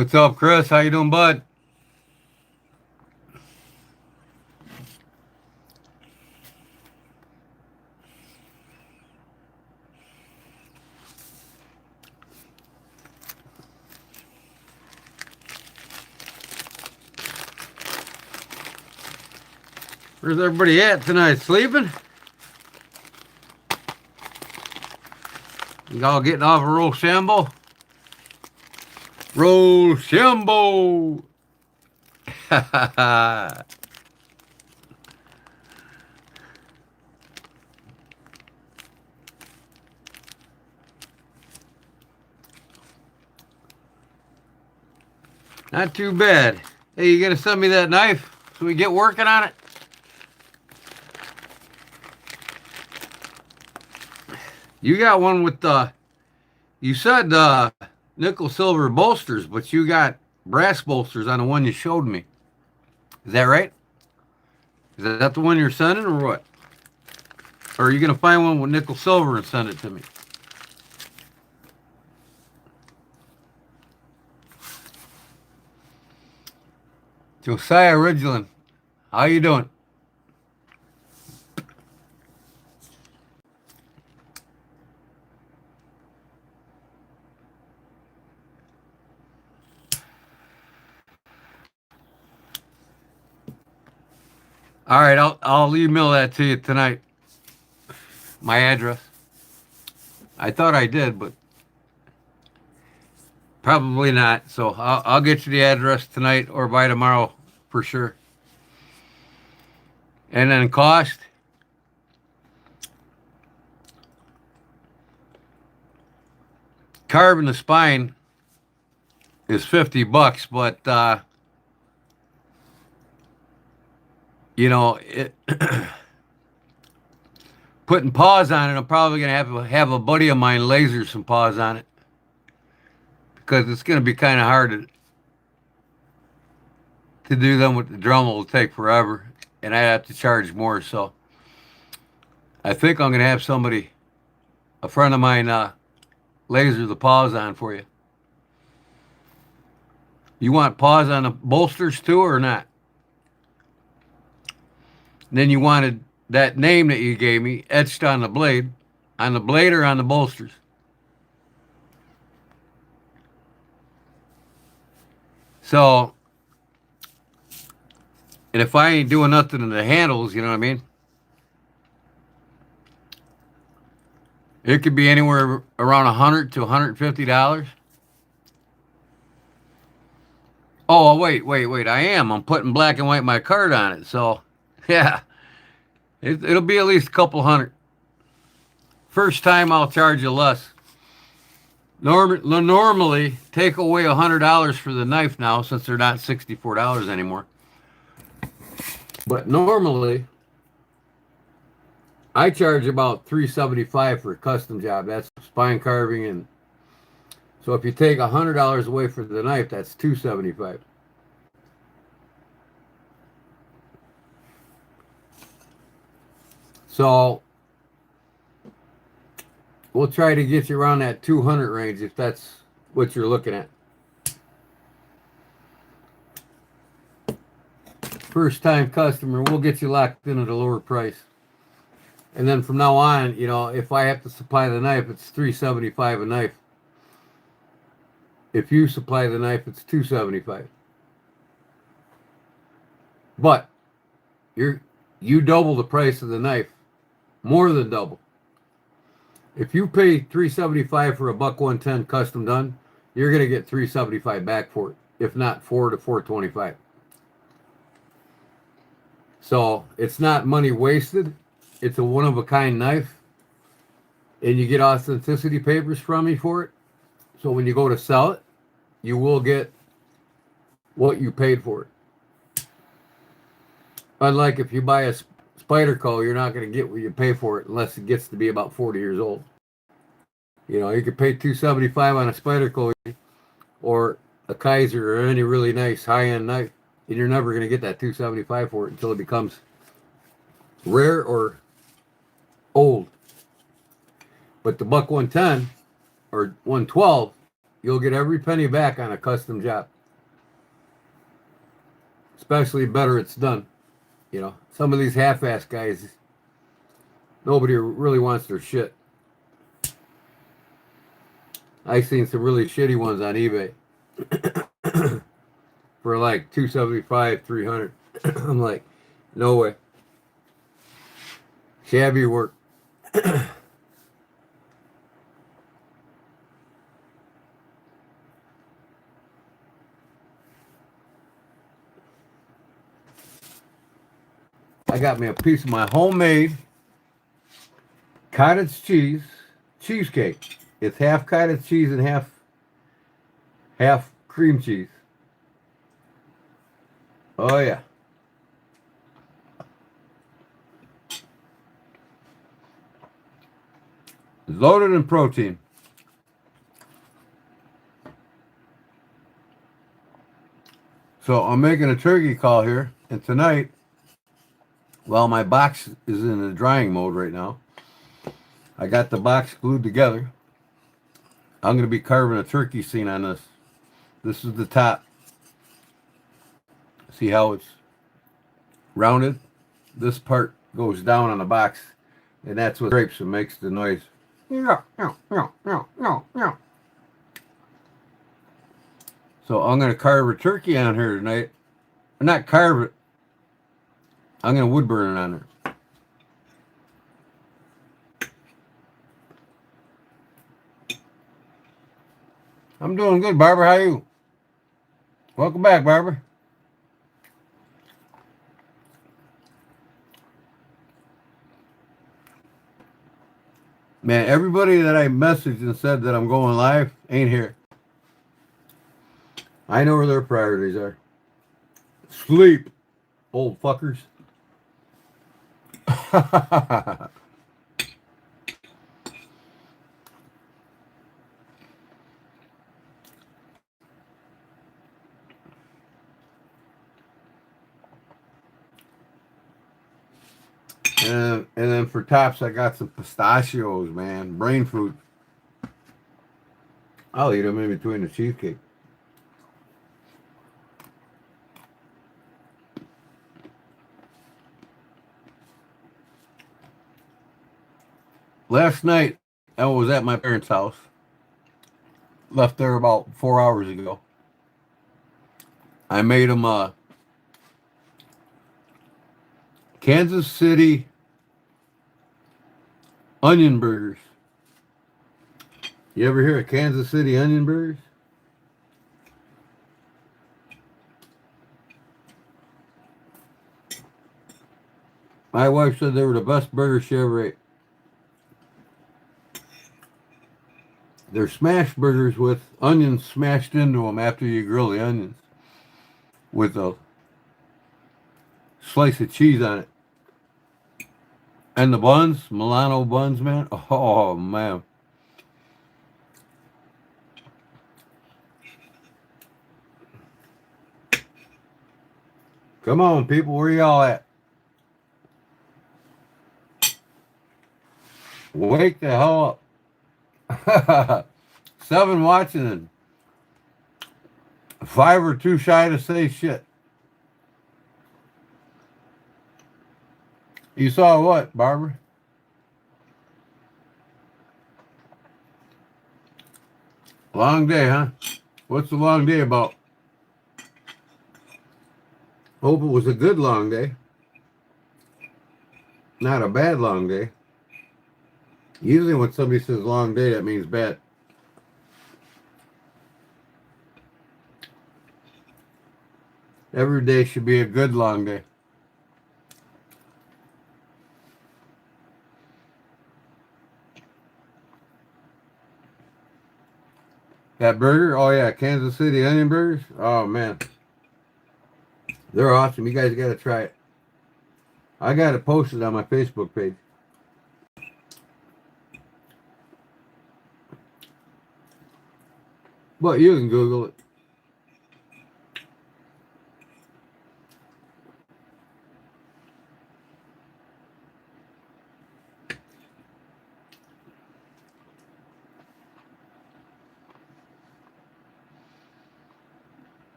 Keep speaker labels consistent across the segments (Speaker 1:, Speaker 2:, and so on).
Speaker 1: What's up, Chris? How you doing, bud? Where's everybody at tonight? Sleeping? You all getting off a Rochambeau? Rochambeau! Not too bad. Hey, you gonna send me that knife so we get working on it? You got one with you said nickel silver bolsters, but you got brass bolsters on the one you showed me. Is that right? Is that the one you're sending or what? Or are you gonna find one with nickel silver and send it to me? Josiah Ridgeland, how you doing? All right, I'll email that to you tonight. My address. I thought I did, but probably not. So I'll get you the address tonight or by tomorrow for sure. And then cost. Carving the spine is $50, but you know it. Putting paws on it, I'm probably gonna have a buddy of mine laser some paws on it because it's gonna be kind of hard to do them with the drum. It'll take forever, and I'd have to charge more. So I think I'm gonna have somebody, a friend of mine, laser the paws on for you. You want paws on the bolsters too, or not? And then you wanted that name that you gave me etched on the blade or on the bolsters? So, and if I ain't doing nothing in the handles, you know what I mean? It could be anywhere around $100 to $150. Oh, wait. I'm putting black and white my card on it. So, yeah, it'll be at least a couple hundred. First time I'll charge you less. Normally, take away $100 for the knife now since they're not $64 anymore. But normally, I charge about $375 for a custom job. That's spine carving, and so if you take $100 away for the knife, that's $275. So we'll try to get you around that 200 range if that's what you're looking at. First time customer, we'll get you locked in at a lower price. And then from now on, you know, if I have to supply the knife, it's $375 a knife. If you supply the knife, it's $275. But you double the price of the knife, more than double. If you pay $375 for a $110 custom done, you're gonna get $375 back for it, if not $4 to $425. So it's not money wasted. It's a one-of-a-kind knife, and you get authenticity papers from me for it. So when you go to sell it, you will get what you paid for it. Unlike if you buy a Spyderco, you're not going to get what you pay for it unless it gets to be about 40 years old. You know, you could pay $275 on a Spyderco or a Kaiser or any really nice high-end knife, and you're never going to get that $275 for it until it becomes rare or old. But the $110 or $112, you'll get every penny back on a custom job. Especially better it's done. You know, some of these half-ass guys, nobody really wants their shit. I've seen some really shitty ones on eBay for like 275, 300. I'm like, no way. Shabby work. I got me a piece of my homemade cottage cheesecake. It's half cottage cheese and half cream cheese. Oh yeah. Loaded in protein. So I'm making a turkey call here, and tonight, while my box is in the drying mode right now, I got the box glued together. I'm going to be carving a turkey scene on this. This is the top. See how it's rounded? This part goes down on the box, and that's what scrapes and makes the noise. So I'm going to carve a turkey on here tonight. Not carve it. I'm going to wood burn it on there. I'm doing good, Barbara. How are you? Welcome back, Barbara. Man, everybody that I messaged and said that I'm going live ain't here. I know where their priorities are. Sleep, old fuckers. And then for tops, I got some pistachios, man. Brain food. I'll eat them in between the cheesecake. Last night, I was at my parents' house. Left there about 4 hours ago. I made them Kansas City onion burgers. You ever hear of Kansas City onion burgers? My wife said they were the best burgers she ever ate. They're smash burgers with onions smashed into them after you grill the onions with a slice of cheese on it. And the buns, Milano buns, man. Oh, man. Come on, people. Where y'all at? Wake the hell up. 7 watching and 5 are too shy to say shit. You saw what, Barbara? Long day, huh? What's the long day about? Hope it was a good long day. Not a bad long day. Usually when somebody says long day, that means bad. Every day should be a good long day. That burger? Oh, yeah. Kansas City onion burgers? Oh, man. They're awesome. You guys got to try it. I got it posted on my Facebook page. But you can Google it.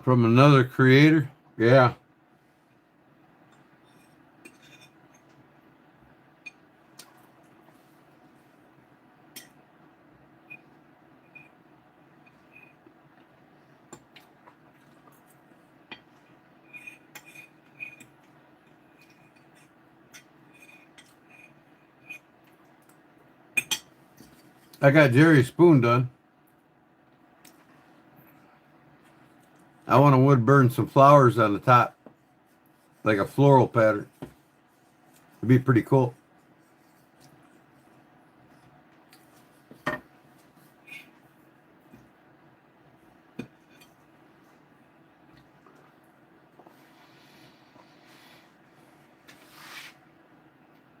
Speaker 1: from another creator. Yeah. I got Jerry's spoon done. I want to wood burn some flowers on the top, like a floral pattern. It'd be pretty cool.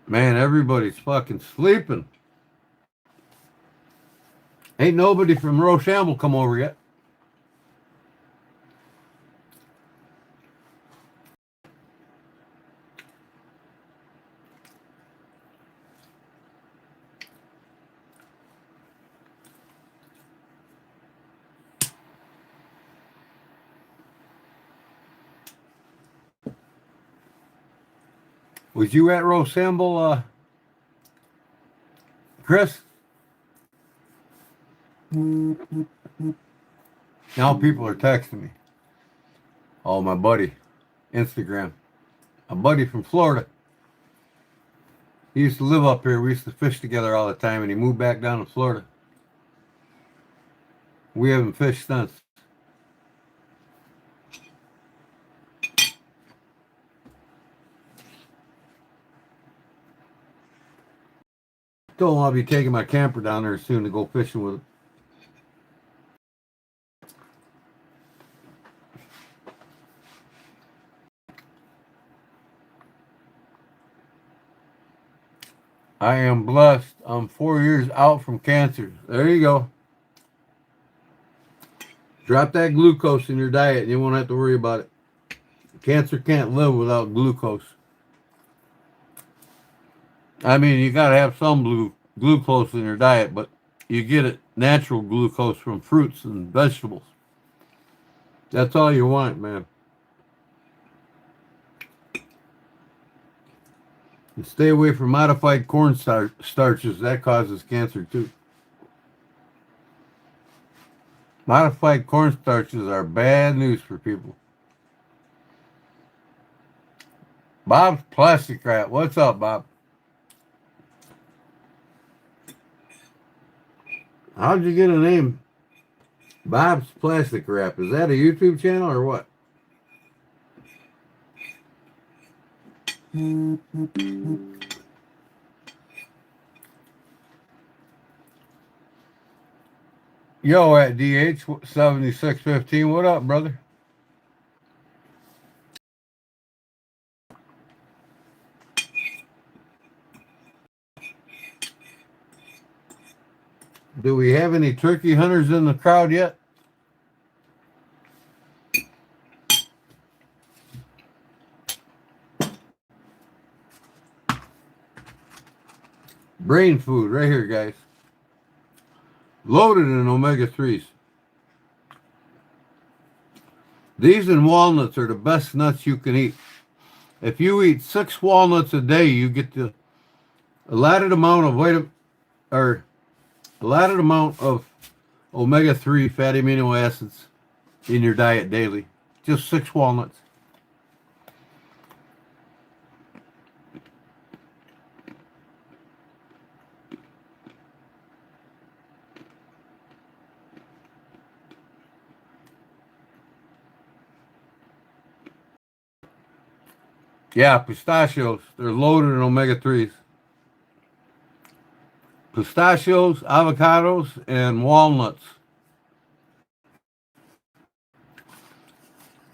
Speaker 1: Man, everybody's fucking sleeping. Ain't nobody from Rochambeau come over yet. Was you at Rochambeau, Chris? Now people are texting me. Oh, my buddy. Instagram. A buddy from Florida. He used to live up here. We used to fish together all the time, and he moved back down to Florida. We haven't fished since. Told him I'll be taking my camper down there soon to go fishing with him. I am blessed. I'm 4 years out from cancer. There you go. Drop that glucose in your diet and you won't have to worry about it. Cancer can't live without glucose. I mean, you got to have some glucose in your diet, but you get it natural glucose from fruits and vegetables. That's all you want, man. And stay away from modified corn starches. That causes cancer too. Modified cornstarches are bad news for people. Bob's Plastic Wrap. What's up, Bob? How'd you get a name? Bob's Plastic Wrap. Is that a YouTube channel or what? Yo, at DH 7615. What up, brother? Do we have any turkey hunters in the crowd yet? Brain food right here, guys. Loaded in omega-3s. These and walnuts are the best nuts you can eat. If you eat 6 walnuts a day, you get the allotted amount of omega-3 fatty amino acids in your diet daily. Just 6 walnuts. Yeah, pistachios. They're loaded in omega-3s. Pistachios, avocados, and walnuts.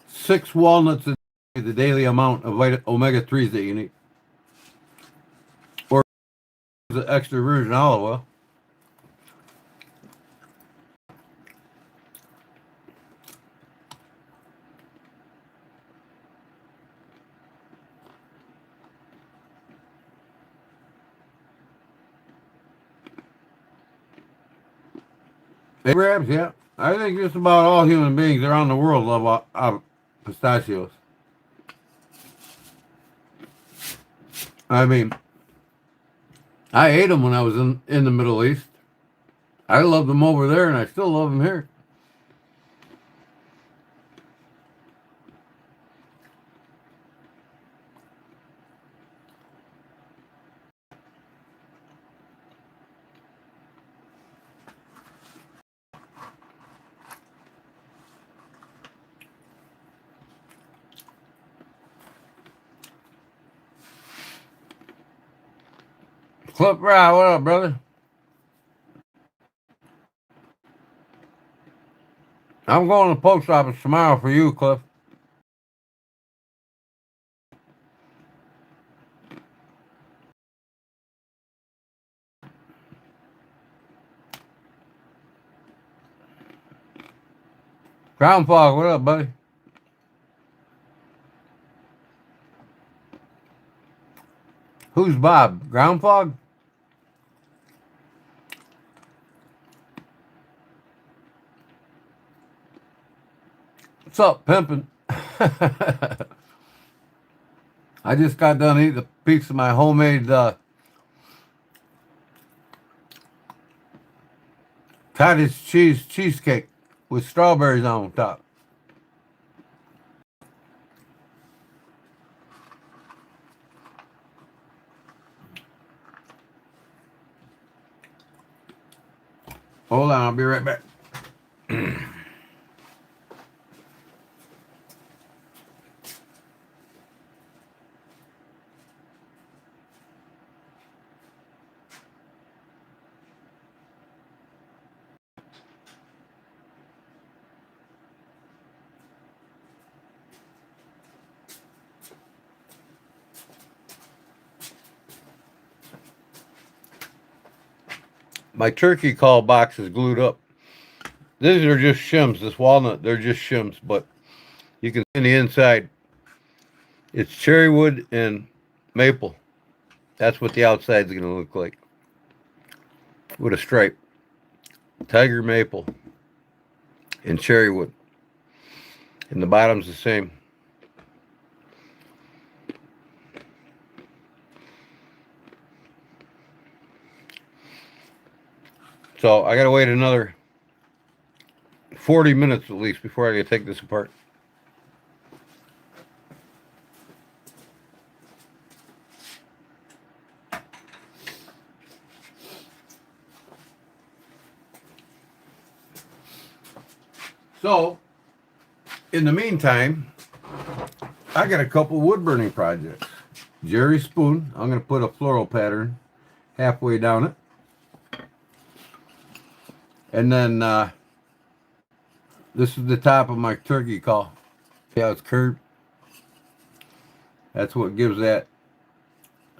Speaker 1: 6 walnuts a day, the daily amount of omega-3s that you need. Or the extra virgin olive oil. Grabs, yeah. I think just about all human beings around the world love pistachios. I mean, I ate them when I was in the Middle East. I loved them over there, and I still love them here. Clip Rye, what up, brother? I'm going to the post office tomorrow for you, Cliff. Ground Fog, what up, buddy? Who's Bob? Ground Fog? What's up, pimpin'? I just got done eating a piece of my homemade cottage cheese cheesecake with strawberries on top. Hold on, I'll be right back. My turkey call box is glued up. These are just shims. This walnut, they're just shims, but you can see in the inside. It's cherry wood and maple. That's what the outside's going to look like. With a stripe. Tiger maple and cherry wood. And the bottom's the same. So I got to wait another 40 minutes at least before I can take this apart. So, in the meantime, I got a couple wood burning projects. Jerry spoon, I'm going to put a floral pattern halfway down it. And then this is the top of my turkey call. See how it's curved? That's what gives that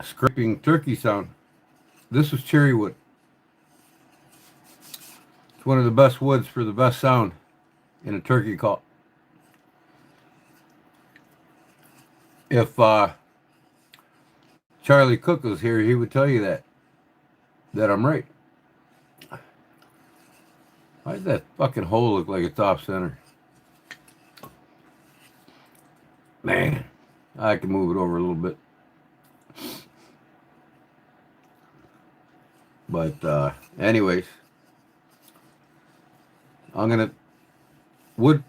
Speaker 1: scraping turkey sound. This is cherry wood. It's one of the best woods for the best sound in a turkey call. If Charlie Cook was here, he would tell you that I'm right. Why does that fucking hole look like it's off center? Man, I can move it over a little bit. But anyways, I'm gonna wood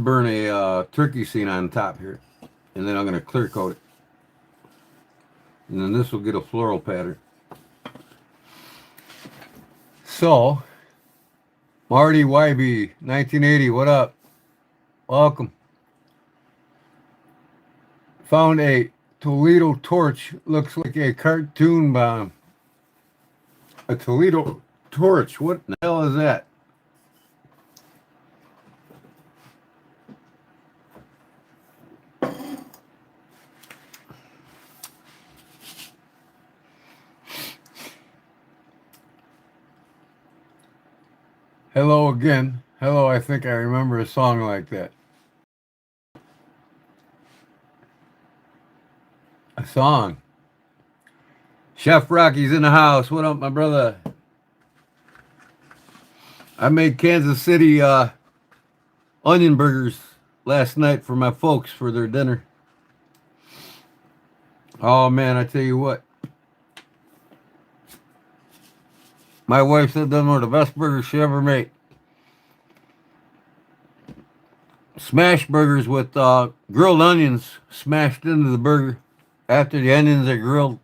Speaker 1: burn a turkey scene on top here, and then I'm gonna clear coat it, and then this will get a floral pattern. So, Marty YB 1980, what up? Welcome. Found a Toledo torch. Looks like a cartoon bomb. A Toledo torch. What the hell is that? Hello again. Hello, I think I remember a song like that. A song. Chef Rocky's in the house. What up, my brother? I made Kansas City onion burgers last night for my folks for their dinner. Oh man, I tell you what, my wife said them were the best burgers she ever made. Smash burgers with grilled onions smashed into the burger. After the onions are grilled,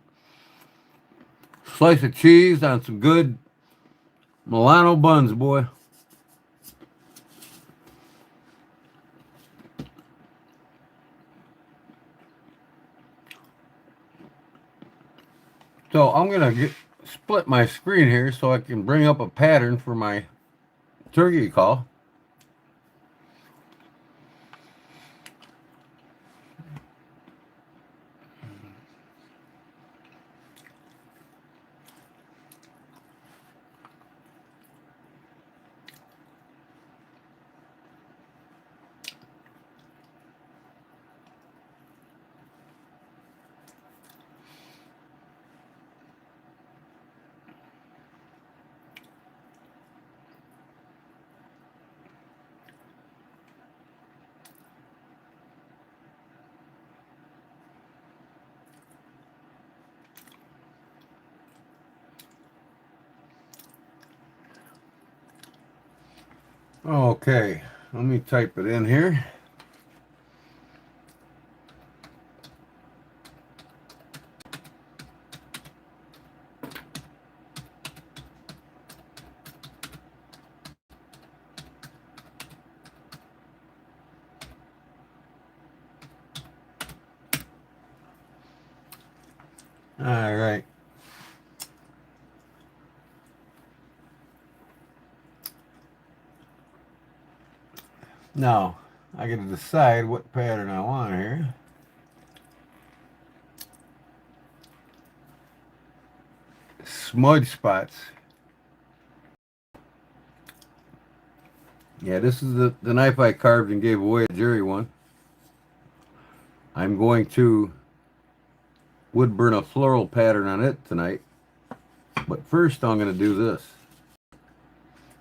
Speaker 1: slice of cheese on some good Milano buns, boy. So I'm gonna split my screen here so I can bring up a pattern for my turkey call. Okay, let me type it in here. All right. Now, I got to decide what pattern I want here. Smudge spots. Yeah, this is the knife I carved and gave away at Jerry one. I'm going to wood burn a floral pattern on it tonight. But first I'm going to do this.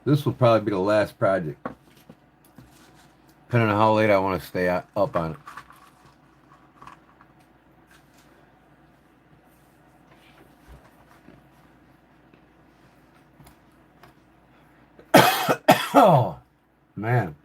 Speaker 1: This will probably be the last project, depending on how late I want to stay up on it. Oh, man.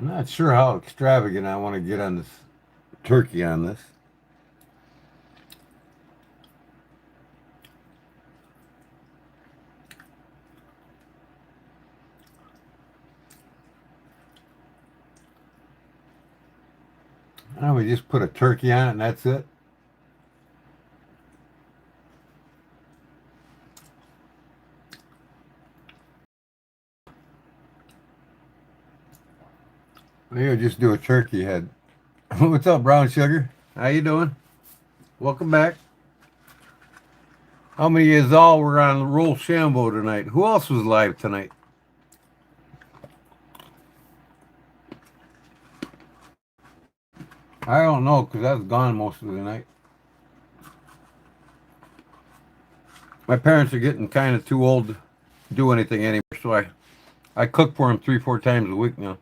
Speaker 1: I'm not sure how extravagant I want to get on this turkey on this. I don't know, we just put a turkey on it and that's it. Maybe I'll just do a turkey head. What's up, Brown Sugar? How you doing? Welcome back. How many is all were on Roll Shambo tonight? Who else was live tonight? I don't know because I was gone most of the night. My parents are getting kind of too old to do anything anymore, so I cook for them 3-4 times a week now.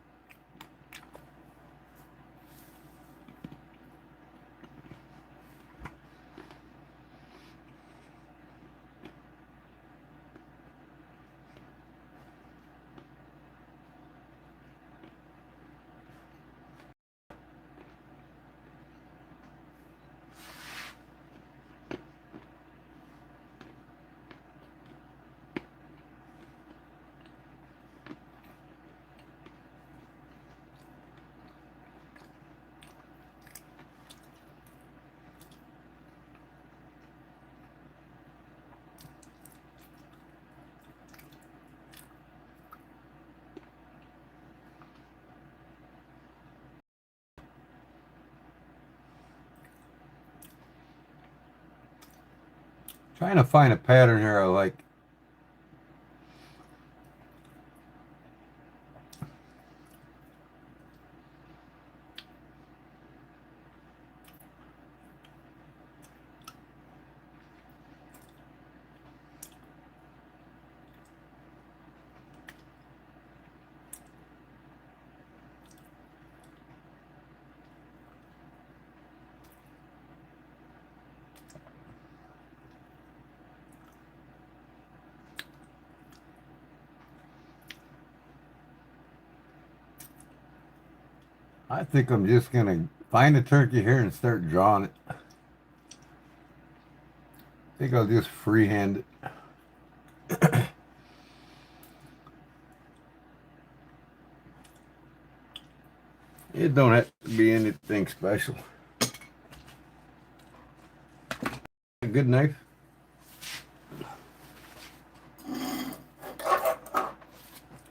Speaker 1: Trying to find a pattern here I like. I think I'm just gonna find a turkey here and start drawing it. I think I'll just freehand it. It don't have to be anything special. A good knife.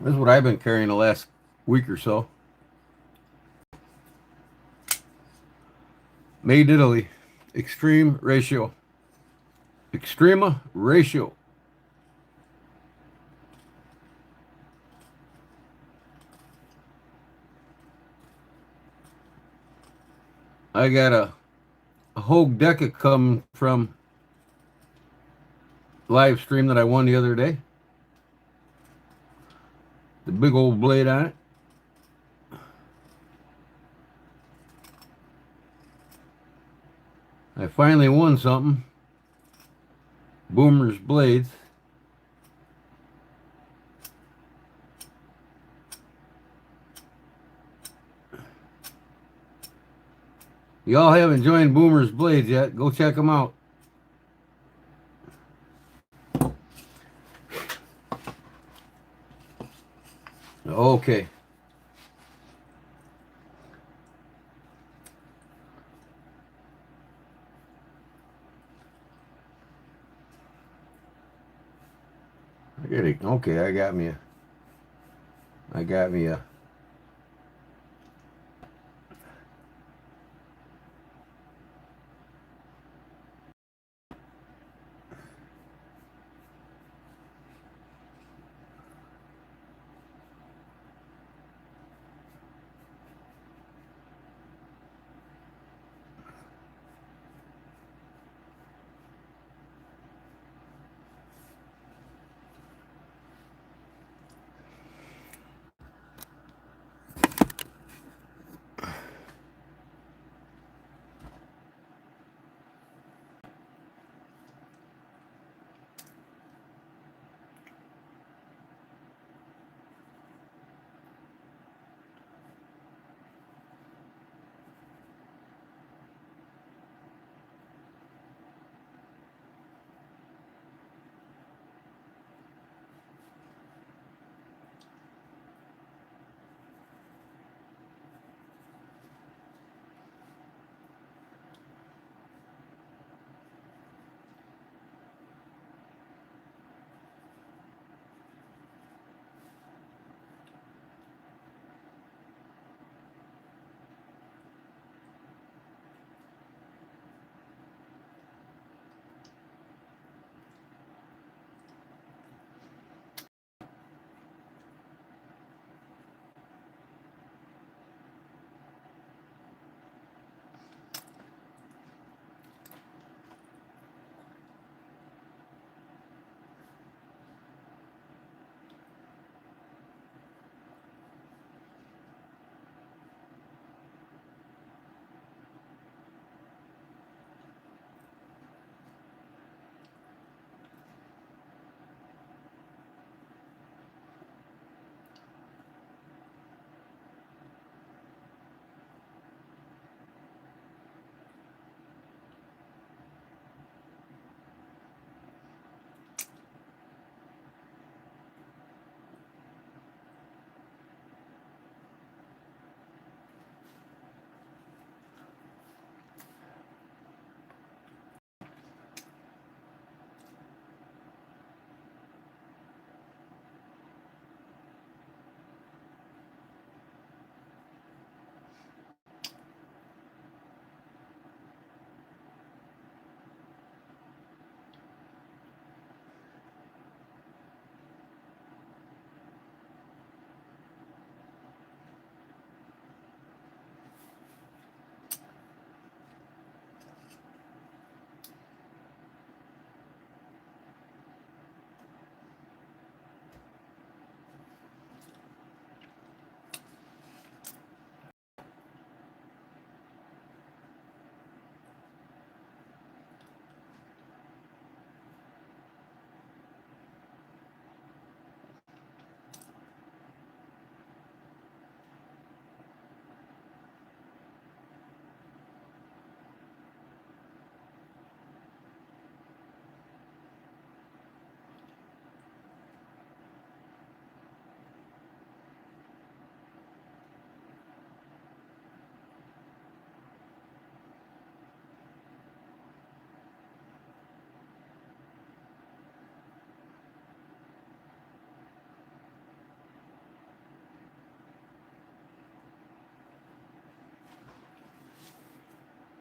Speaker 1: This is what I've been carrying the last week or so. Made Italy. Extreme ratio. Extrema ratio. I got a whole deca come from live stream that I won the other day. The big old blade on it. I finally won something. Boomer's blades. Y'all haven't joined Boomer's blades yet. Go check them out. Okay. Okay, I got me a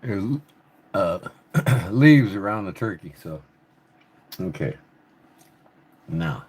Speaker 1: There's uh, leaves around the turkey, so okay. Now,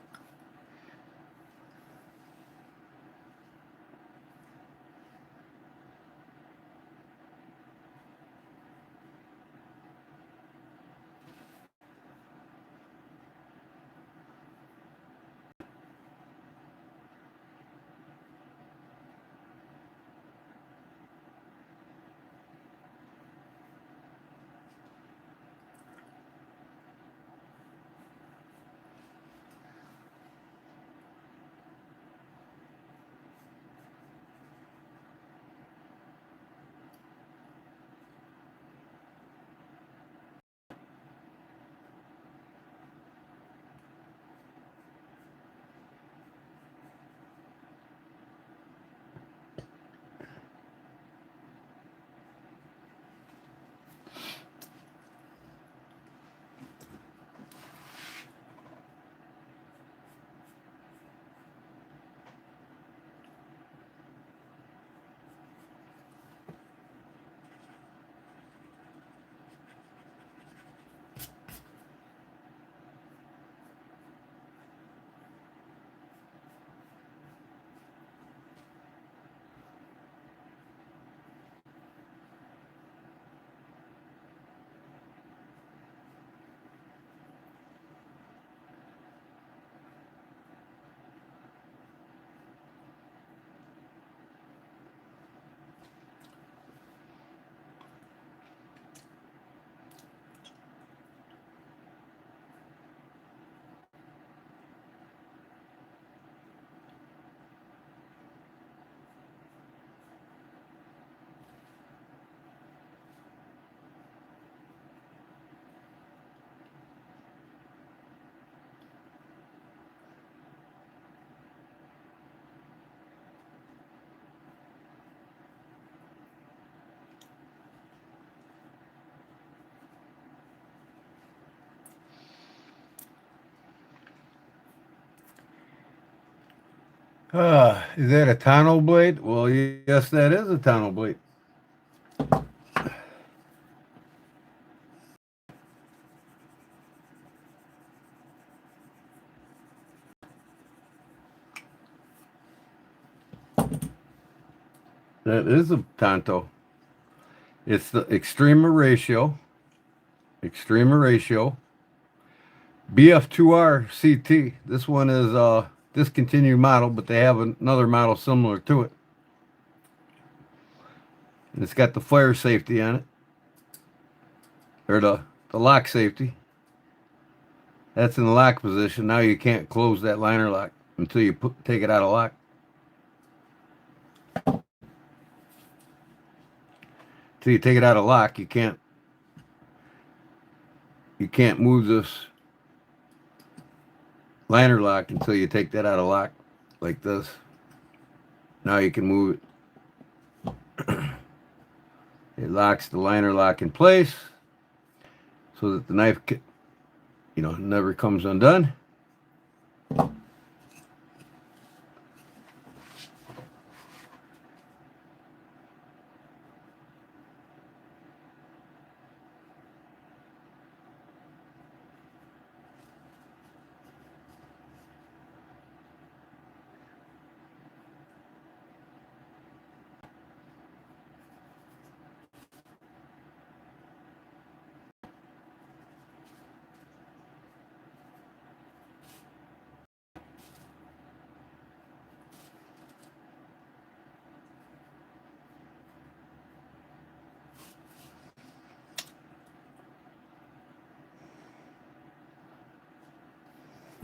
Speaker 1: is that a tonneau blade? Well, yes, that is a tonneau blade. That is a tanto. It's the Extrema ratio. Extrema ratio. BF2R CT. This one is a discontinued model, but they have another model similar to it. And it's got the fire safety on it. Or the lock safety. That's in the lock position. Now you can't close that liner lock until you take it out of lock. Till you take it out of lock, you can't move this liner lock until you take that out of lock, like this. Now you can move it. It locks the liner lock in place so that the knife, never comes undone.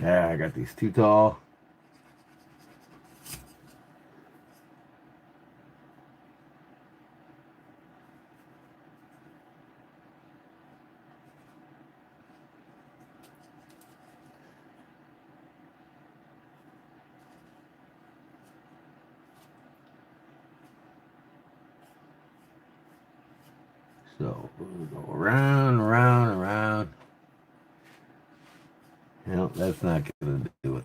Speaker 1: Yeah, I got these too tall. So we'll go around, around, around. No, that's not going to do it.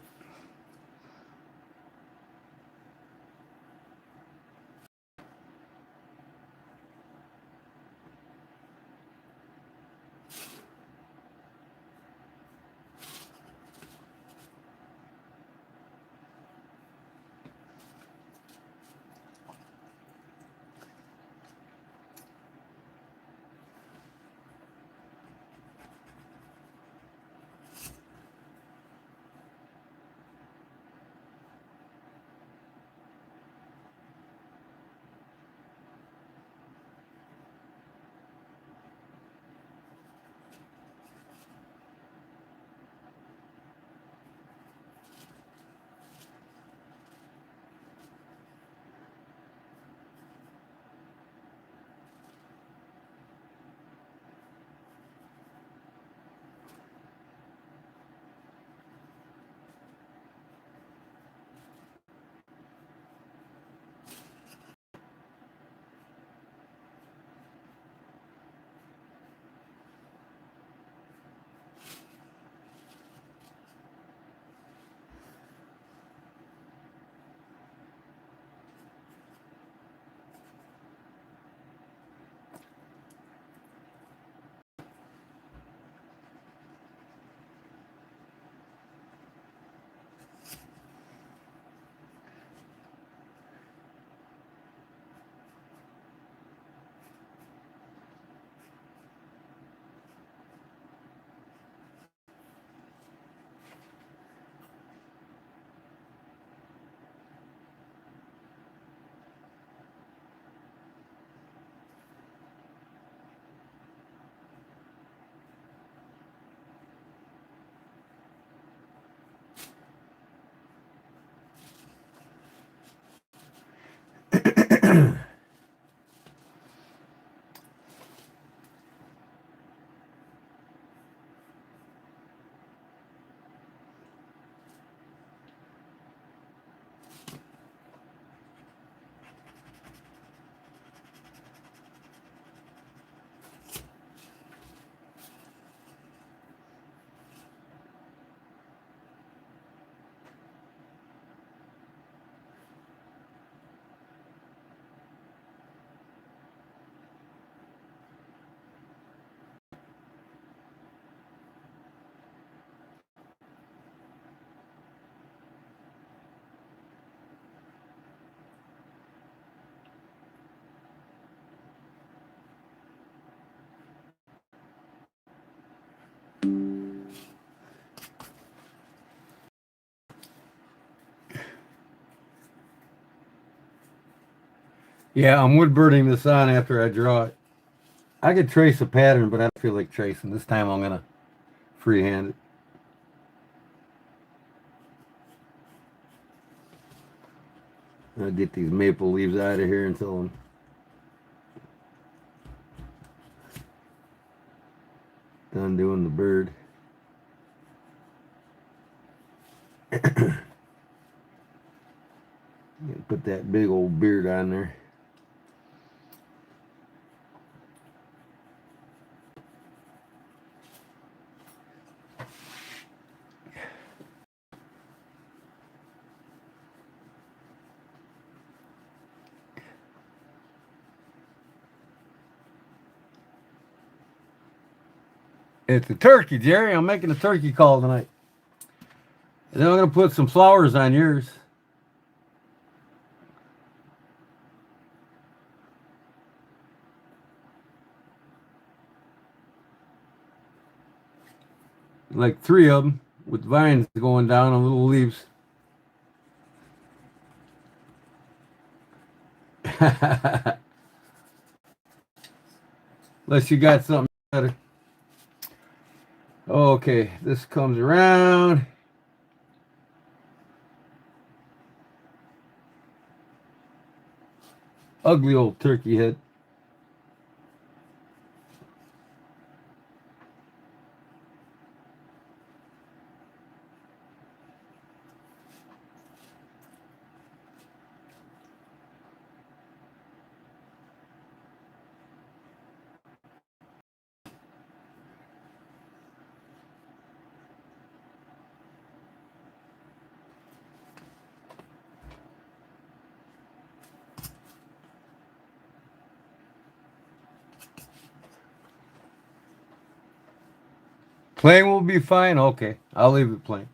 Speaker 1: Yeah, I'm woodbirding this on after I draw it. I could trace a pattern, but I don't feel like tracing. This time I'm going to freehand it. I'll get these maple leaves out of here until I'm done doing the bird. Put that big old beard on there. It's a turkey, Jerry. I'm making a turkey call tonight. And then I'm going to put some flowers on yours. Like 3 of them with vines going down on little leaves. Unless you got something better. Okay, this comes around. Ugly old turkey head. Plain will be fine. Okay, I'll leave it plain.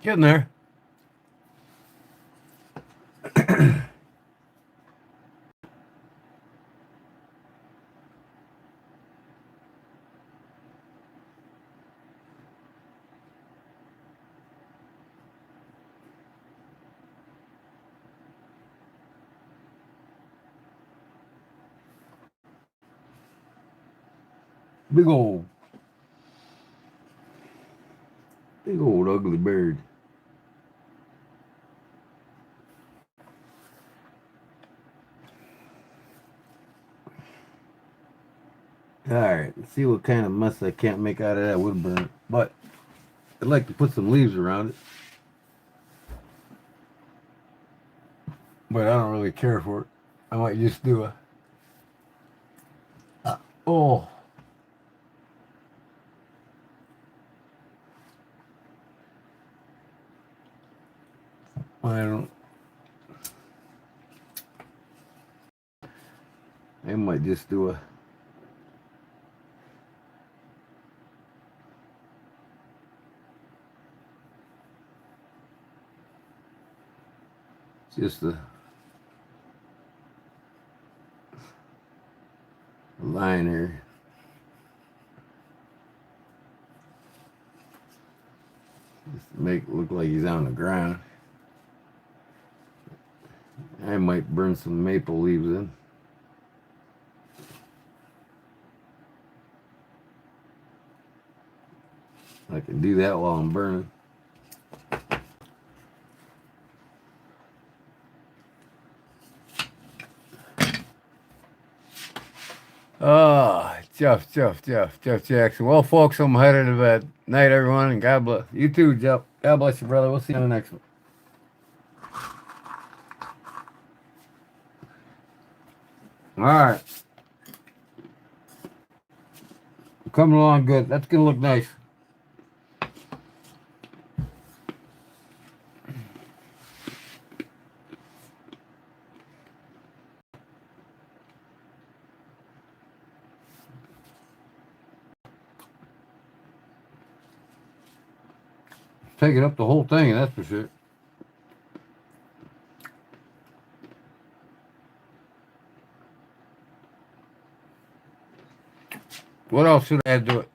Speaker 1: Getting there. Big old ugly bird. Alright, let's see what kind of mess I can't make out of that wood burner. But I'd like to put some leaves around it. But I don't really care for it. I might just do a... oh. I don't... I might just do a... just a line here. Just to make it look like he's on the ground. I might burn some maple leaves in. I can do that while I'm burning. Oh, Jeff Jackson. Well, folks, I'm headed to bed. Night, everyone, and God bless. You too, Jeff. God bless you, brother. We'll see you on the next one. All right. Coming along good. That's going to look nice. Taking up the whole thing, that's for sure. What else should I add to it?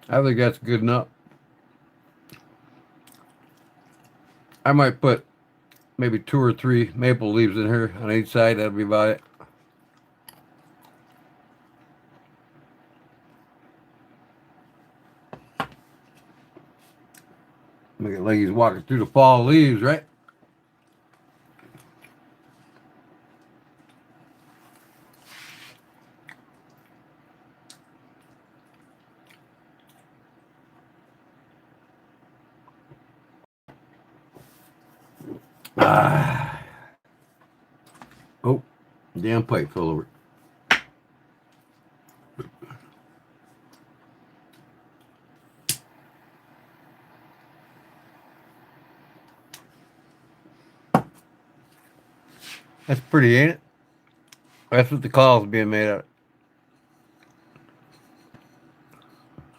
Speaker 1: I think that's good enough. I might put maybe 2 or 3 maple leaves in here on each side. That'll be about it. Make it like he's walking through the fall leaves, right? Ah. Oh, damn pipe fell over. That's pretty, ain't it? That's what the call's being made out of.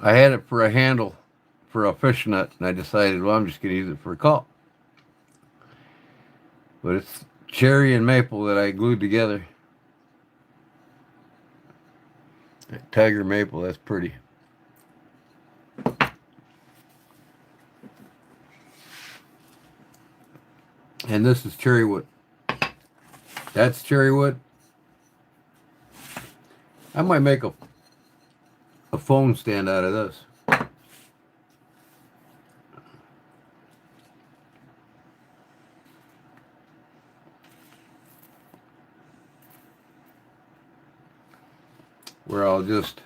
Speaker 1: I had it for a handle for a fish net, and I decided, well, I'm just going to use it for a call. But it's cherry and maple that I glued together. That tiger maple, that's pretty. And this is cherry wood. That's cherry wood. I might make a phone stand out of this. Where I'll just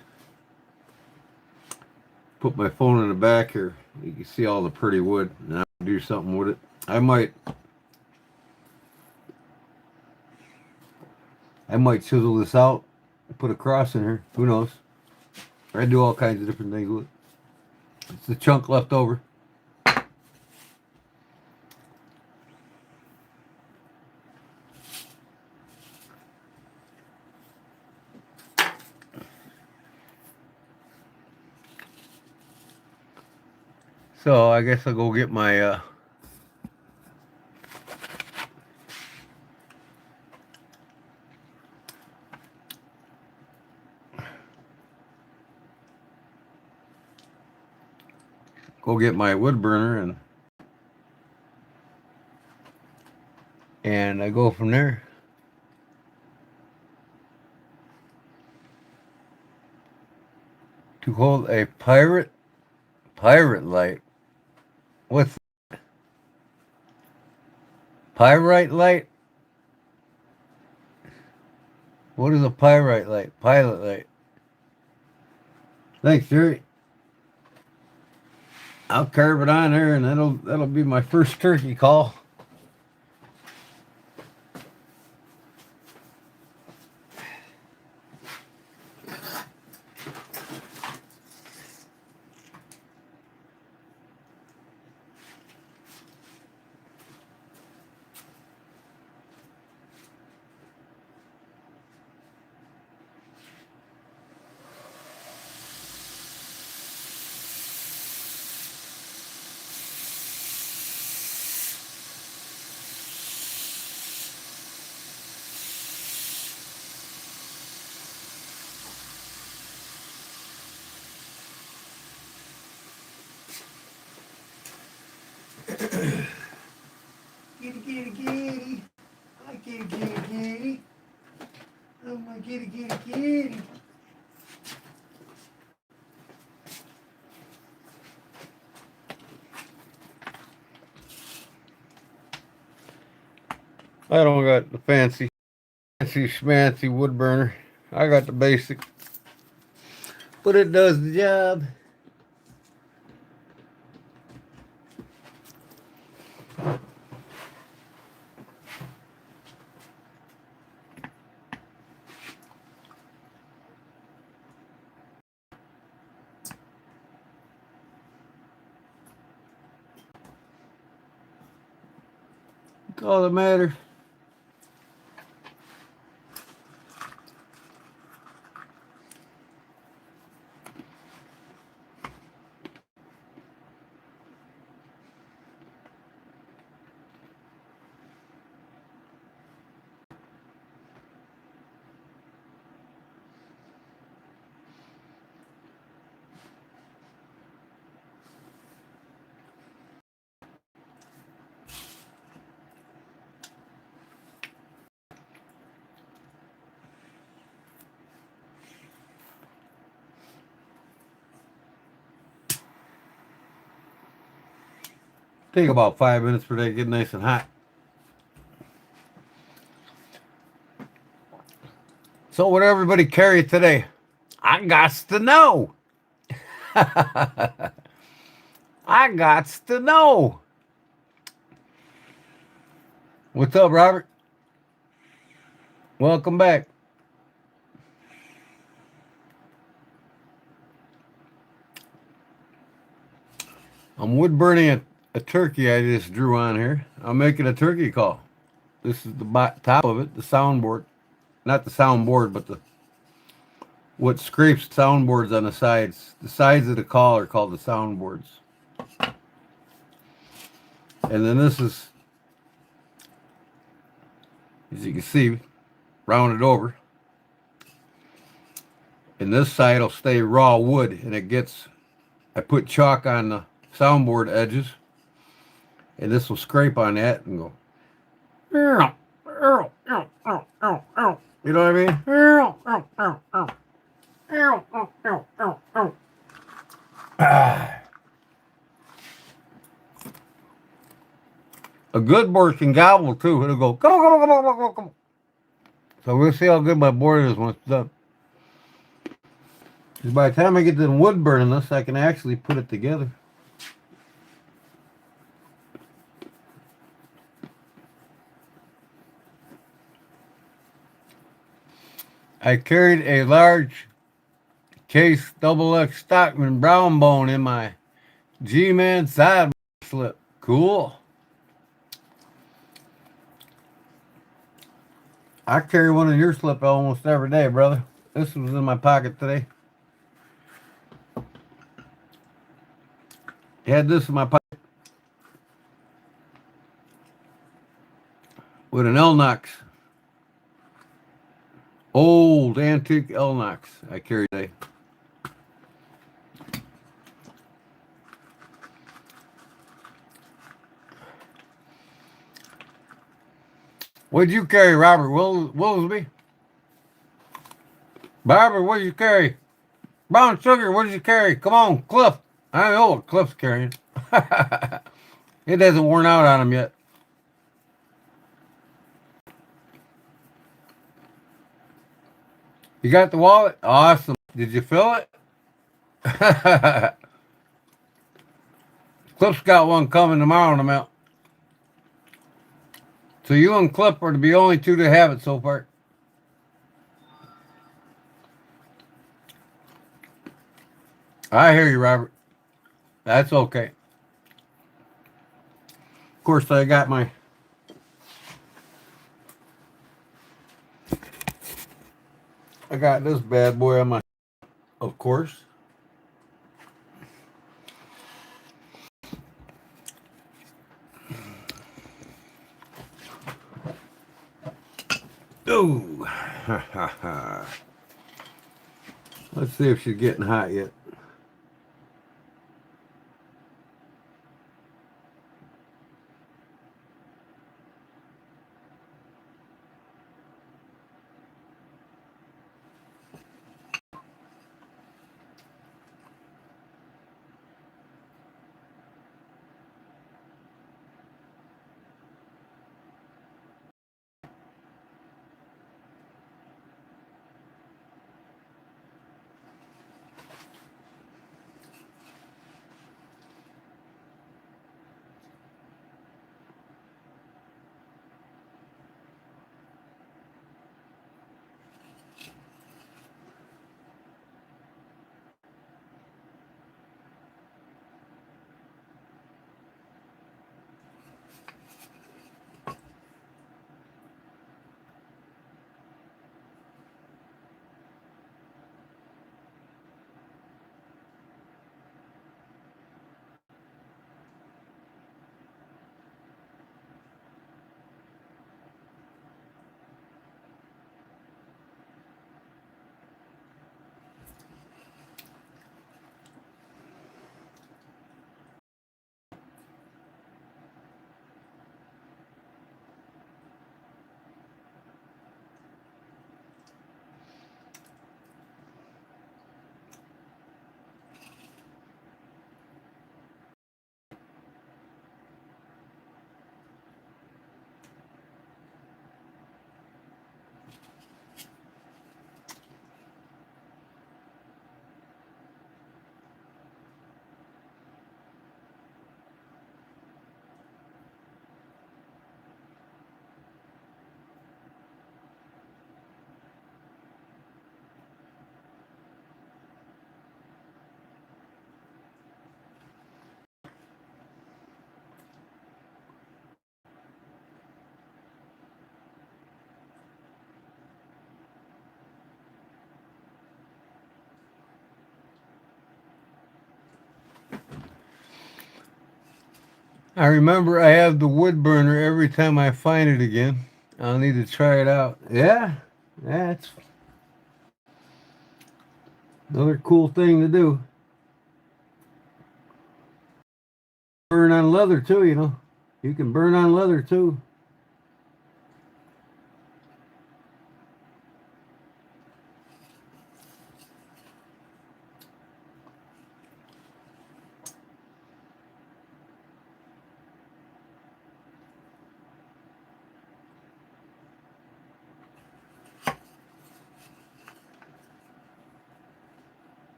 Speaker 1: put my phone in the back here. You can see all the pretty wood, and I'll do something with it. I might chisel this out and put a cross in here. Who knows? I do all kinds of different things with it. It's the chunk left over. So I guess I'll go get my wood burner and I go from there. To hold a pirate light. What's pyrite light? What is a pyrite light? Pilot light. Thanks, Jerry. I'll carve it on there, and that'll be my first turkey call. Kitty. Hi, kitty. Oh, my kitty. I don't got the fancy schmancy wood burner. I got the basic. But it does the job. That's all that matters. Take about 5 minutes for that to get nice and hot. So what everybody carry today? I gots to know. I gots to know. What's up, Robert? Welcome back. I'm wood burning a turkey I just drew on here. I'm making a turkey call. This is the top of it, the soundboard. Not the soundboard, but what scrapes soundboards on the sides. The sides of the call are called the soundboards. And then this is, as you can see, rounded over. And this side will stay raw wood, and I put chalk on the soundboard edges, and this will scrape on that and go, you know what I mean? A good board can gobble too. It'll go, come on. So we'll see how good my board is when it's done. Because by the time I get to the wood burning this, I can actually put it together. I carried a large case XX Stockman brown bone in my G-Man side slip. Cool. I carry one in your slip almost every day, brother. This was in my pocket today. Had this in my pocket with an Elnox, old antique Elnox I carry today. What'd you carry, Robert Willsby? Barbara, what'd you carry? Brown sugar, what did you carry? Come on, Cliff. I know what Cliff's carrying. It hasn't worn out on him yet. You got the wallet? Awesome. Did you fill it? Cliff's got one coming tomorrow in the mail. So you and Cliff are the only two to have it so far. I hear you, Robert. That's okay. Of course, I got this bad boy on my, of course. Ooh. Let's see if she's getting hot yet. I remember I have the wood burner every time I find it again. I'll need to try it out. Yeah, that's another cool thing to do. Burn on leather too, you know. You can burn on leather too.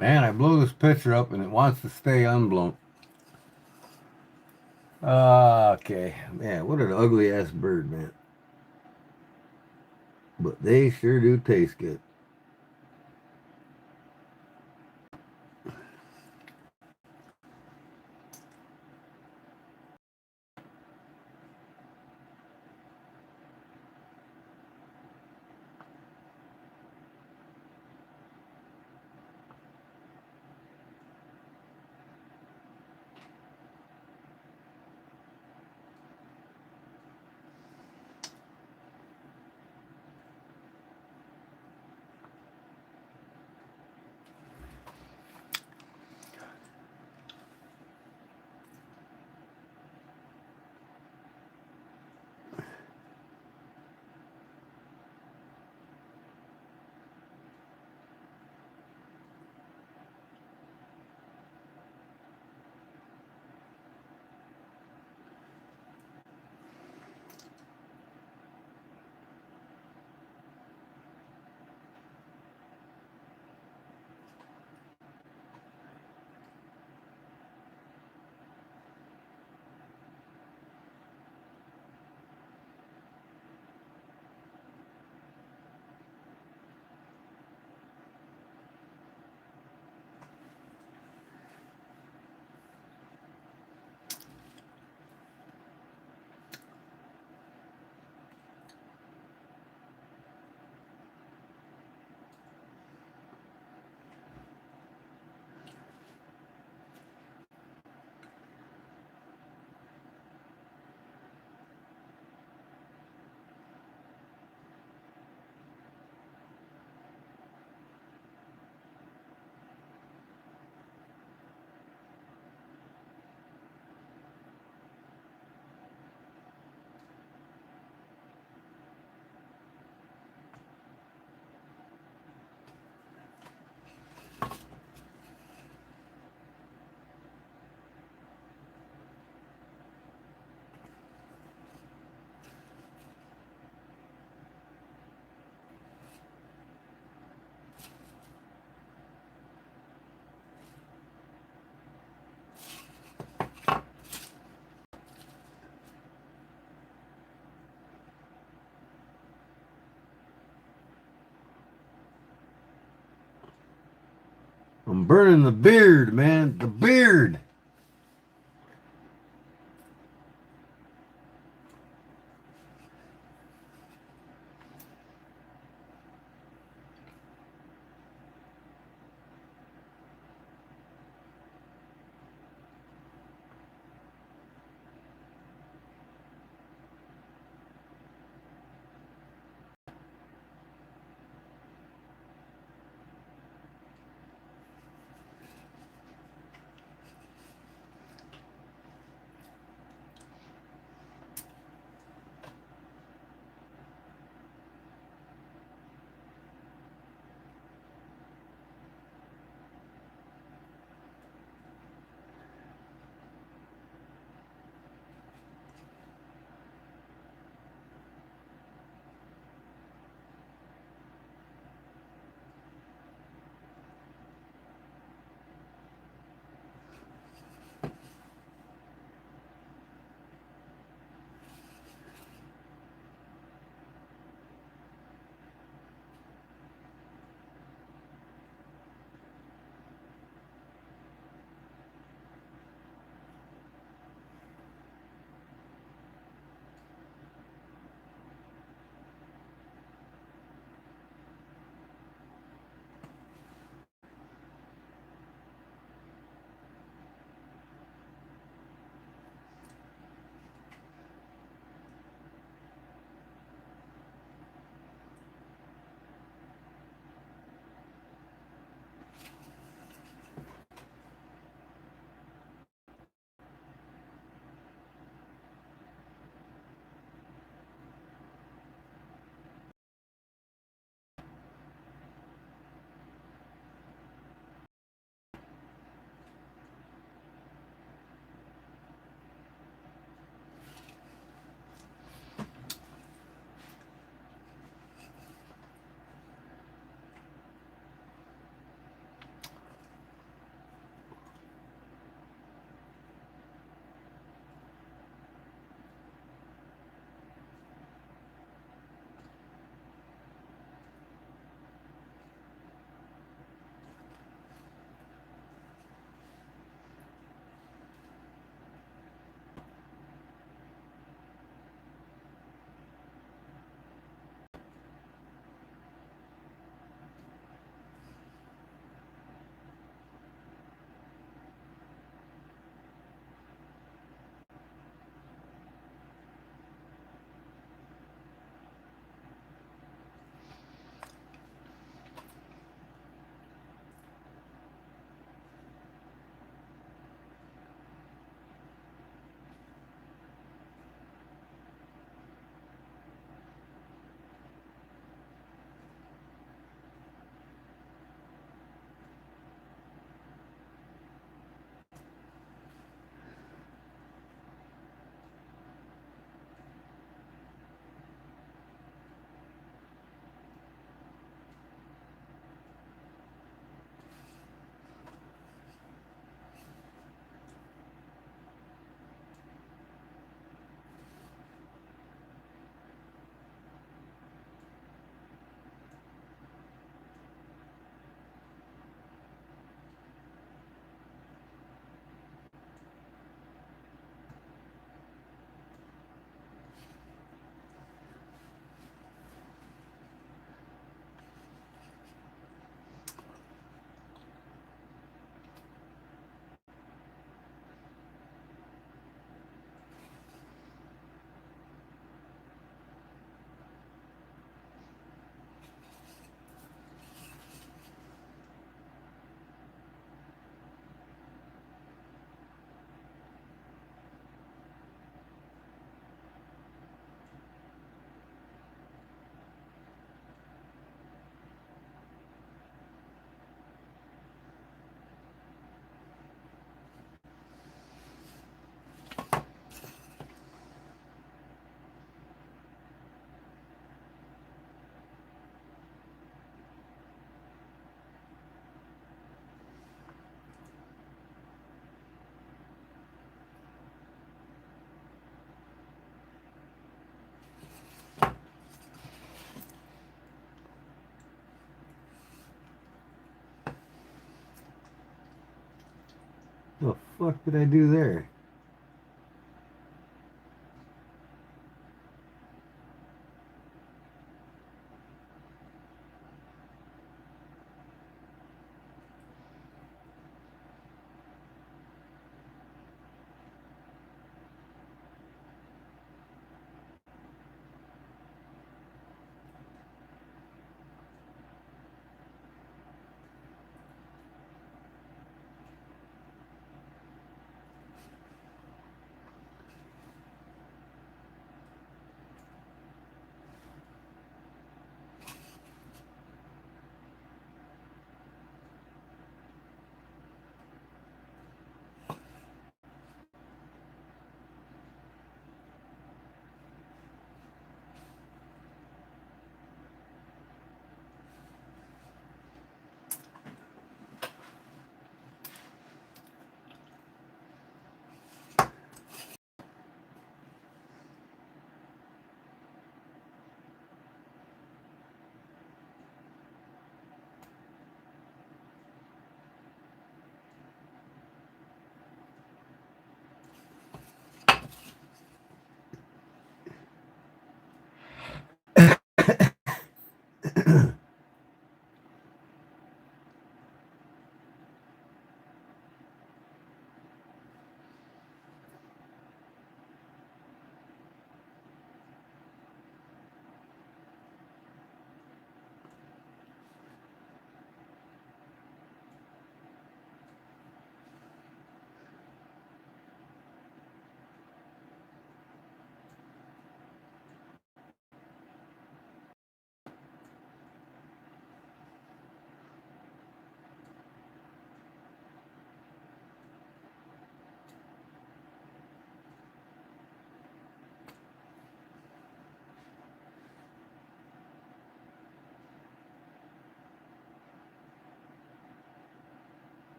Speaker 1: Man, I blow this picture up and it wants to stay unblown. Okay, man, what an ugly ass bird, man. But they sure do taste good. I'm burning the beard, man. The beard. The fuck did I do there?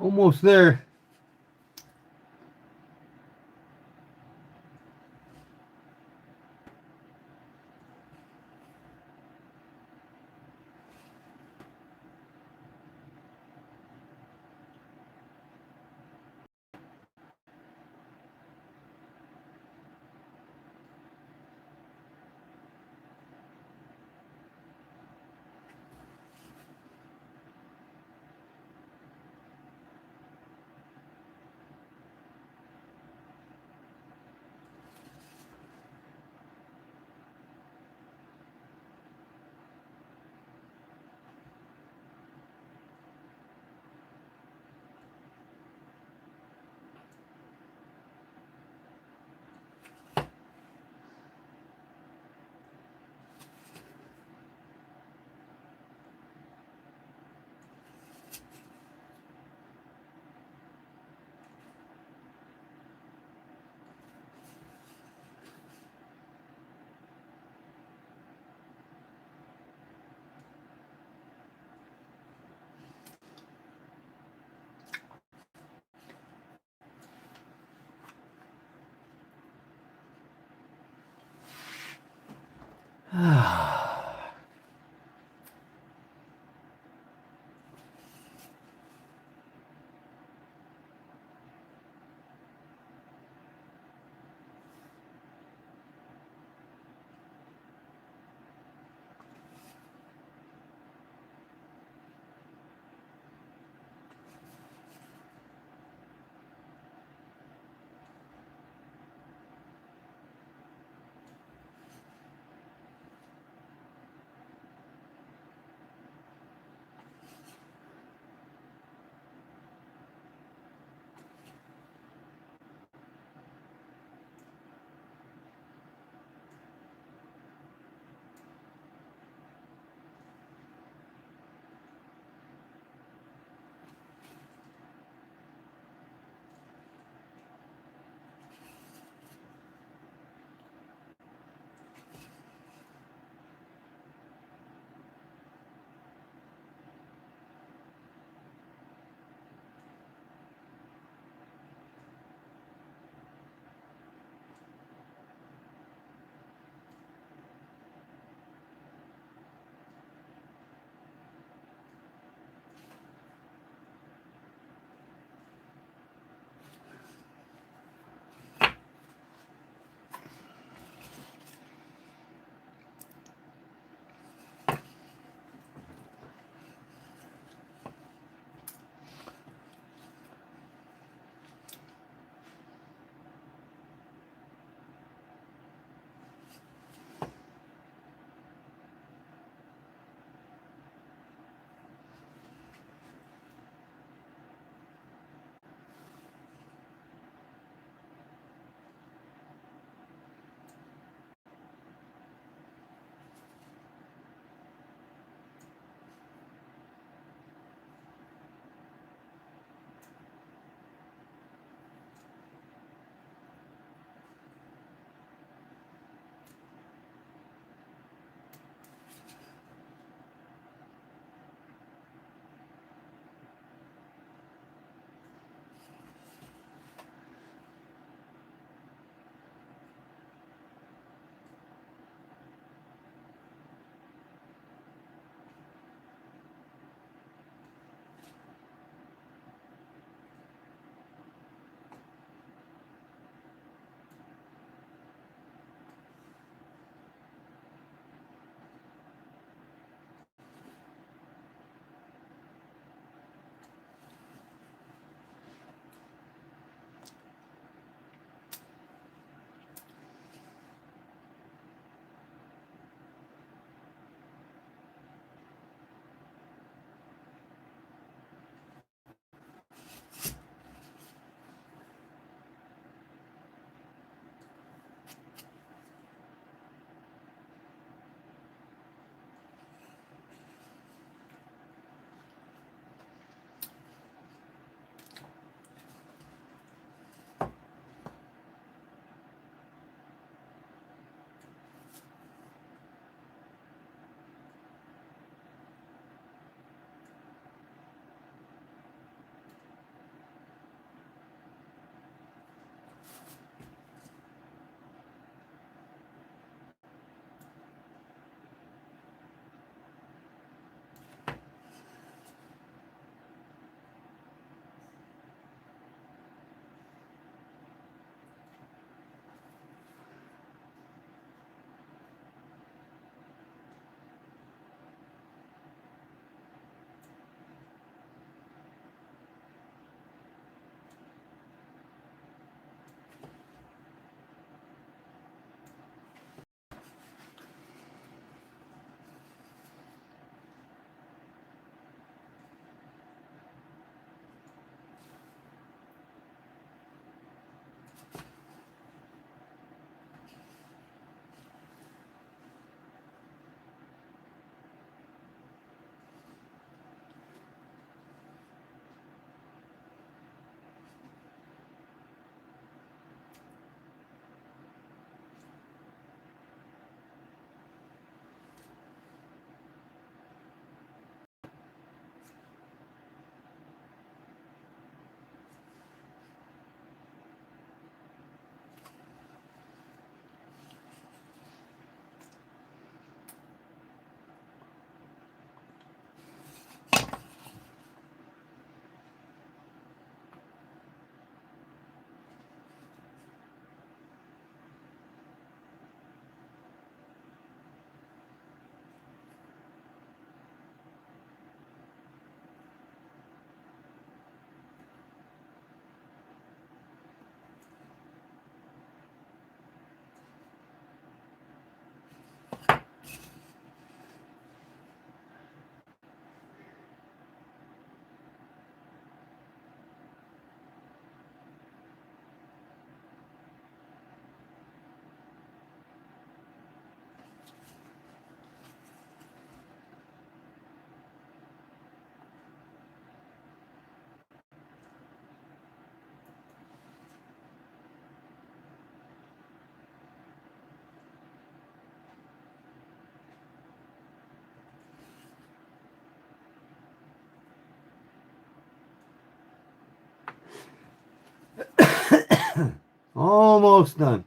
Speaker 1: Almost there. Almost done.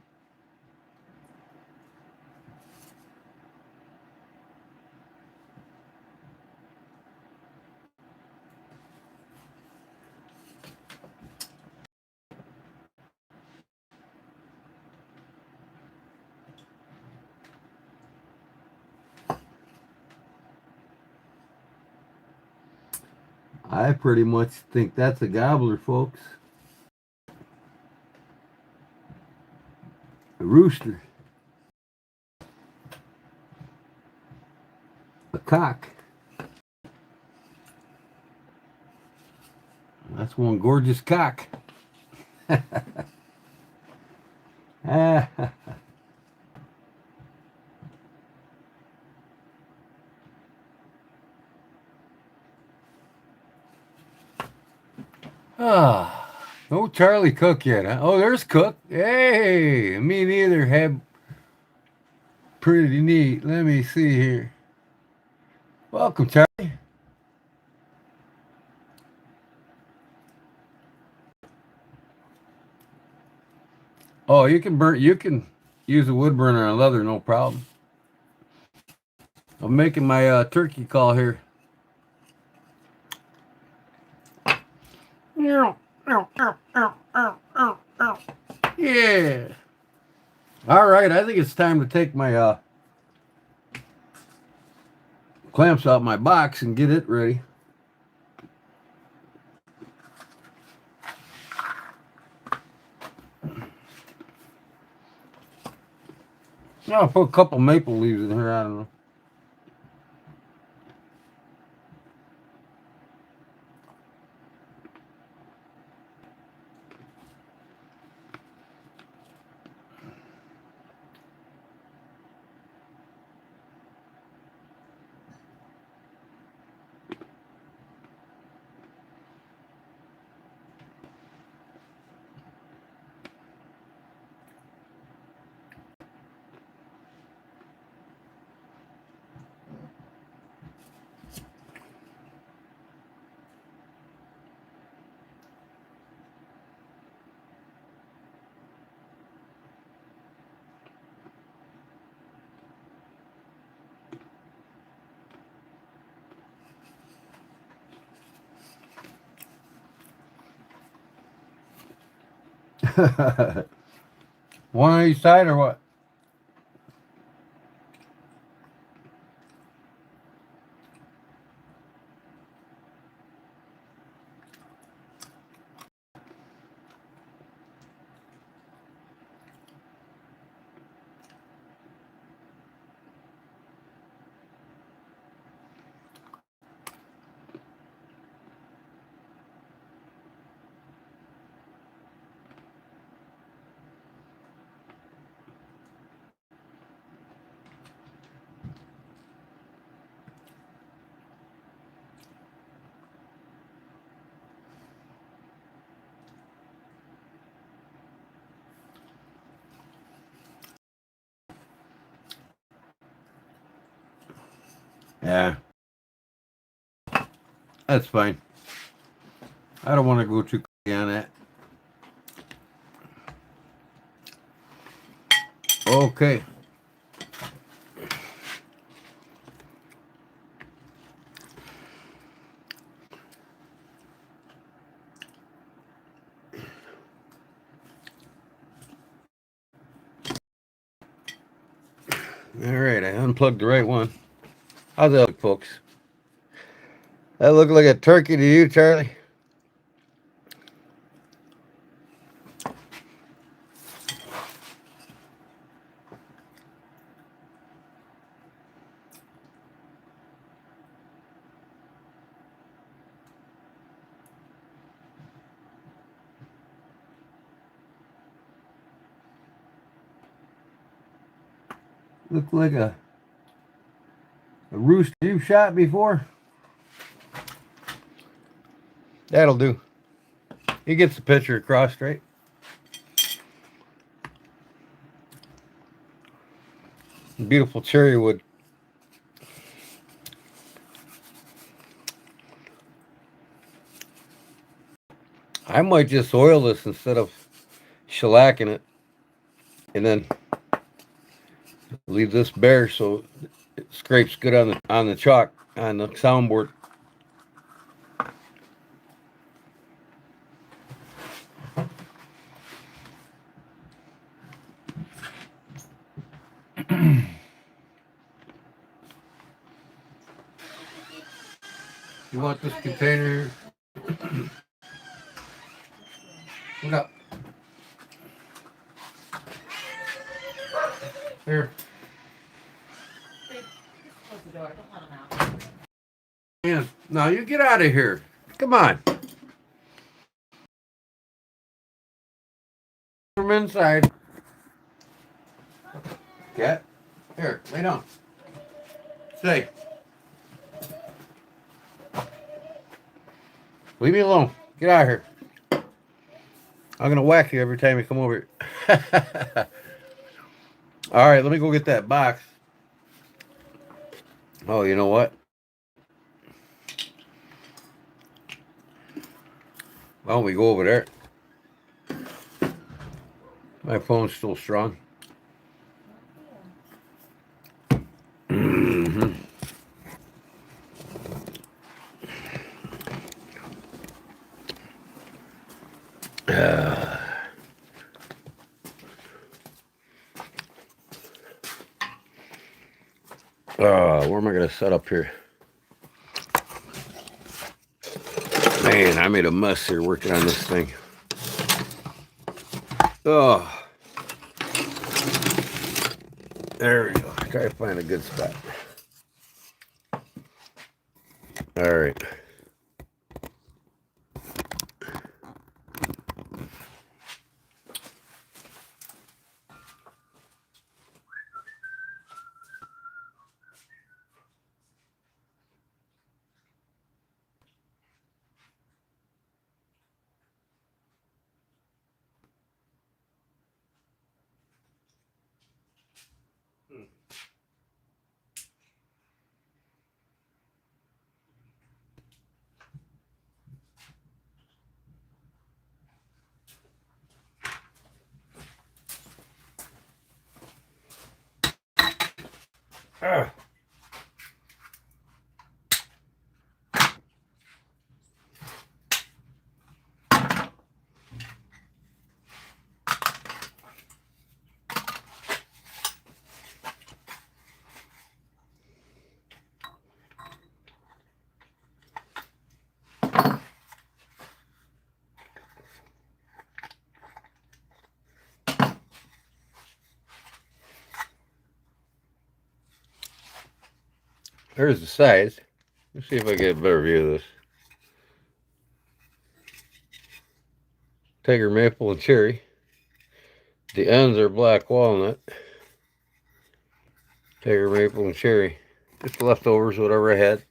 Speaker 1: I pretty much think that's a gobbler, folks. A rooster. A cock. That's one gorgeous cock. No Charlie Cook yet, huh? Oh, there's Cook. Hey, me neither. Have pretty neat. Let me see here. Welcome, Charlie. Oh, you can burn. You can use a wood burner on leather, no problem. I'm making my turkey call here. Yeah. All right, I think it's time to take my clamps out my box and get it ready. Yeah, I'll put a couple maple leaves in here. I don't know. One on each side or what? Yeah, that's fine. I don't want to go too crazy on that. Okay. All right, I unplugged the right one. How's that look, folks? That look like a turkey to you, Charlie? Look like a rooster you've shot before? That'll do. He gets the picture across straight. Beautiful cherry wood. I might just oil this instead of shellacking it, and then leave this bare so it scrapes good on the chalk on the soundboard. You want this container? Look up. Here. Yeah. Now you get out of here. Come on. From inside. Get. Here, lay down. Stay. Leave me alone. Get out of here. I'm going to whack you every time you come over here. All right, let me go get that box. Oh, you know what? Why don't we go over there? My phone's still strong. Mm-hmm. Where am I going to set up here? Man, I made a mess here working on this thing. Oh. There we go. Try to find a good spot. All right. There's the size. Let's see if I get a better view of this. Tiger maple and cherry. The ends are black walnut. Tiger maple and cherry. Just leftovers, whatever I had.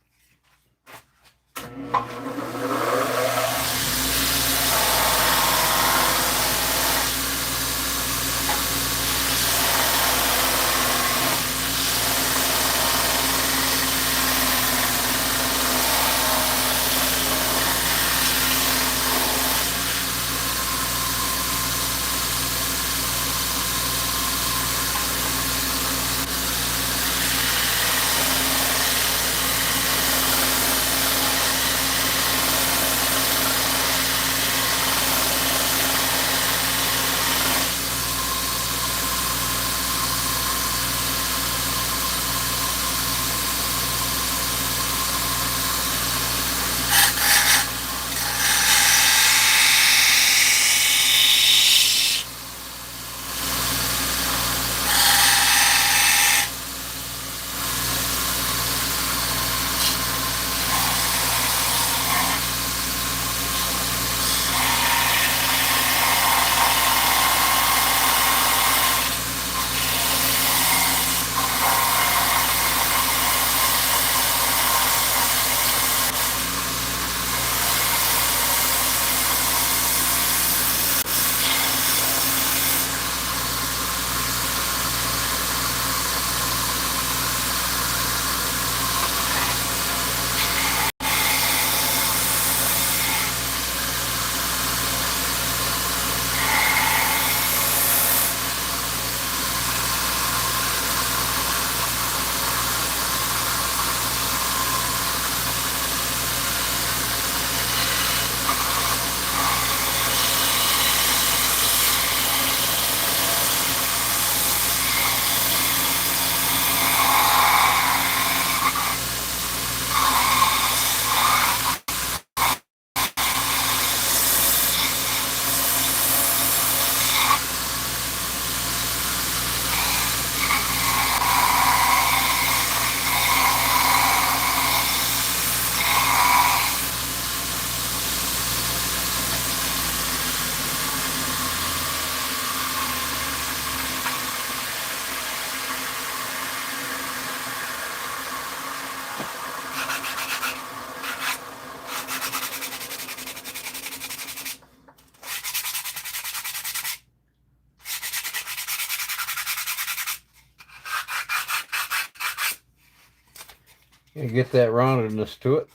Speaker 1: and get that roundedness to it.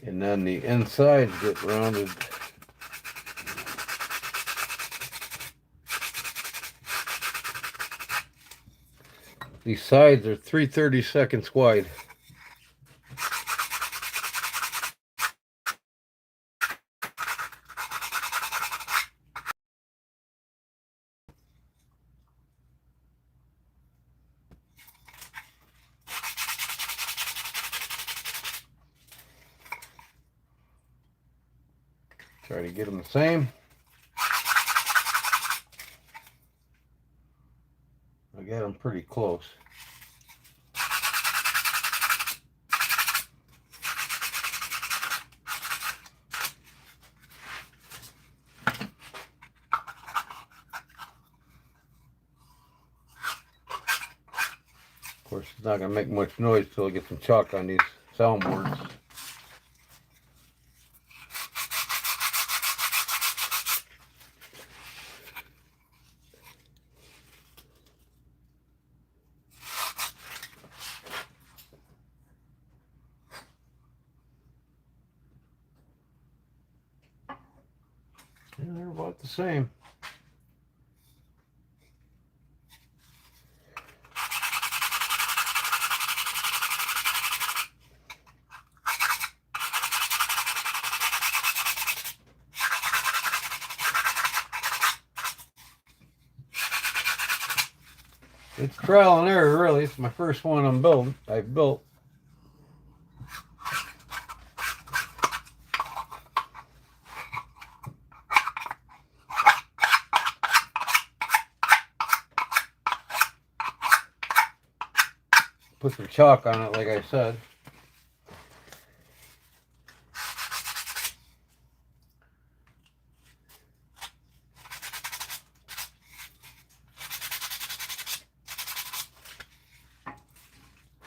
Speaker 1: And then the insides get rounded. These sides are 3/32 wide. Try to get them the same. I got them pretty close. Of course, it's not going to make much noise till I get some chalk on these soundboards. Yeah, they're about the same. It's trial and error, really. It's my first one I've built. Put some chalk on it, like I said.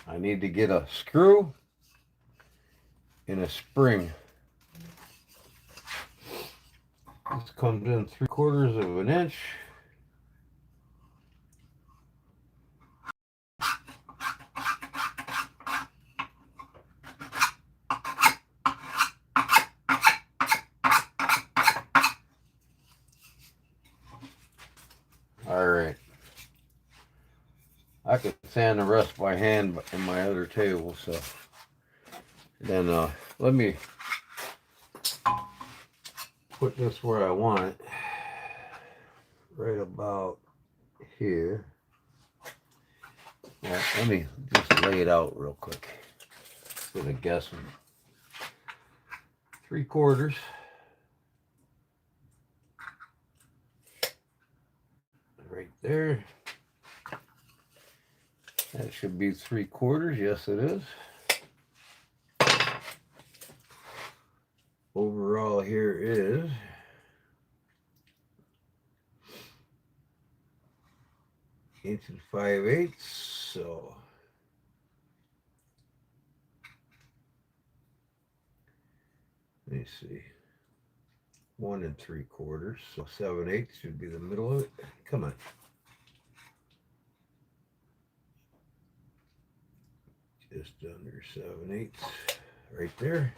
Speaker 1: I need to get a screw and a spring. This comes in 3/4 of an inch. All right. I could sand the rest by hand in my other table, so then let me put this where I want it, right about here. Well, let me just lay it out real quick instead of guessing. 3/4. Right there. That should be 3/4. Yes, it is. Overall here is 1 5/8. So let me see. 1 3/4. So 7/8 should be the middle of it. Come on. Just under 7/8 right there.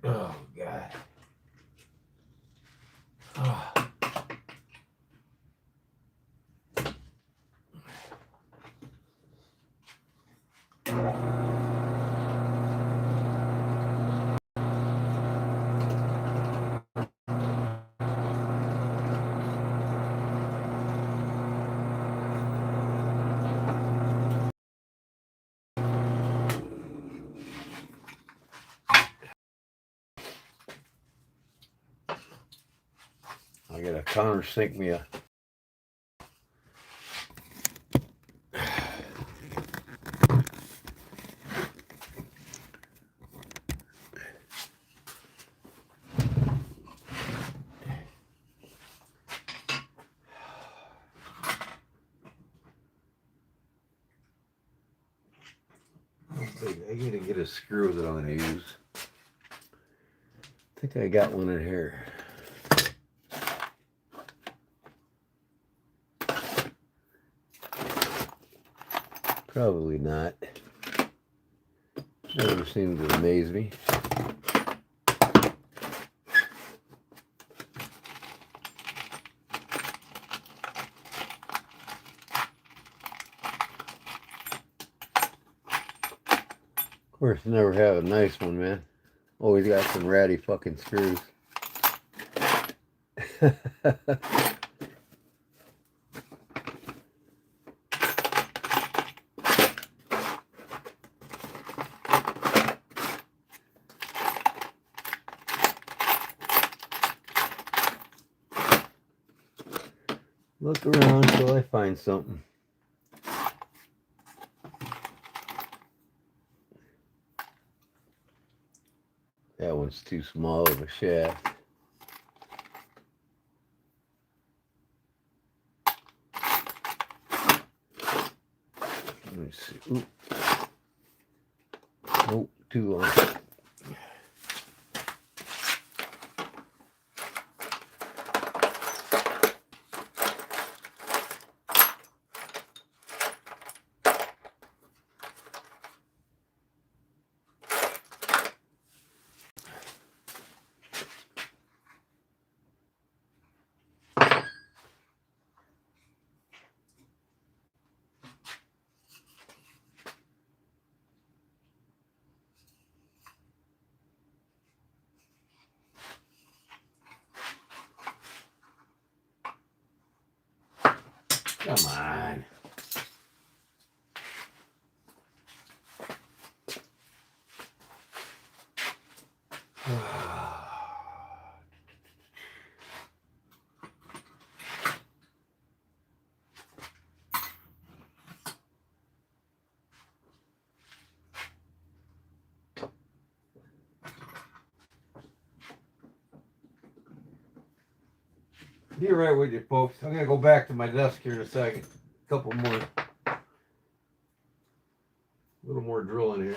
Speaker 1: Oh, God. Oh. I gotta countersink me a I gotta get a screw that I'm gonna use. I think I got one in here. Probably not. Never seemed to amaze me. Of course, never have a nice one, man. Always got some ratty fucking screws. Look around till I find something. That one's too small of a shaft. Let me see. Oop. Nope, too long. Come on. Be right with you, folks. I'm gonna go back to my desk here in a second. A couple more. A little more drilling here.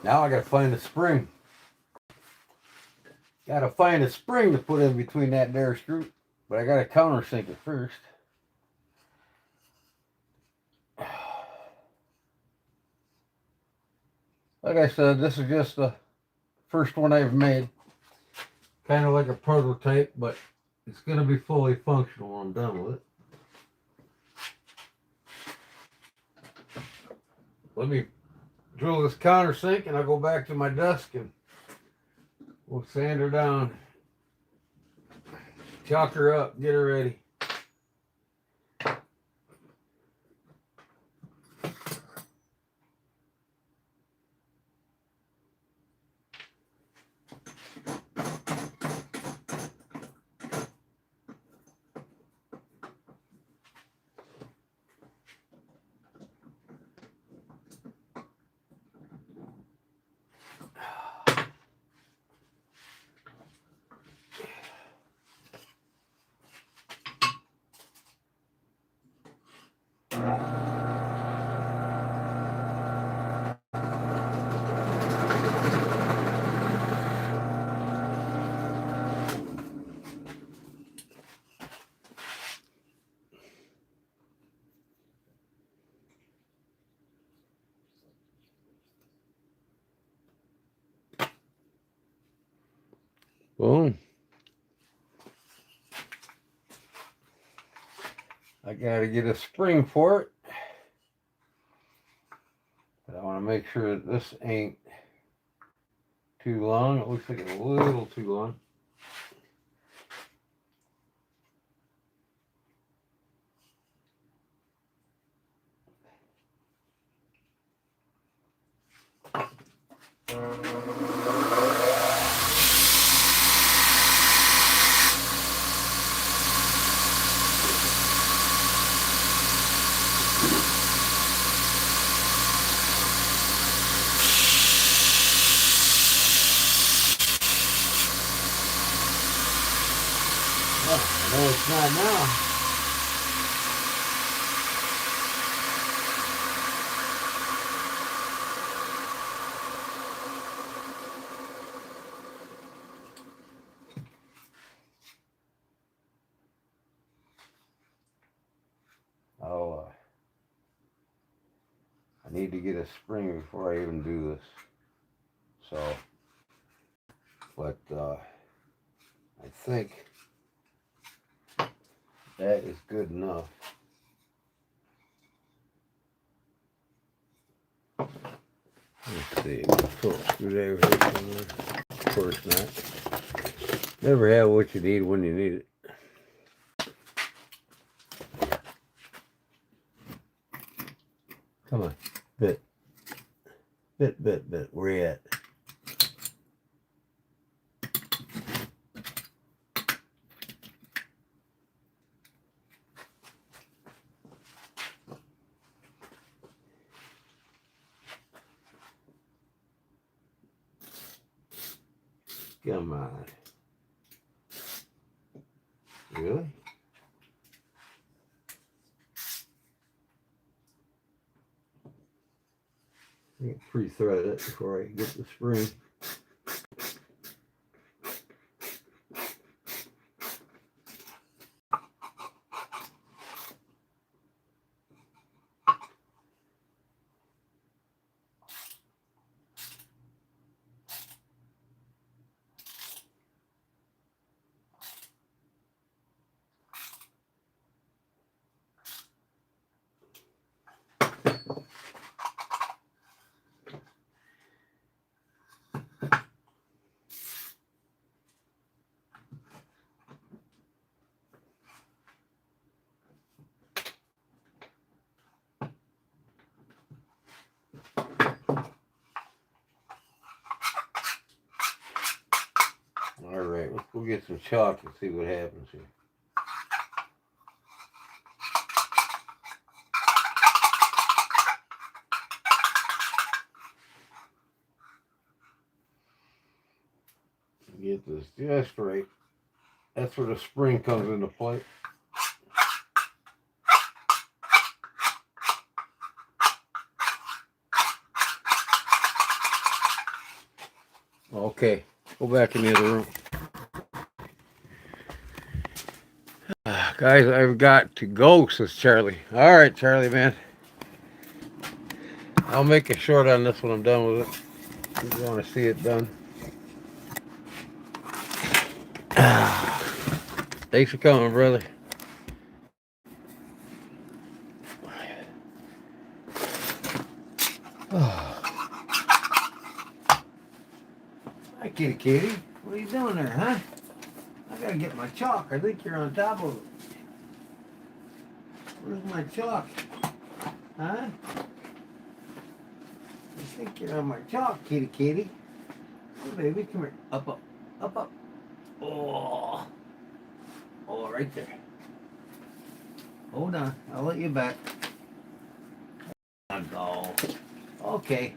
Speaker 1: Now I gotta find a spring. Gotta find a spring to put in between that there screw. But I gotta countersink it first. Like I said, this is just the first one I've made. Kind of like a prototype, but it's gonna be fully functional when I'm done with it. Let me drill this countersink and I'll go back to my desk and we'll sand her down, chalk her up, get her ready. Boom. I gotta get a spring for it. But I want to make sure that this ain't too long. It looks like it's a little too long. Oh, no, it's not now. Oh, I need to get a spring before I even do this. So, but I think that is good enough. Let's see. Pull a screwdriver here somewhere. Of course not. Never have what you need when you need it. Come on. Bit. Where you at? Come on. Really? I can pre-thread it before I get the spring. All right, let's go get some chalk and see what happens here. Get this just right. That's where the spring comes into play. Okay, go back in the other room. Guys, I've got to go, says Charlie. All right, Charlie, man. I'll make it short on this when I'm done with it. If you want to see it done. Thanks for coming, brother. Hi, kitty. What are you doing there, huh? I gotta get my chalk. I think you're on top of it. Where's my chalk? Huh? I think you're on my chalk, kitty. Oh, baby, come here. Up. Oh, right there. Hold on. I'll let you back. Go. Okay.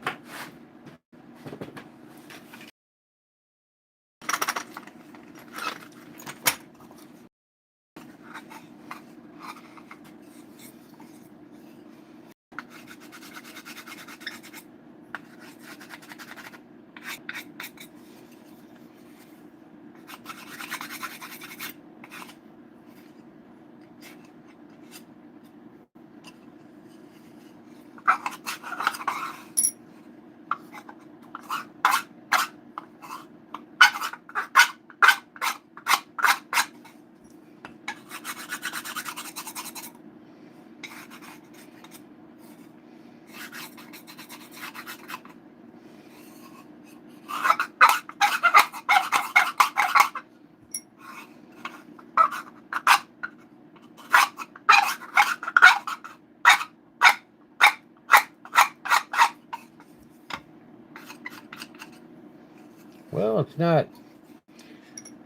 Speaker 1: It's not.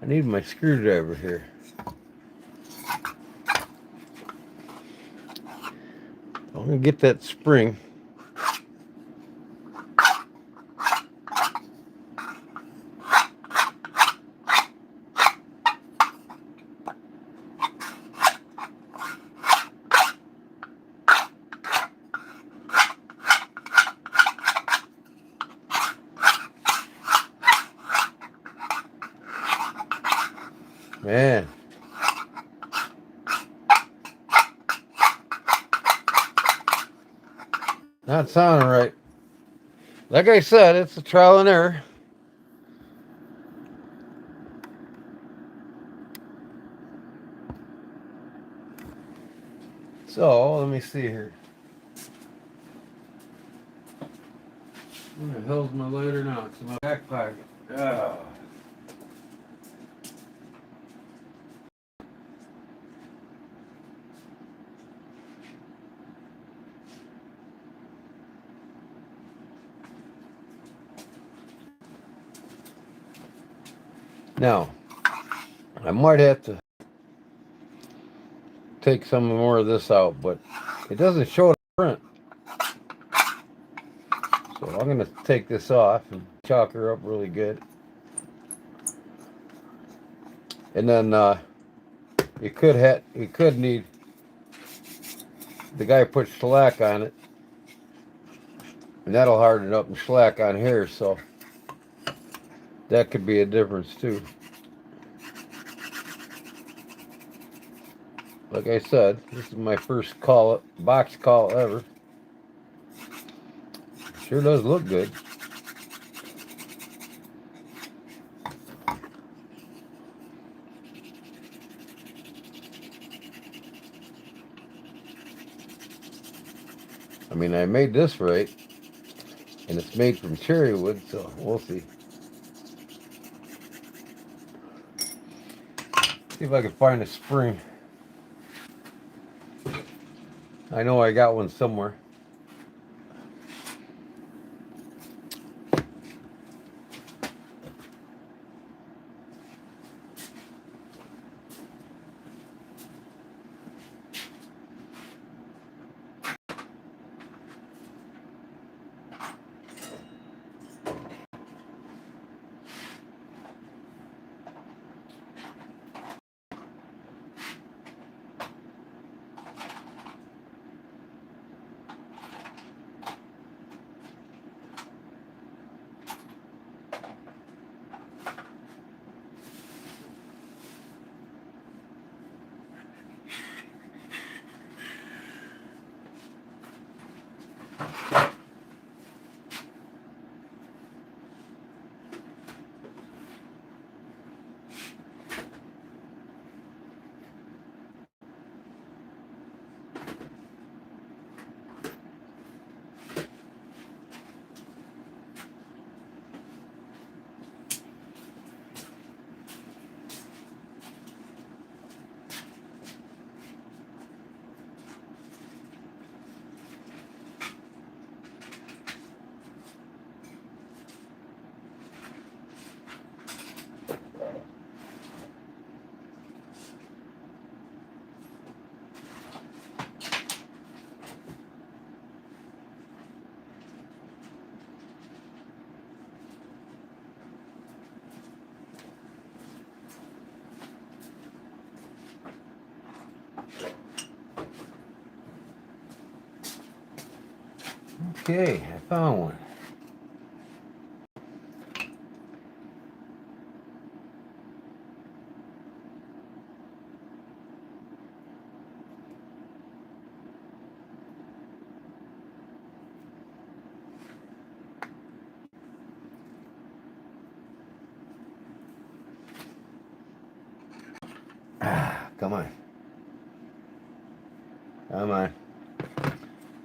Speaker 1: I need my screwdriver here. I'm gonna get that spring. Man. Not sounding right. Like I said, it's a trial and error. So, let me see here. Where the hell's my lighter now? It's in my back pocket. Oh. Now, I might have to take some more of this out, but it doesn't show the print. So I'm going to take this off and chalk her up really good. And then you could need, the guy put shellac on it, and that'll harden it up, and shellac on here, so that could be a difference too. Like I said, this is my first box call ever. Sure does look good. I mean, I made this right, and it's made from cherry wood, so we'll see. See if I can find a spring. I know I got one somewhere. Okay, I found one. Come on. Come on.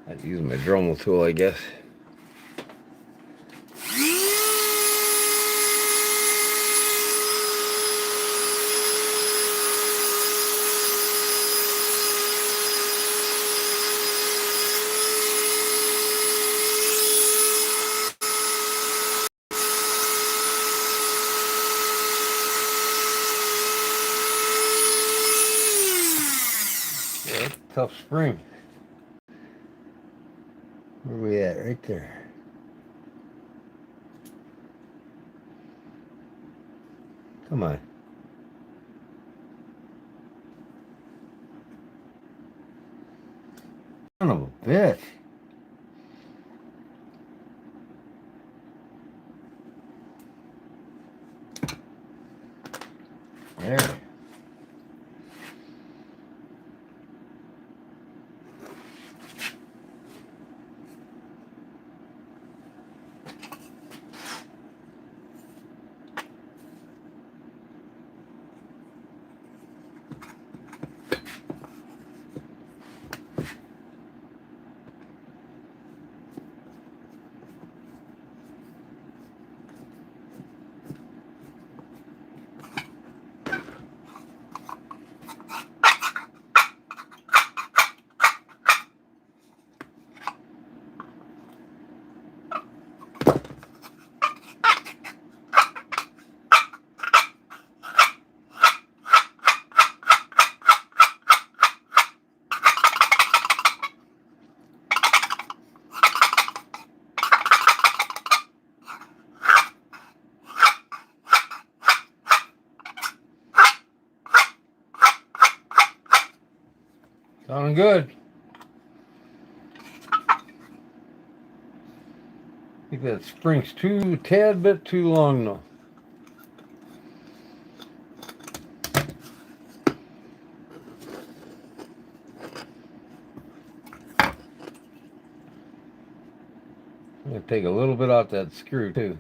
Speaker 1: I have to use my Dremel tool, I guess. Tough spring. Where are we at? Right there. Come on. Son of a bitch. There. Sounding good. I think that spring's a tad bit too long though. I'm going to take a little bit off that screw too.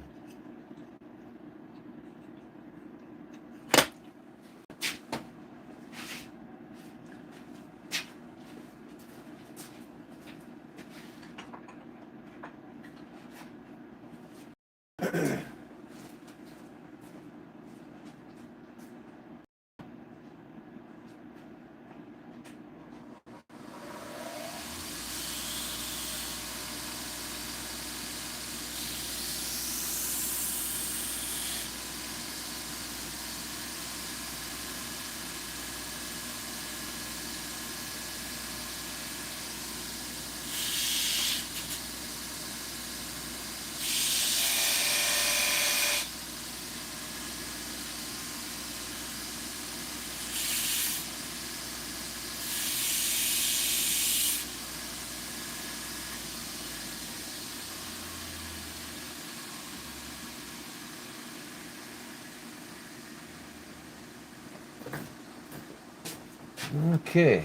Speaker 1: Okay.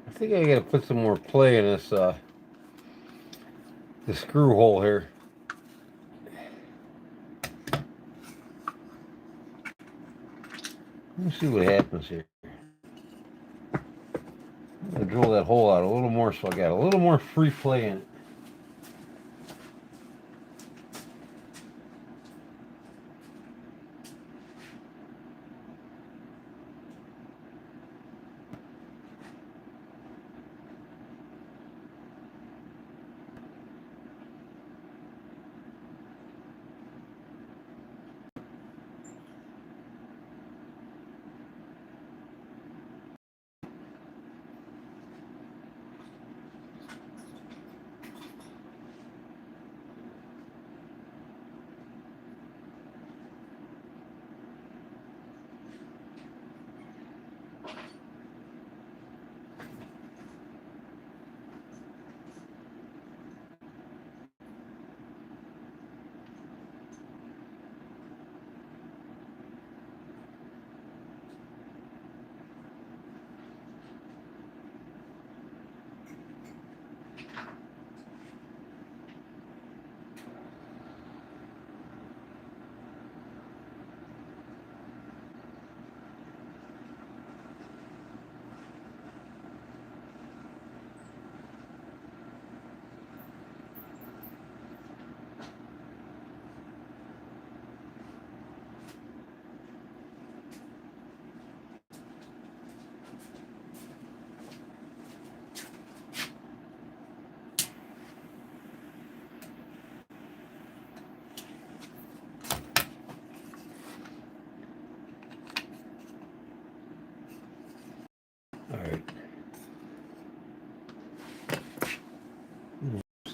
Speaker 1: I think I gotta put some more play in this the screw hole here. Let's see what happens here. I'm gonna drill that hole out a little more so I got a little more free play in it.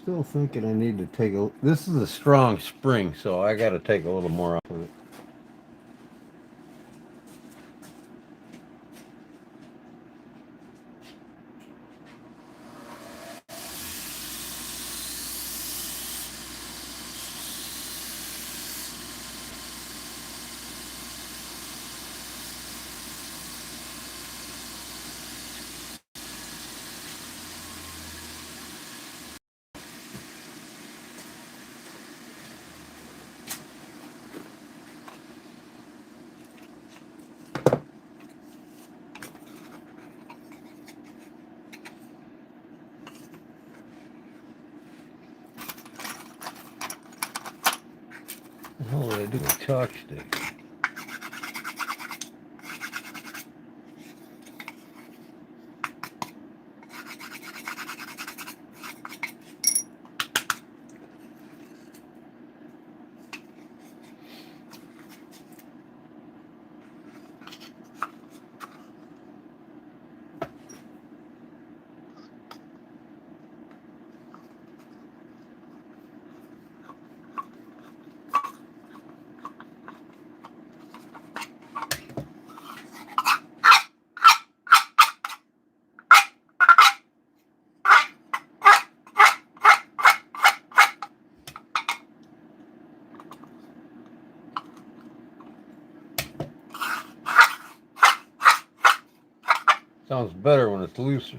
Speaker 1: still thinking I need to take a. This is a strong spring, so I got to take a little more off of it. What the hell did I do with chalk stick? Sounds better when it's looser.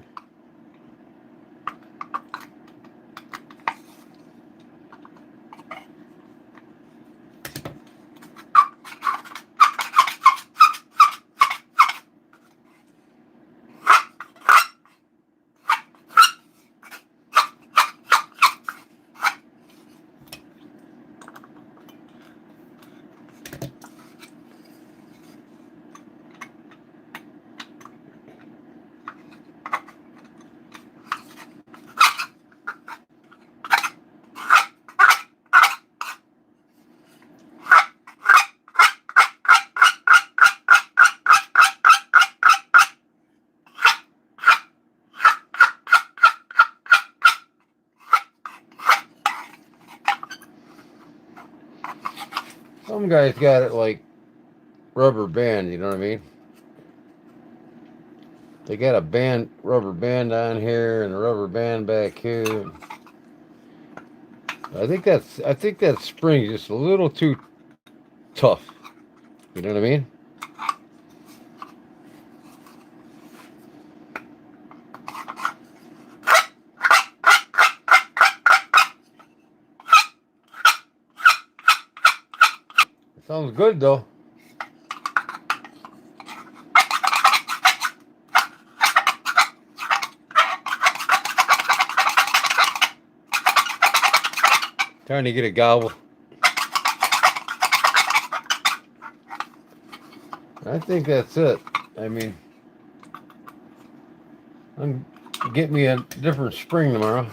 Speaker 1: Some guys got it like rubber band, you know what I mean? They got a rubber band on here and a rubber band back here. I think that spring is just a little too tough. You know what I mean? It sounds good though. Trying to get a gobble. I think that's it. I mean, get me a different spring tomorrow.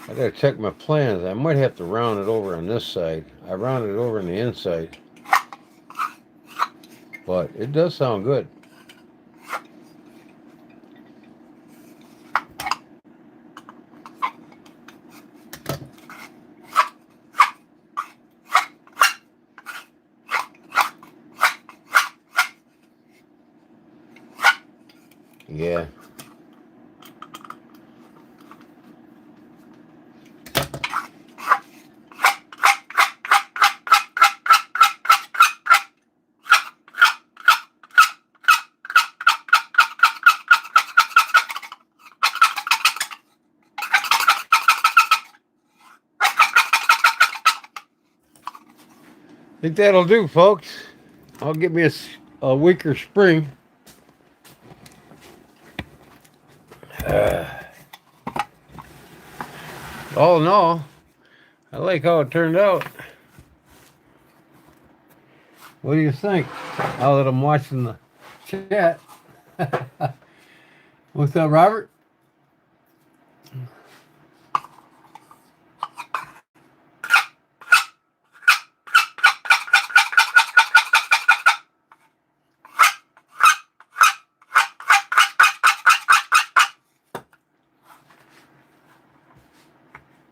Speaker 1: I gotta check my plans. I might have to round it over on this side. I rounded it over on the inside. But it does sound good. Yeah. think that'll do, folks. I'll get me a weaker spring. All in all, I like how it turned out. What do you think? Now that I'm watching the chat. What's up, Robert?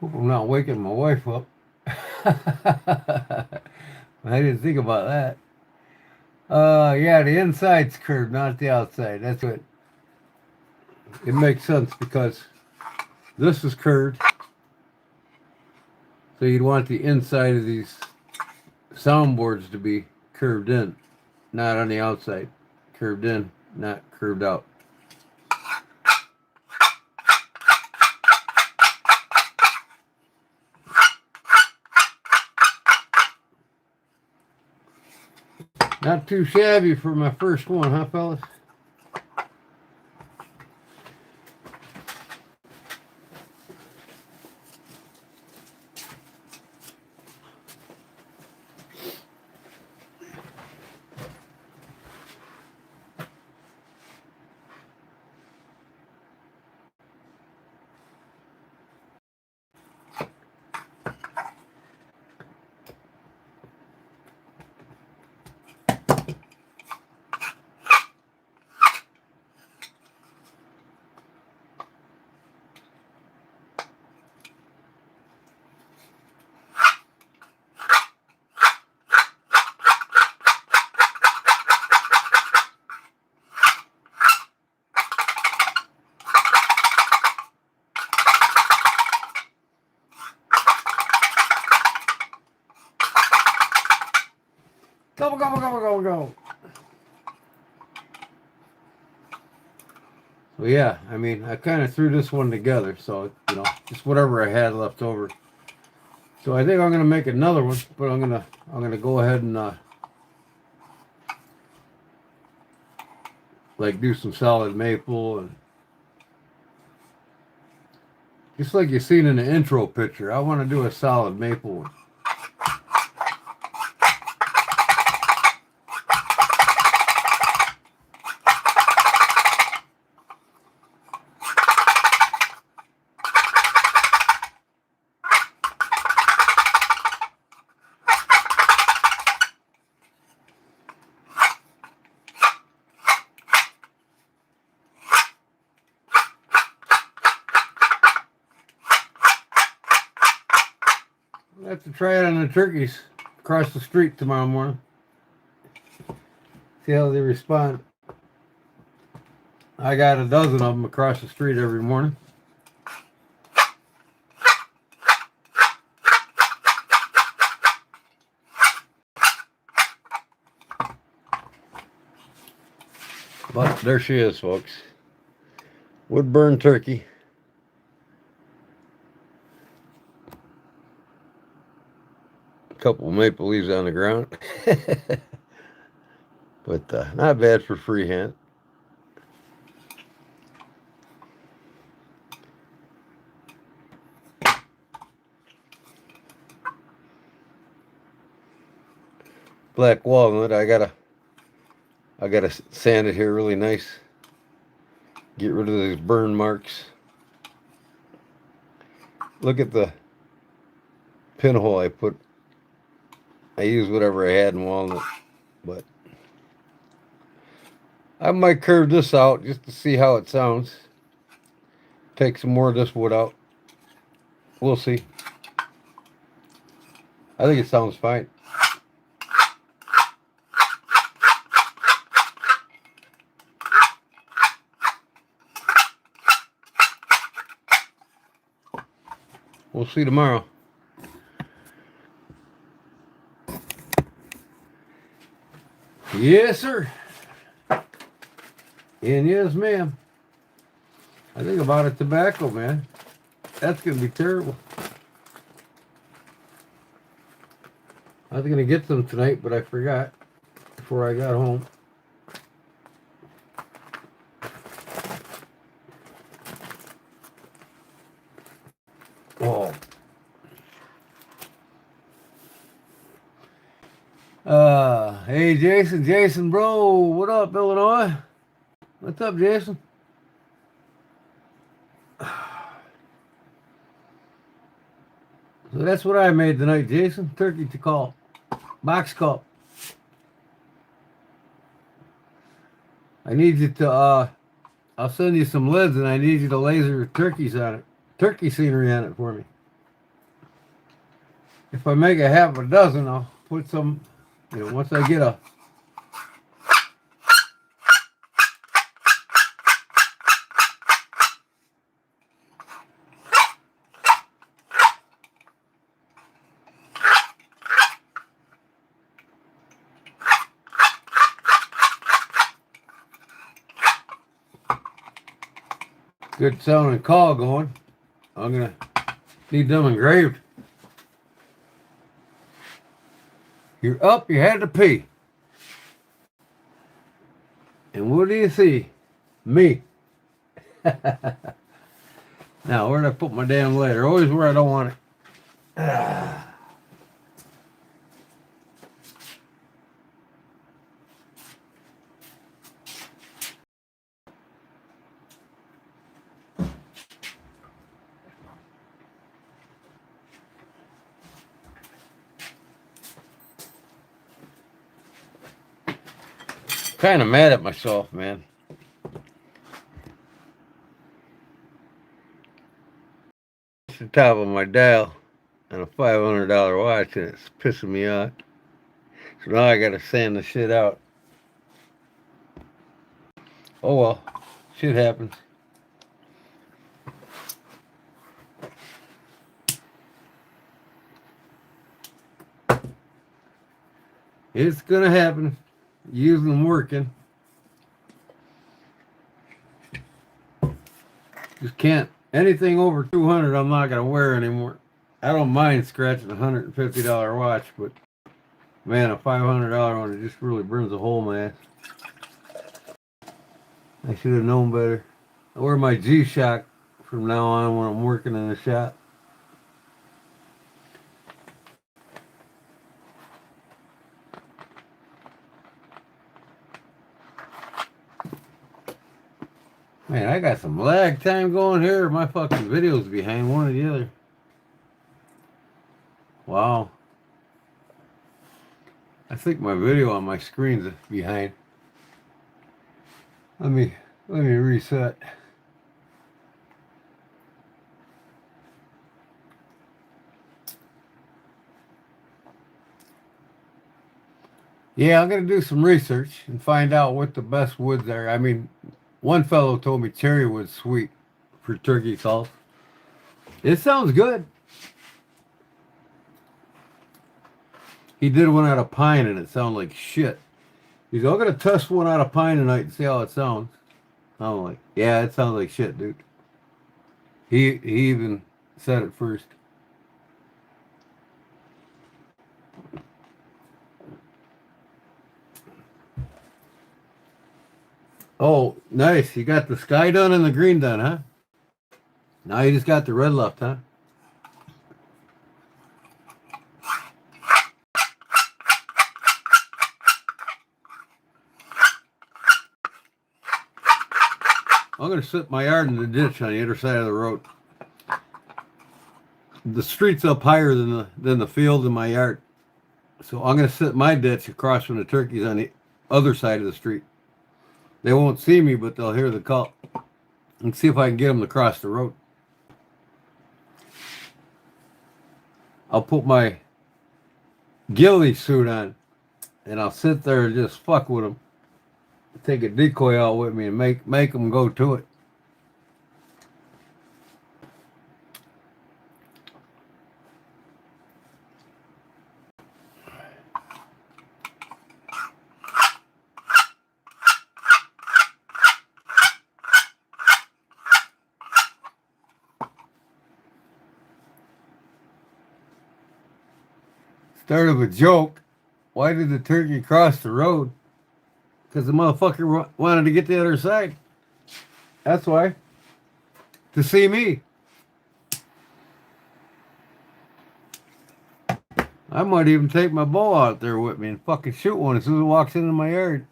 Speaker 1: Hope I'm not waking my wife up. I didn't think about that. Yeah, the inside's curved, not the outside. That's what. It makes sense because this is curved. So you'd want the inside of these soundboards to be curved in, not on the outside. Curved in, not curved out. Not too shabby for my first one, huh, fellas? Go, go, go, go, go, go. Well, yeah, I mean, I kind of threw this one together, so, you know, just whatever I had left over. So I think I'm going to make another one, but I'm going to go ahead and, like, do some solid maple, and just like you seen in the intro picture, I want to do a solid maple one. I have to try it on the turkeys across the street tomorrow morning. See how they respond. I got a dozen of them across the street every morning. But there she is, folks. Wood burn turkey. Couple maple leaves on the ground. But not bad for freehand. Black walnut, I gotta sand it here really nice. Get rid of these burn marks. Look at the pinhole I put. I used whatever I had in walnut, but I might curve this out just to see how it sounds. Take some more of this wood out. We'll see. I think it sounds fine. We'll see tomorrow. Yes, sir. And yes, ma'am. I think about it, tobacco, man. That's going to be terrible. I was gonna get some tonight, but I forgot before I got home. Oh. Hey Jason, bro, what up, Illinois? What's up, Jason? So that's what I made tonight, Jason. Turkey to call. Box cup. I need you to, I'll send you some lids and I need you to laser turkeys on it. Turkey scenery on it for me. If I make a half a dozen, I'll put some, once I get a good sounding call going, I'm gonna need them engraved. You're up, you had to pee. And what do you see? Me. Now, where did I put my damn lighter? Always where I don't want it. Kind of mad at myself, man. It's the top of my dial on a $500 watch, and it's pissing me off. So now I gotta sand the shit out. Oh well, shit happens. It's gonna happen. Using them working. Just can't. Anything over 200, I'm not gonna wear anymore. I don't mind scratching a $150 watch, but man, a $500 one, it just really burns a hole in my ass. I should have known better. I wear my G-Shock from now on when I'm working in the shop. Man, I got some lag time going here. My fucking video's behind one or the other. Wow. I think my video on my screen's behind. Let me reset. Yeah, I'm gonna do some research and find out what the best woods are. I mean, one fellow told me cherry wood's sweet for turkey sauce. It sounds good. He did one out of pine and it sounded like shit. He's all gonna test one out of pine tonight and see how it sounds. I'm like, yeah, it sounds like shit, dude. He even said it first. Oh, nice. You got the sky done and the green done, huh? Now you just got the red left, huh? I'm going to sit my yard in the ditch on the other side of the road. The street's up higher than the field in my yard. So I'm going to sit my ditch across from the turkeys on the other side of the street. They won't see me, but they'll hear the call. And see if I can get them to cross the road. I'll put my ghillie suit on and I'll sit there and just fuck with them. Take a decoy out with me and make them go to it. Start of a joke. Why did the turkey cross the road? Because the motherfucker wanted to get to the other side. That's why. To see me. I might even take my bow out there with me and fucking shoot one as soon as it walks into my yard.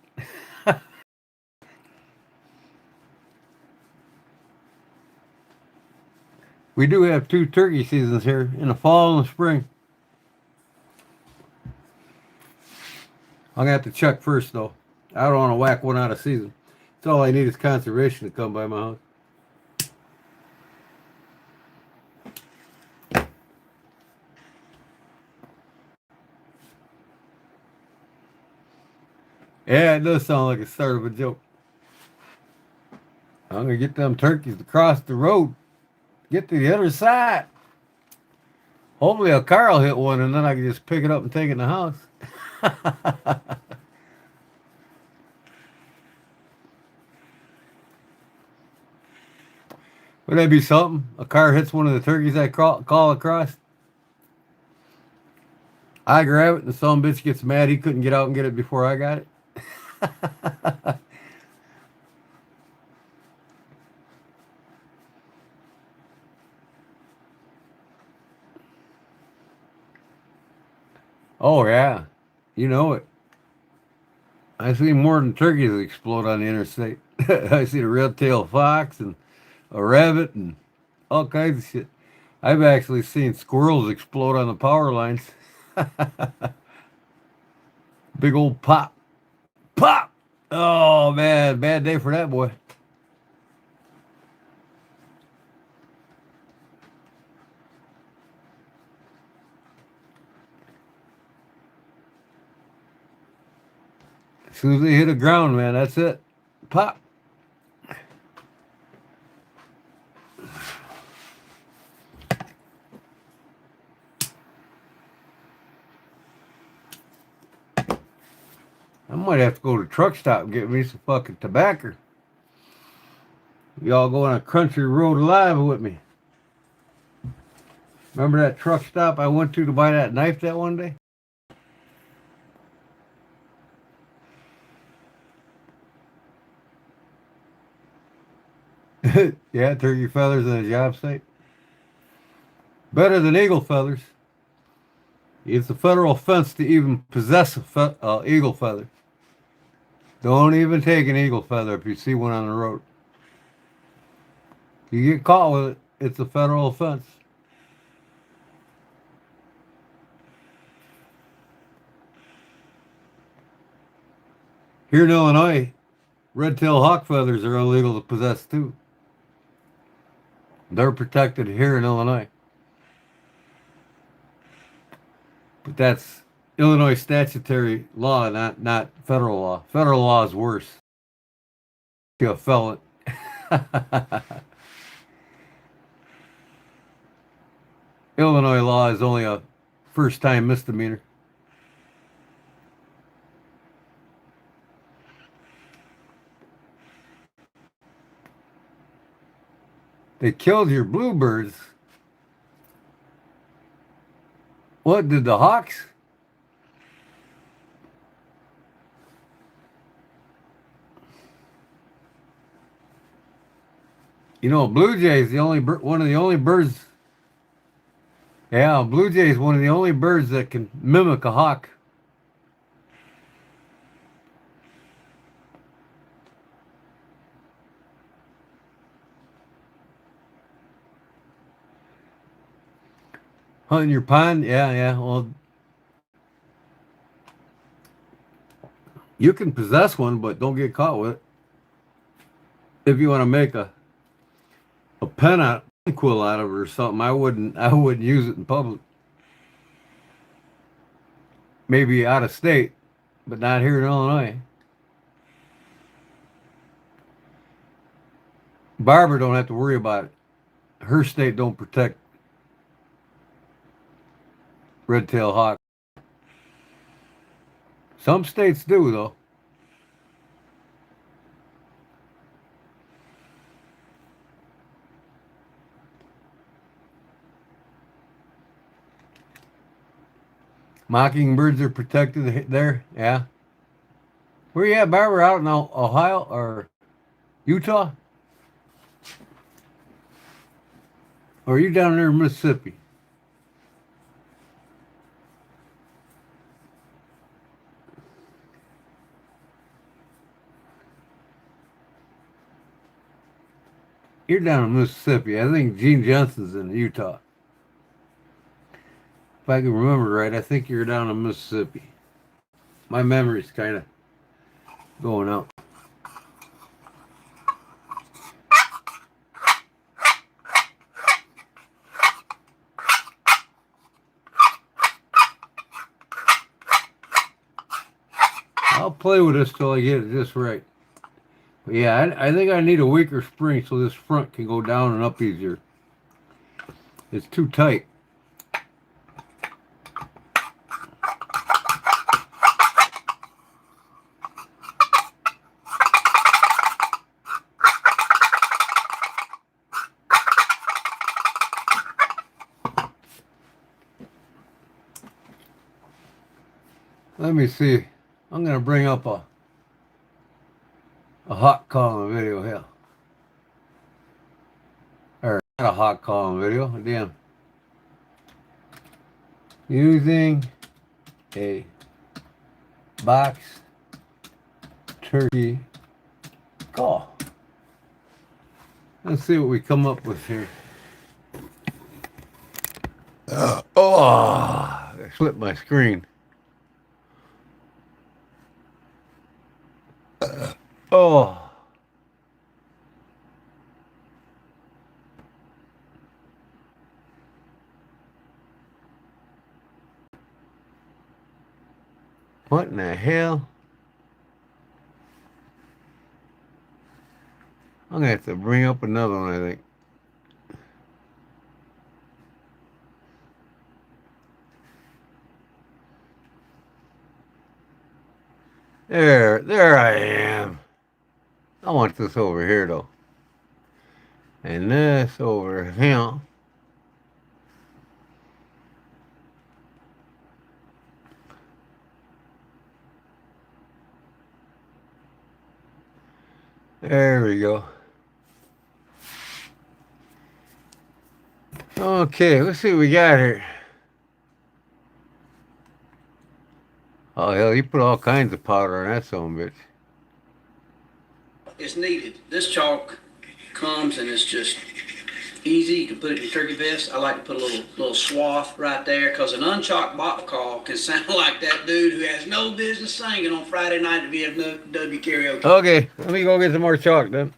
Speaker 1: We do have two turkey seasons here, in the fall and the spring. I'm going to have to check first, though. I don't want to whack one out of season. That's all I need is conservation to come by my house. Yeah, it does sound like the start of a joke. I'm going to get them turkeys to cross the road. Get to the other side. Hopefully a car will hit one and then I can just pick it up and take it in the house. Would that be something? A car hits one of the turkeys I call across. I grab it and the son of a bitch gets mad he couldn't get out and get it before I got it. Oh yeah, you know it. I see more than turkeys that explode on the interstate. I see a red-tailed fox and a rabbit and all kinds of shit. I've actually seen squirrels explode on the power lines. Big old pop. Pop! Oh man, bad day for that boy. As soon as they hit the ground, man, that's it. Pop. I might have to go to the truck stop and get me some fucking tobacco. Y'all go on a country road alive with me. Remember that truck stop I went to buy that knife that one day? Yeah, turkey feathers on a job site. Better than eagle feathers. It's a federal offense to even possess a eagle feather. Don't even take an eagle feather if you see one on the road. You get caught with it, it's a federal offense. Here in Illinois, red-tailed hawk feathers are illegal to possess too. They're protected here in Illinois. But that's Illinois statutory law, not federal law. Federal law is worse. You're a felon. Illinois law is only a first-time misdemeanor. They killed your bluebirds. What did the hawks? You know, blue jay is the only one of the only birds. Yeah, blue jay is one of the only birds that can mimic a hawk. Hunting your pond? Yeah, yeah. Well, you can possess one, but don't get caught with it. If you want to make a pen quill out of it or something, I wouldn't use it in public. Maybe out of state, but not here in Illinois. Barbara don't have to worry about it. Her state don't protect red-tailed hawk. Some states do, though. Mockingbirds are protected there. Yeah. Where you at, Barbara? Out in Ohio or Utah? Or are you down there in Mississippi? You're down in Mississippi. I think Gene Johnson's in Utah. If I can remember right, I think you're down in Mississippi. My memory's kind of going out. I'll play with this till I get it just right. But yeah, I think I need a weaker spring so this front can go down and up easier. It's too tight. Let me see. I'm going to bring up a hot column video here. Or not a hot column video. Damn. Using a box turkey call. Let's see what we come up with here. I slipped my screen. Oh. What in the hell? I'm gonna have to bring up another one, I think. There I am. I want this over here though. And this over here. There we go. Okay, let's see what we got here. Oh hell, you put all kinds of powder on that son of a bitch.
Speaker 2: It's needed. This chalk comes and it's just easy. You can put it in your turkey vest. I like to put a little swath right there because an unchalked box call can sound like that dude who has no business singing on Friday night at VFW karaoke.
Speaker 1: Okay, let me go get some more chalk then.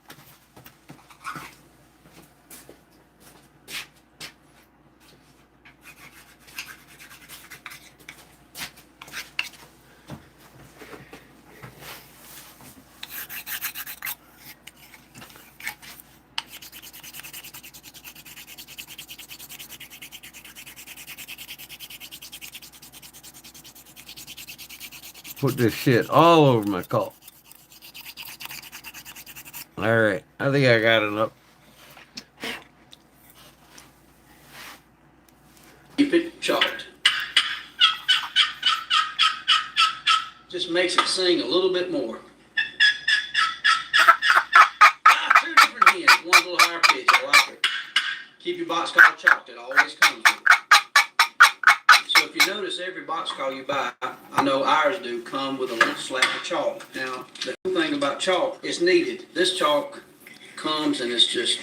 Speaker 1: Put this shit all over my call. Alright, I think I got enough.
Speaker 2: Keep it chalked. Just makes it sing a little bit more. Two different hens, one's a little higher pitch. I like it. Keep your box call chalked. It always comes with it. So if you notice, every box call you buy, I know ours do, come with a little slab of chalk. Now, the cool thing about chalk, it's needed. This chalk comes and it's just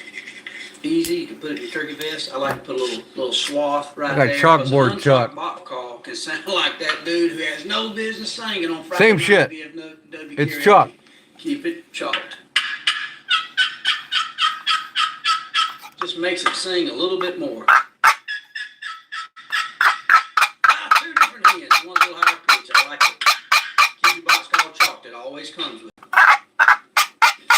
Speaker 2: easy. You can put it in your turkey vest. I like to put a little swath right there.
Speaker 1: I got chalkboard chalk.
Speaker 2: Box call can sound like that dude who has no business singing on Friday
Speaker 1: Same shit. It's chalk.
Speaker 2: Keep it chalked. Just makes it sing a little bit more. Two different hens, one's a little higher pitch. I like it. Keep your box call chalked. It always comes with it.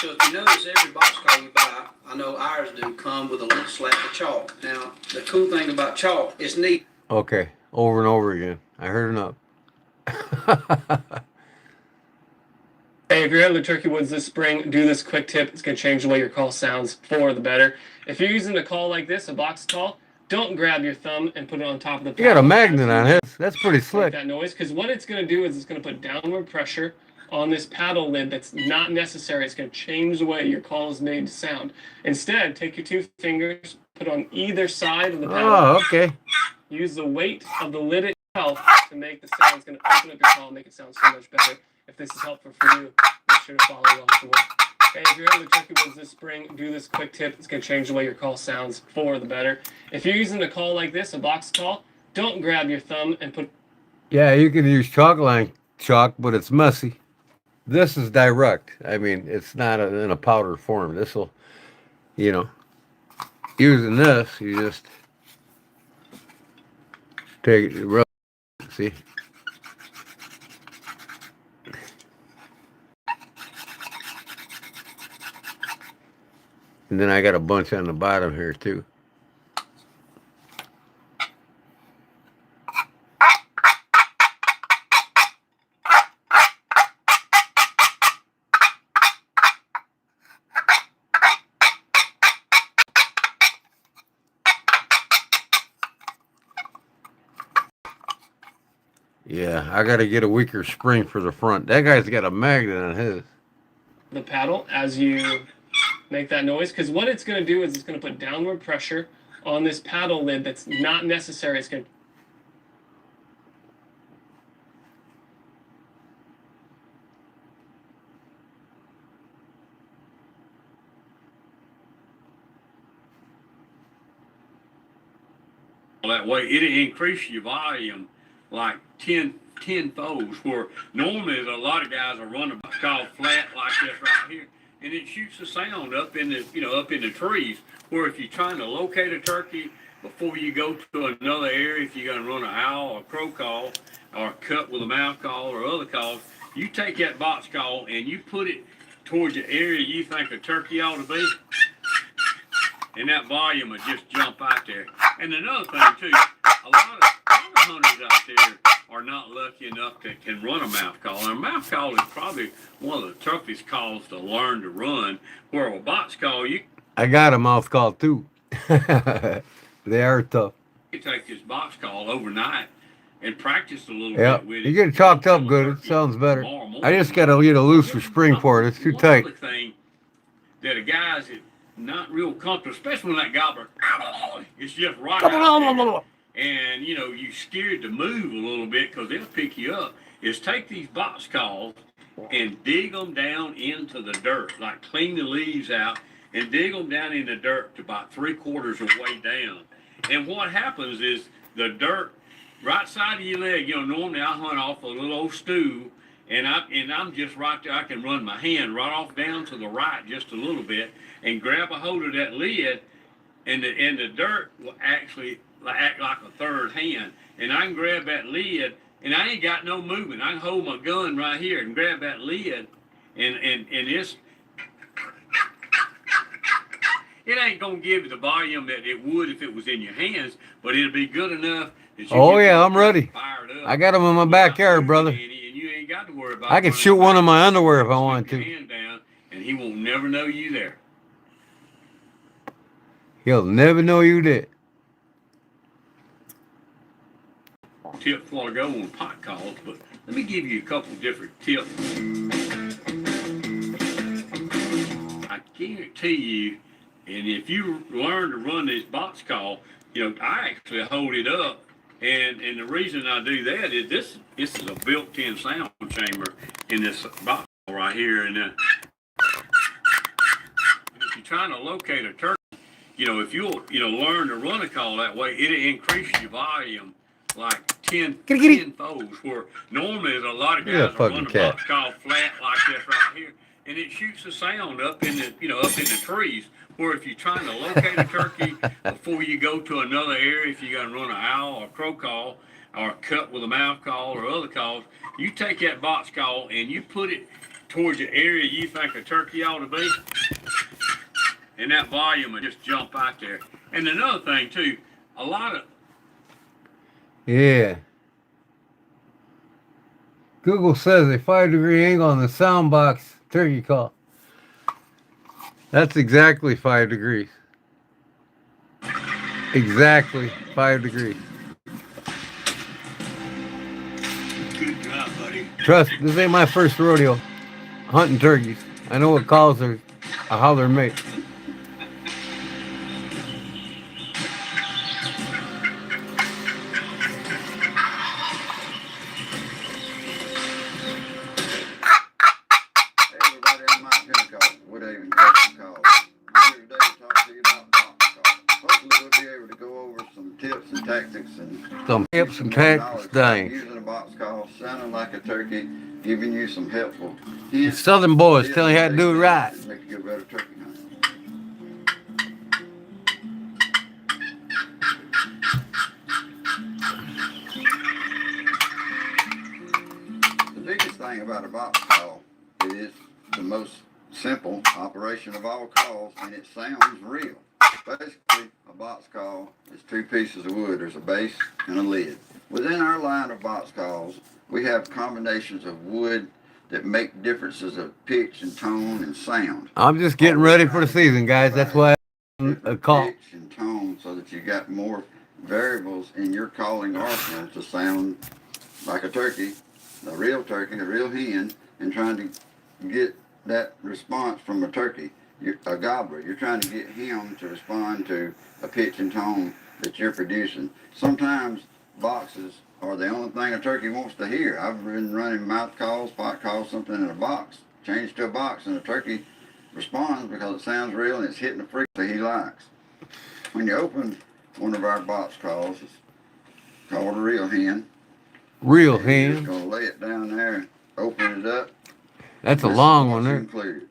Speaker 2: So if you notice, every box call you buy, I know ours do, come with a little slab of chalk. Now, the cool thing about chalk, it's neat.
Speaker 1: Okay, over and over again. I heard enough.
Speaker 3: Hey, if you're out in the turkey woods this spring, do this quick tip. It's going to change the way your call sounds for the better. If you're using a call like this, a box call, don't grab your thumb and put it on top of the
Speaker 1: You got a
Speaker 3: paddle
Speaker 1: magnet
Speaker 3: as you
Speaker 1: on it. That's pretty
Speaker 3: make
Speaker 1: slick.
Speaker 3: that noise, because what it's going to do is it's going to put downward pressure on this paddle lid that's not necessary. It's going to change the way your call is made to sound. Instead, take your 2 fingers, put on either side of the paddle.
Speaker 1: Oh, okay.
Speaker 3: Use the weight of the lid itself to make the sound. It's going to open up your call and make it sound so much better. If this is helpful for you, make sure to follow along for more. Okay, if you're in the turkey woods this spring, do this quick tip. It's going to change the way your call sounds for the better. If you're using a call like this, a box call, don't grab your thumb and put...
Speaker 1: Yeah, you can use chalk line chalk, but it's messy. This is direct. I mean, it's not in a powder form. This will, you know, using this, you just take it, rub, see? And then I got a bunch on the bottom here too. Yeah, I got to get a weaker spring for the front. That guy's got a magnet on his.
Speaker 3: the paddle as you make that noise, because what it's going to do is it's going to put downward pressure on this paddle lid that's not necessary. It's going to...
Speaker 4: That way, it'll increase your volume like 10 folds, where normally a lot of guys are running what's called flat like this right here, and it shoots the sound up in the, up in the trees, where if you're trying to locate a turkey before you go to another area, if you're going to run an owl or crow call or cut with a mouth call or other calls, you take that box call and you put it towards the area you think a turkey ought to be, and that volume will just jump out there. And another thing too, a lot of hunters out there are not lucky enough to can run a mouth call. And a mouth call is probably one of the toughest calls to learn to run. Where a box call, you
Speaker 1: I got a mouth call too. They are tough.
Speaker 4: can take this box call overnight and practice a little
Speaker 1: Yep.
Speaker 4: bit with it.
Speaker 1: You get it chalked up good. It sounds better. I just got to get a looser spring for it. It's too tight.
Speaker 4: One other thing that a guy's not real comfortable, especially when that gobbler, it's just right out there, and you scared to move a little bit because they'll pick you up, is take these box calls and dig them down into the dirt, like clean the leaves out and dig them down in the dirt to about 3/4 of the way down. And what happens is the dirt right side of your leg, normally I hunt off a little old stool, and I'm just right there. I can run my hand right off down to the right just a little bit and grab a hold of that lid, and the dirt will actually act like a third hand. And I can grab that lid, and I ain't got no movement. I can hold my gun right here and grab that lid, and it ain't gonna give you the volume that it would if it was in your hands, but it'll be good enough that you
Speaker 1: Oh
Speaker 4: get
Speaker 1: yeah, I'm ready.
Speaker 4: fired up.
Speaker 1: I got them in my backyard, brother.
Speaker 4: And you ain't got to worry about
Speaker 1: I could
Speaker 4: running
Speaker 1: shoot one
Speaker 4: back.
Speaker 1: of my underwear if I
Speaker 4: Slip
Speaker 1: wanted
Speaker 4: your
Speaker 1: to.
Speaker 4: hand down, and he won't never know you there.
Speaker 1: He'll never know you did.
Speaker 4: Tips while ago on pot calls, but let me give you a couple different tips. I guarantee you, and if you learn to run this box call, I actually hold it up, and the reason I do that is this is a built-in sound chamber in this box call right here, and if you're trying to locate a turkey, if you'll learn to run a call that way, it'll increase your volume like 10 folds, where normally a lot of guys will run a box call flat like this right here, and it shoots the sound up in the up in the trees, where if you're trying to locate a turkey before you go to another area, if you're going to run an owl or crow call or cut with a mouth call or other calls, you take that box call and you put it towards the area you think a turkey ought to be, and that volume will just jump out there. And another thing too, a lot of
Speaker 1: Yeah. Google says a 5-degree angle on the sound box turkey call. That's exactly 5 degrees. Exactly 5 degrees.
Speaker 4: Good job, buddy.
Speaker 1: Trust, this ain't my first rodeo hunting turkeys. I know what calls are how they're made.
Speaker 5: Hey everybody, I'm Mike Pentecost, Woodhaven Texas Calls. I'm here today to talk to you about box calls. Hopefully we'll be able to go over some tips and tactics and
Speaker 1: Some tips and
Speaker 5: more
Speaker 1: tactics,
Speaker 5: knowledge about
Speaker 1: dang.
Speaker 5: using a box call, sounding like a turkey, giving you some helpful hints.
Speaker 1: Southern boys
Speaker 5: tips,
Speaker 1: telling you how to do it
Speaker 5: and
Speaker 1: right.
Speaker 5: techniques that make you a better turkey hunter. The biggest thing about a box call is the most simple operation of all calls, and it sounds real. Basically, a box call is two pieces of wood. There's a base and a lid. Within our line of box calls, we have combinations of wood that make differences of pitch and tone and sound.
Speaker 1: I'm just getting ready for the season, guys. That's why a
Speaker 5: Different
Speaker 1: call.
Speaker 5: pitch and tone so that you got more variables in your calling arsenal to sound like a turkey, a real hen, and trying to get that response from a turkey, a gobbler. You're trying to get him to respond to a pitch and tone that you're producing. Sometimes boxes are the only thing a turkey wants to hear. I've been running mouth calls, pot calls, something in a box, changed to a box, and a turkey responds because it sounds real and it's hitting the frequency he likes. When you open one of our box calls, it's called a real hen.
Speaker 1: Real
Speaker 5: And you're
Speaker 1: hand.
Speaker 5: just gonna lay it down there and open it up.
Speaker 1: That's a
Speaker 5: This is
Speaker 1: long
Speaker 5: what's
Speaker 1: one there.
Speaker 5: included.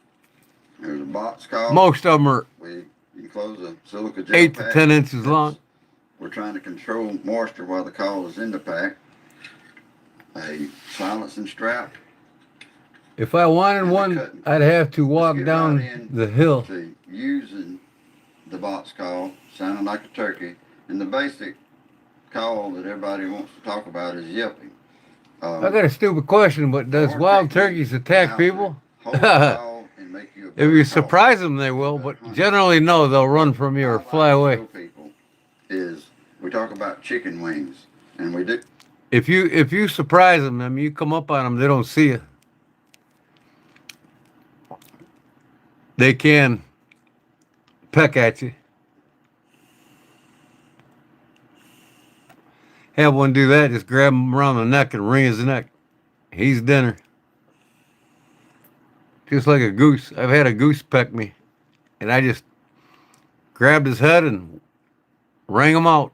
Speaker 5: There's a box call.
Speaker 1: Most of them are
Speaker 5: We enclose a silica gel
Speaker 1: 8 to
Speaker 5: pack.
Speaker 1: 10 inches
Speaker 5: That's-
Speaker 1: long.
Speaker 5: We're trying to control moisture while the call is in the pack. A silencing strap
Speaker 1: If I wanted one, I'd have to walk
Speaker 5: get
Speaker 1: down
Speaker 5: right in.
Speaker 1: the hill.
Speaker 5: to using the box call, sounding like a turkey. And the basic call that everybody wants to talk about is yelping.
Speaker 1: I got a stupid question, but does
Speaker 5: Our
Speaker 1: wild
Speaker 5: technique
Speaker 1: turkeys attack
Speaker 5: how to
Speaker 1: people?
Speaker 5: hold the call and make you a
Speaker 1: If
Speaker 5: better
Speaker 1: you
Speaker 5: caller.
Speaker 1: surprise them, they will, but generally, no, they'll run from you or
Speaker 5: I like
Speaker 1: fly
Speaker 5: to
Speaker 1: away.
Speaker 5: show people is we talk about chicken wings, and we do.
Speaker 1: If you surprise them, I mean, you come up on them, they don't see you. They can peck at you. Have one do that, just grab him around the neck and wring his neck. He's dinner. Just like a goose. I've had a goose peck me, and I just grabbed his head and wrung him out.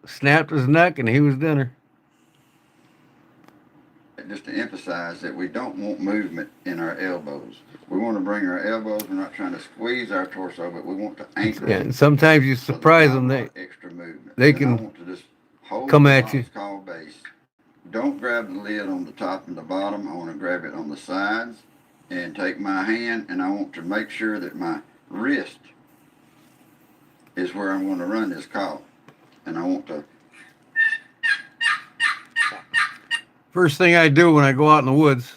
Speaker 1: Snapped his neck, and he was dinner.
Speaker 5: Just to emphasize that we don't want movement in our elbows. We want to bring our elbows. We're not trying to squeeze our torso, but we want to anchor.
Speaker 1: Yeah, and sometimes you
Speaker 5: so there's
Speaker 1: surprise
Speaker 5: not
Speaker 1: them.
Speaker 5: a
Speaker 1: They
Speaker 5: lot of extra movement.
Speaker 1: they
Speaker 5: Then
Speaker 1: can
Speaker 5: I want to just hold
Speaker 1: come
Speaker 5: the
Speaker 1: at
Speaker 5: box
Speaker 1: you.
Speaker 5: call base. Don't grab the lid on the top and the bottom. I want to grab it on the sides and take my hand, and I want to make sure that my wrist is where I'm going to run this call. And I want to.
Speaker 1: First thing I do when I go out in the woods,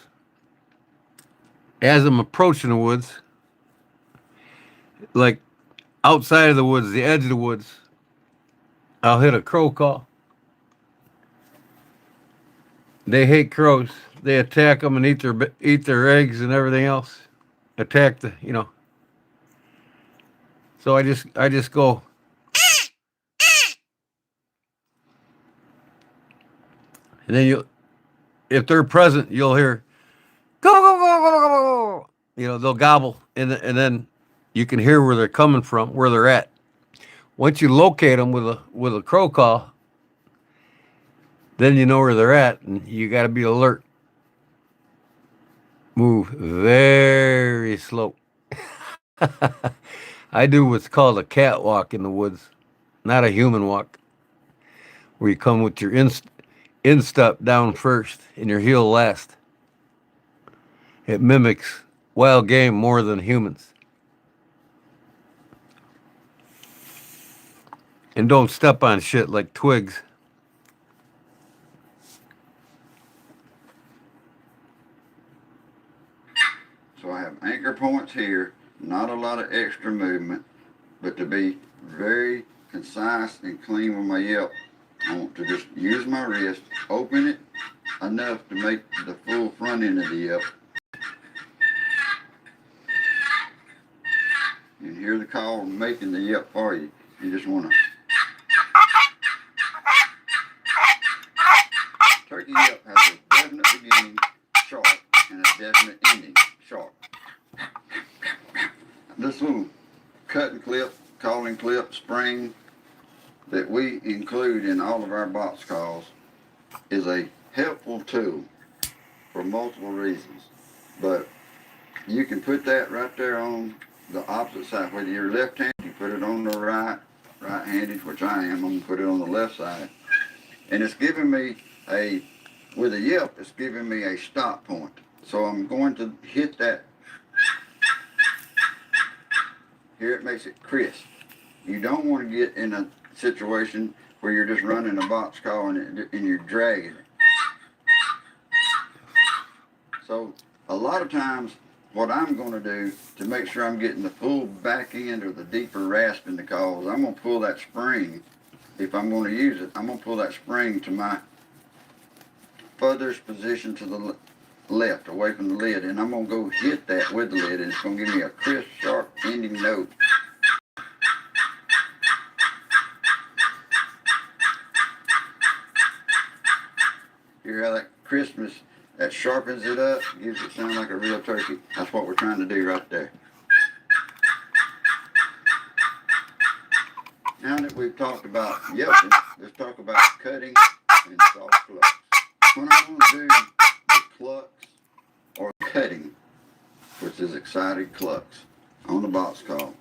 Speaker 1: as I'm approaching the woods, like outside of the woods, the edge of the woods, I'll hit a crow call. They hate crows. They attack them and eat their eggs and everything else. Attack the. So I just go. And then if they're present, you'll hear go go go go go go. They'll gobble, and then you can hear where they're coming from, where they're at. Once you locate them with a crow call, then you know where they're at, and you got to be alert. Move very slow. I do what's called a catwalk in the woods, not a human walk, where you come with your instep down first and your heel last. It mimics wild game more than humans. And don't step on shit like twigs.
Speaker 5: So I have anchor points here, not a lot of extra movement, but to be very concise and clean with my yelp, I want to just use my wrist, open it enough to make the full front end of the yelp. And hear the call making the yelp for you. You just want to. Turkey yelp has a definite beginning sharp and a definite ending sharp. This little cut and clip, calling clip, spring that we include in all of our box calls is a helpful tool for multiple reasons. But you can put that right there on the opposite side. Whether you're left-handed, you put it on the right-handed, which I am. I'm going to put it on the left side. And it's giving me with a yelp, it's giving me a stop point. So I'm going to hit that. Here it makes it crisp. You don't want to get in a situation where you're just running a box call and you're dragging it. So a lot of times what I'm going to do to make sure I'm getting the full back end or the deeper rasp in the calls, I'm going to pull that spring. If I'm going to use it, I'm going to pull that spring to my furthest position to the left, away from the lid, and I'm going to go hit that with the lid, and it's going to give me a crisp, sharp ending note. Hear how that crispness, that sharpens it up, gives it sound like a real turkey. That's what we're trying to do right there. Now that we've talked about yelping, let's talk about cutting and soft clucks. When I want to do the clucks or cutting, which is excited clucks on the box call,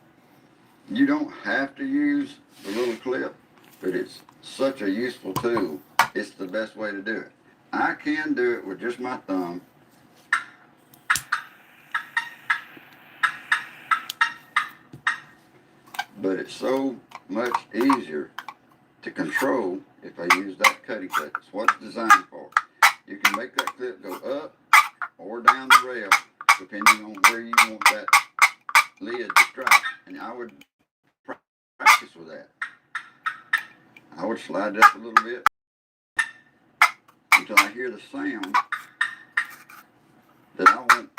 Speaker 5: you don't have to use the little clip, but it's such a useful tool. It's the best way to do it. I can do it with just my thumb. But it's so much easier to control if I use that cutting clip. It's what it's designed for. You can make that clip go up or down the rail depending on where you want that lid to strike. And I would practice with that. I would slide it up a little bit until I hear the sound that I want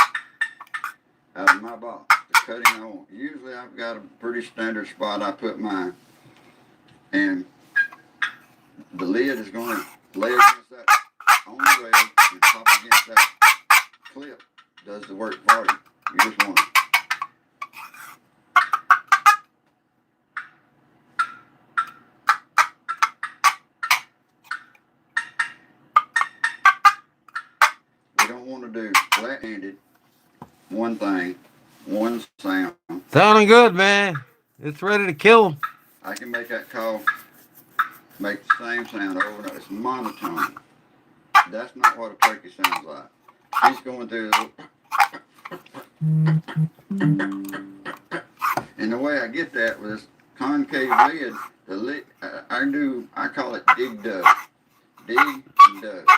Speaker 5: out of my box, the cutting I want. Usually I've got a pretty standard spot I put mine, and the lid is going to lay against that on the rail and pop against that clip. Does the work for you. You just want to. Want to do flat-handed, one thing, one sound.
Speaker 1: Sounding good, man. It's ready to kill.
Speaker 5: I can make that call make the same sound over and over. It's monotone. That's not what a turkey sounds like. He's going through and the way I get that with this concave lid, the lid, I call it dig dug. Dig and dug.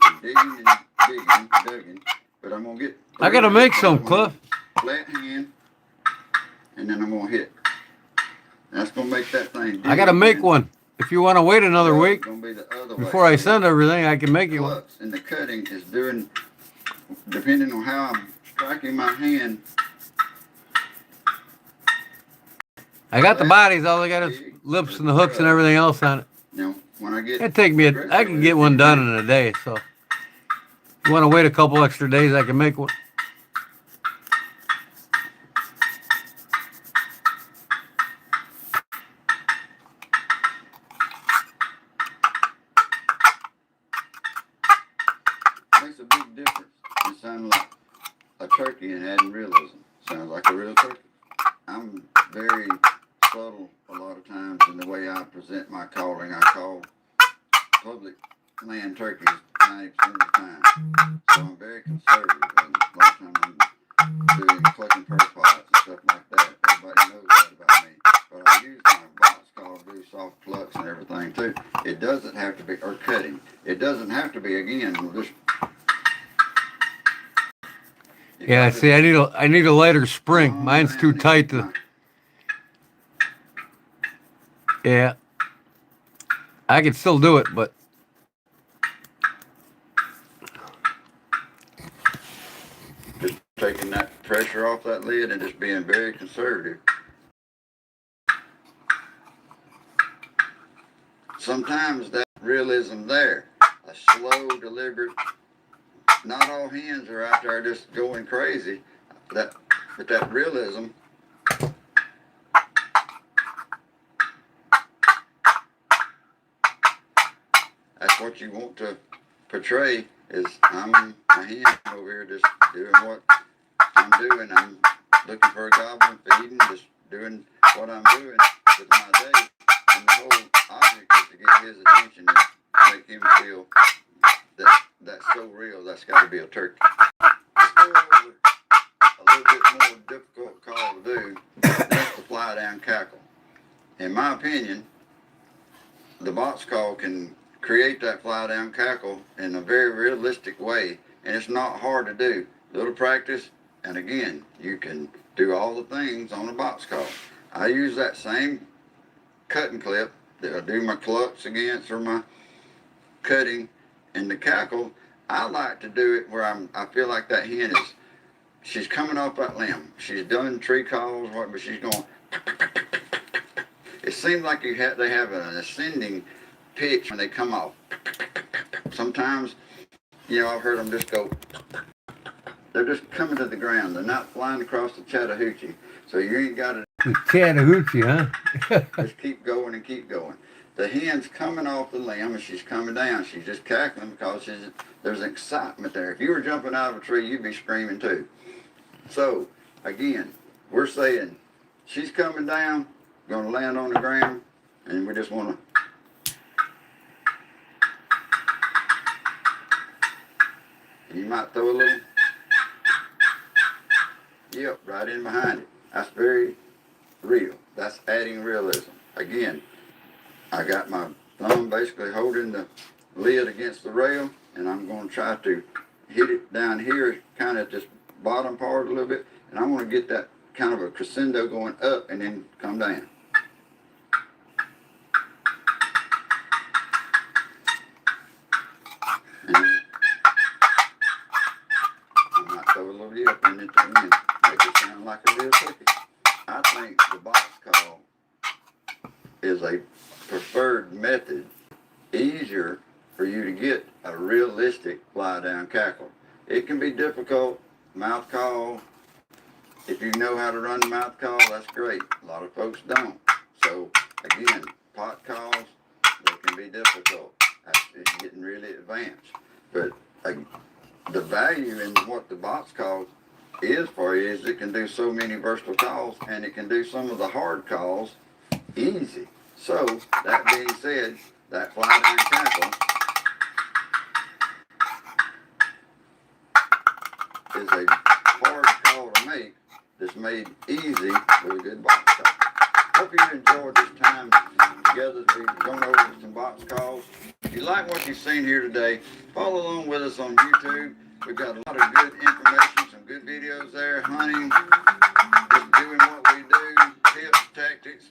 Speaker 5: I'm digging and digging, but I'm gonna get.
Speaker 1: I gotta make some, Cliff.
Speaker 5: Flat hand, and then I'm gonna hit. That's gonna make that thing.
Speaker 1: I gotta make one. If you want to wait another week
Speaker 5: gonna be the other
Speaker 1: before
Speaker 5: way.
Speaker 1: I send everything, I can make you one.
Speaker 5: And the cutting is doing, depending on how I'm striking my hand.
Speaker 1: I got the bodies. All I got is lips and the hooks and everything else on it.
Speaker 5: You know, when I get.
Speaker 1: It'd take me. I can get one done in a day. So, if you want to wait a couple extra days, I can make one.
Speaker 5: Makes a big difference. It sounds like a turkey and adding realism. Sounds like a real turkey. I'm very subtle a lot of times in the way I present my calling. I call public land turkeys 90% of the time. So I'm very conservative. And a lot of times I'm doing clucking purse pots and stuff like that. Everybody knows that about me. But I use my box call to do soft clucks and everything too. It doesn't have to be, or cutting. It doesn't have to be, again, just.
Speaker 1: Yeah, see, I need a lighter spring. Mine's too tight to. Yeah, I could still do it, but
Speaker 5: Just taking that pressure off that lid and just being very conservative. Sometimes that realism there, a slow, deliberate, not all hens are out there just going crazy. But that realism, that's what you want to portray is I'm a hen over here just doing what I'm doing. I'm looking for a gobbler, feeding, just doing what I'm doing with my day. And the whole object is to get his attention and make him feel that that's so real. That's got to be a turkey. Let's go over a little bit more difficult call to do. That's the fly down cackle. In my opinion, the box call can create that fly down cackle in a very realistic way, and it's not hard to do. Little practice, and again, you can do all the things on a box call. I use that same cutting clip that I do my clucks against or my cutting, and the cackle. I like to do it where I feel like that hen is, she's coming off that limb. She's done tree calls, but she's going. It seems like they have an ascending pitch when they come off. Sometimes, I've heard them just go. They're just coming to the ground. They're not flying across the Chattahoochee. So you ain't got to.
Speaker 1: the Chattahoochee, huh?
Speaker 5: Just keep going and keep going. The hen's coming off the limb and she's coming down. She's just cackling because there's excitement there. If you were jumping out of a tree, you'd be screaming too. So, again, we're saying she's coming down, going to land on the ground, and we just want to. And you might throw a little. Yep, right in behind it. That's very real. That's adding realism. Again, I got my thumb basically holding the lid against the rail, and I'm going to try to hit it down here, kind of this bottom part a little bit, and I want to get that kind of a crescendo going up and then come down. And then I might throw a little yelp in at the end, make it sound like a real turkey. I think the box call is a preferred method, easier for you to get a realistic fly down cackle. It can be difficult, mouth call. If you know how to run the mouth call, that's great. A lot of folks don't. So again, pot calls, they can be difficult. It's getting really advanced. But the value in what the box call is for you is it can do so many versatile calls, and it can do some of the hard calls easy. So, that being said, that fly down cackle is a hard call to make that's made easy with a good box call. Hope you enjoyed this time together as we've gone over some box calls. If you like what you've seen here today, follow along with us on YouTube. We've got a lot of good information, some good videos there, hunting, just doing what we do, tips, tactics,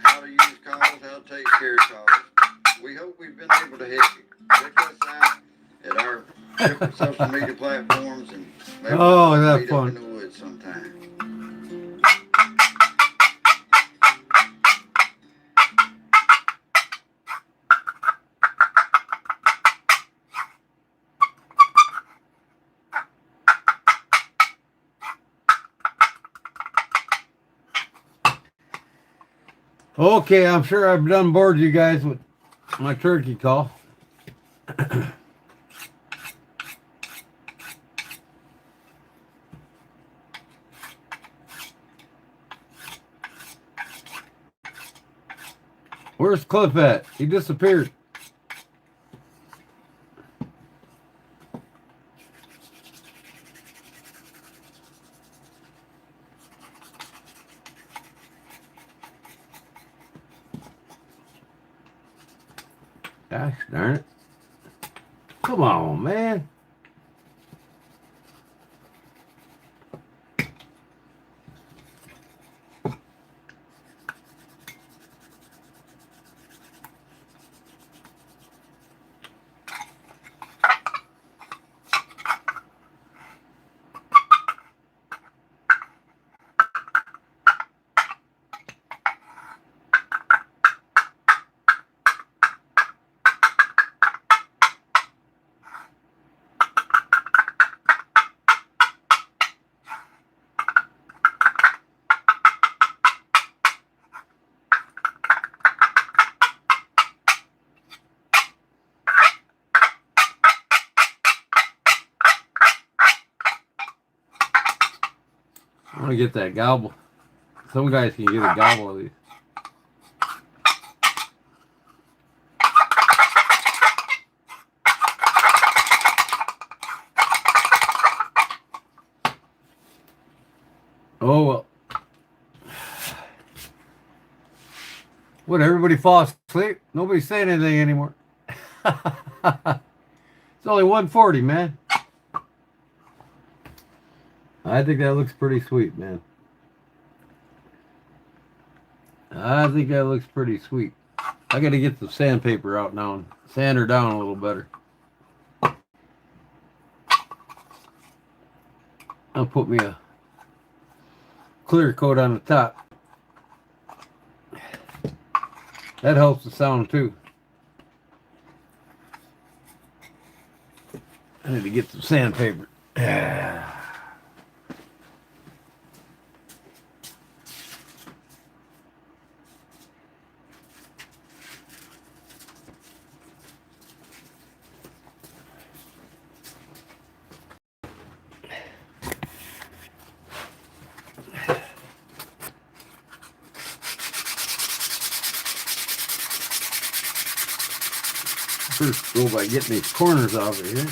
Speaker 5: how to use calls, how to take care of calls. We hope we've been able to help you. Check us out at our different social media platforms, and maybe
Speaker 1: Oh, that's
Speaker 5: meet up
Speaker 1: fun.
Speaker 5: in the woods sometime.
Speaker 1: Okay, I'm sure I've done bored you guys with my turkey call. Where's Cliff at? He disappeared. Gosh darn it. Come on, man. I want to get that gobble. Some guys can get a gobble of these. Oh, well. Would everybody fall asleep? Nobody's saying anything anymore. It's only 1:40, man. I think that looks pretty sweet, man. I think that looks pretty sweet. I got to get the sandpaper out now and sand her down a little better. I'll put me a clear coat on the top. That helps the sound too. I need to get some sandpaper. First go by getting these corners off of here.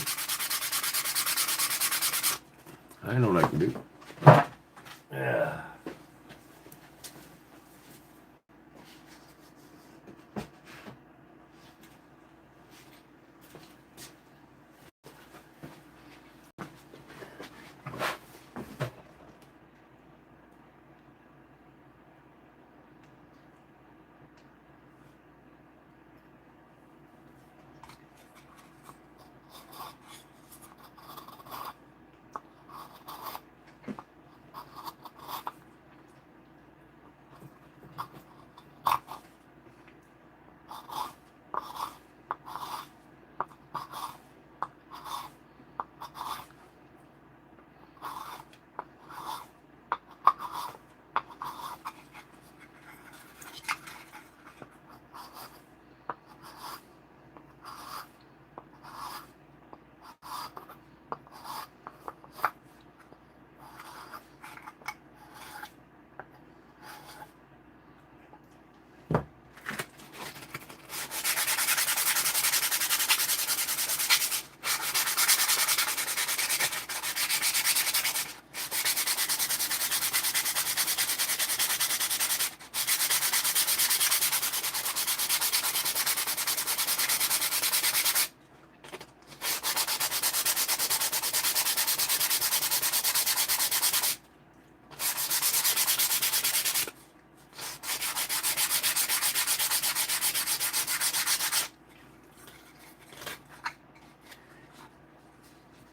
Speaker 1: I know what I can do. Yeah.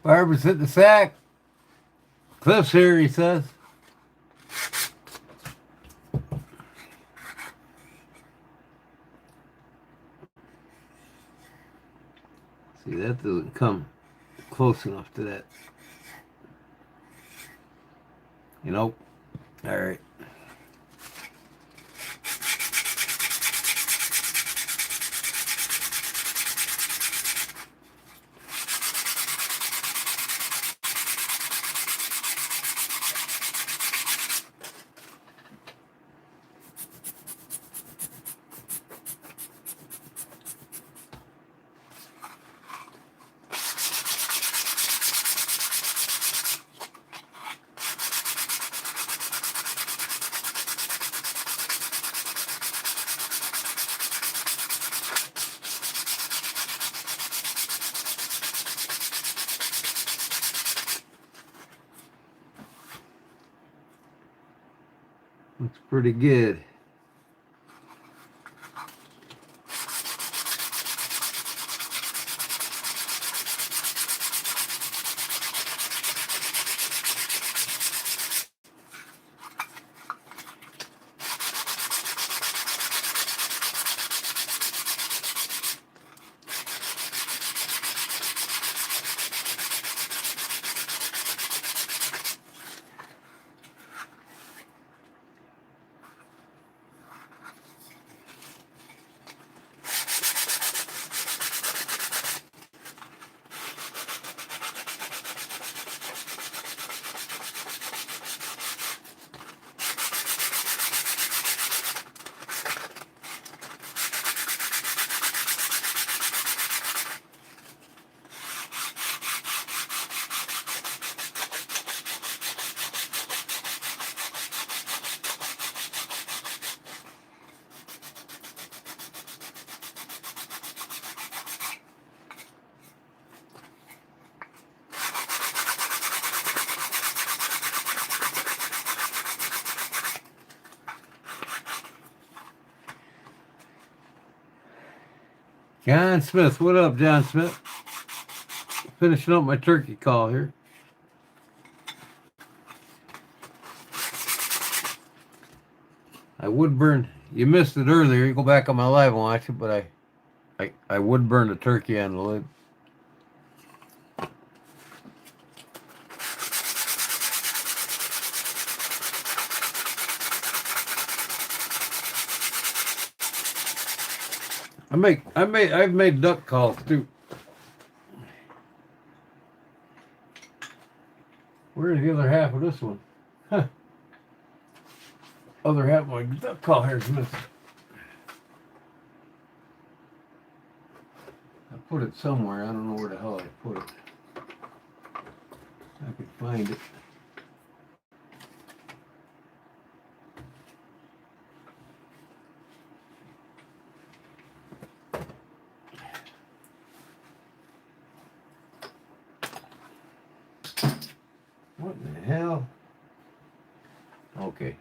Speaker 1: Barbara's hit the sack. Cliff's here, he says. See, that doesn't come close enough to that. You know? All right. Looks pretty good. John Smith, what up, John Smith? Finishing up my turkey call here. I would burn. You missed it earlier. You go back on my live and watch it, but I would burn the turkey on the lid. I've made duck calls too. Where's the other half of this one? Huh. Other half of my duck call here's missing. I put it somewhere. I don't know where the hell I put it. I could find it. What in the hell? Okay.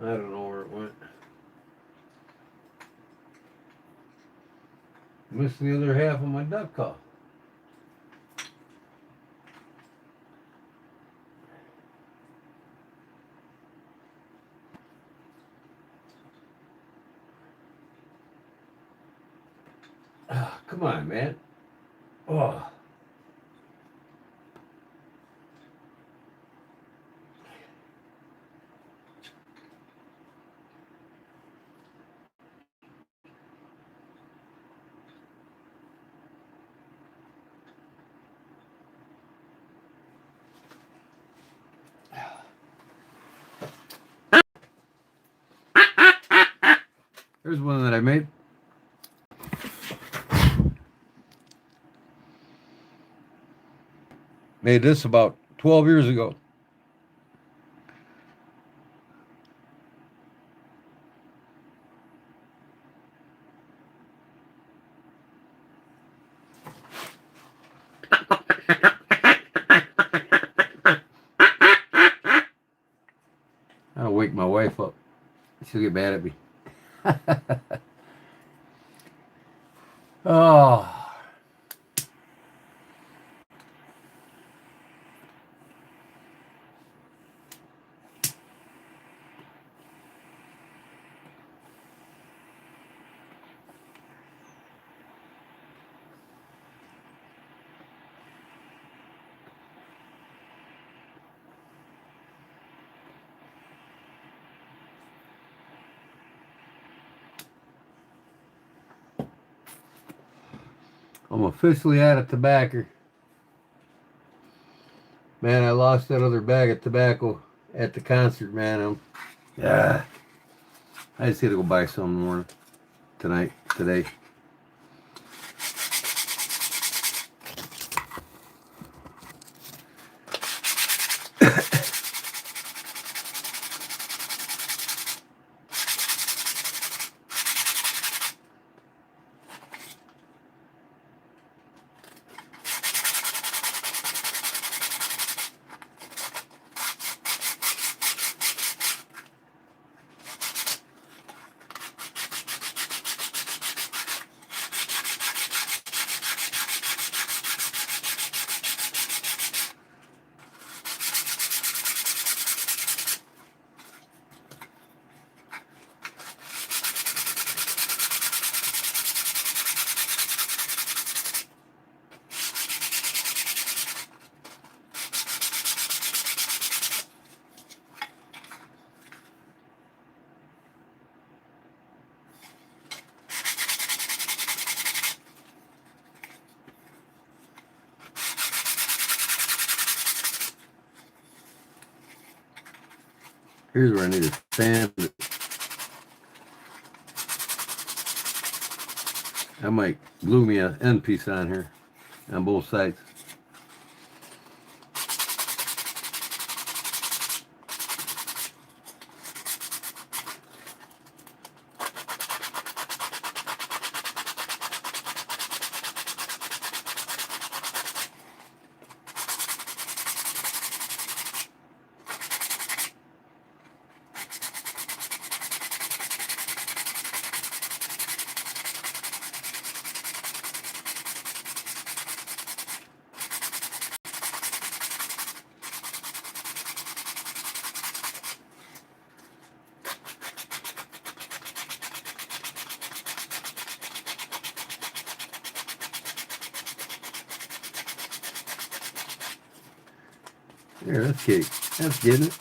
Speaker 1: I don't know where it went. Missed the other half of my duck call. Ah, come on, man. Oh. Here's one that I made. Made this about 12 years ago. I'll wake my wife up. She'll get mad at me. Oh. I'm officially out of tobacco. Man, I lost that other bag of tobacco at the concert, man. I just had to go buy some more today. Here's where I need to sand it. I might glue me an end piece on here on both sides. There, that's cake. That's getting it.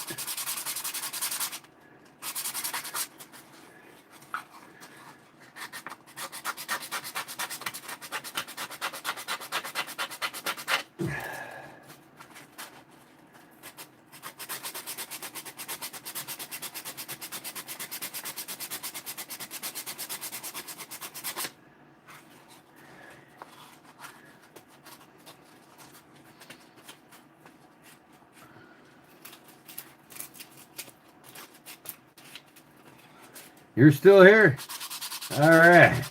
Speaker 1: You're still here? All right.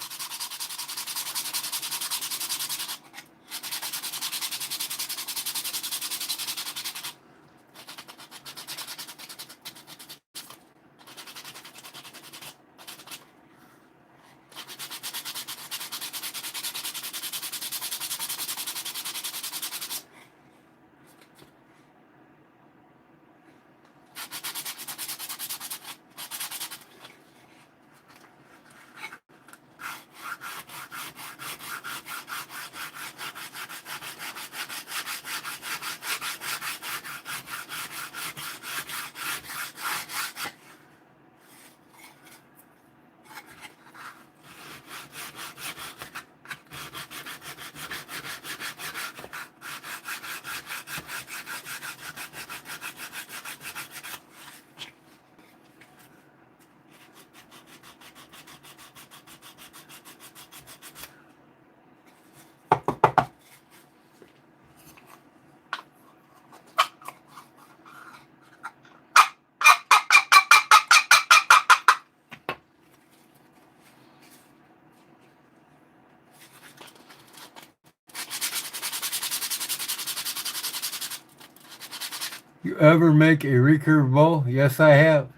Speaker 1: You ever make a recurve bow? Yes, I have.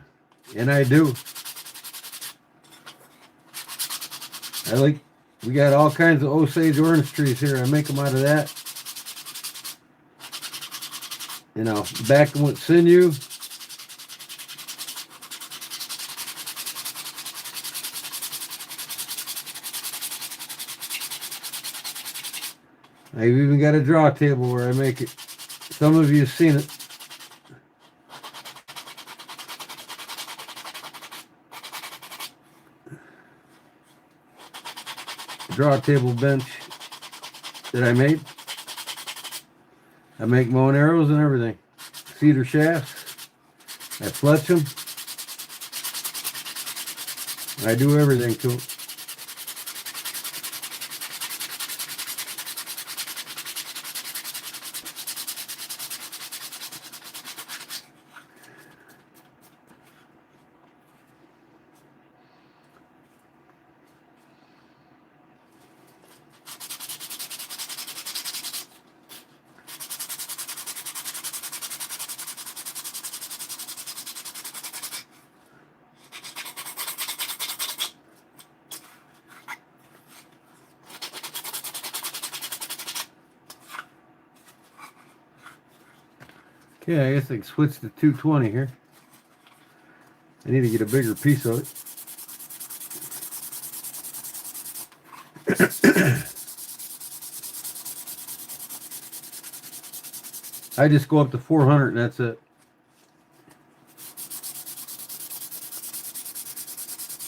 Speaker 1: And I do. We got all kinds of Osage orange trees here. I make them out of that. You know, back them with sinew. I've even got a draw table where I make it. Some of you have seen it. Draw table bench that I made. I make bow and arrows and everything. Cedar shafts. I fletch them. I do everything to them. Okay, I guess I can switch to 220 here. I need to get a bigger piece of it. I just go up to 400 and that's it.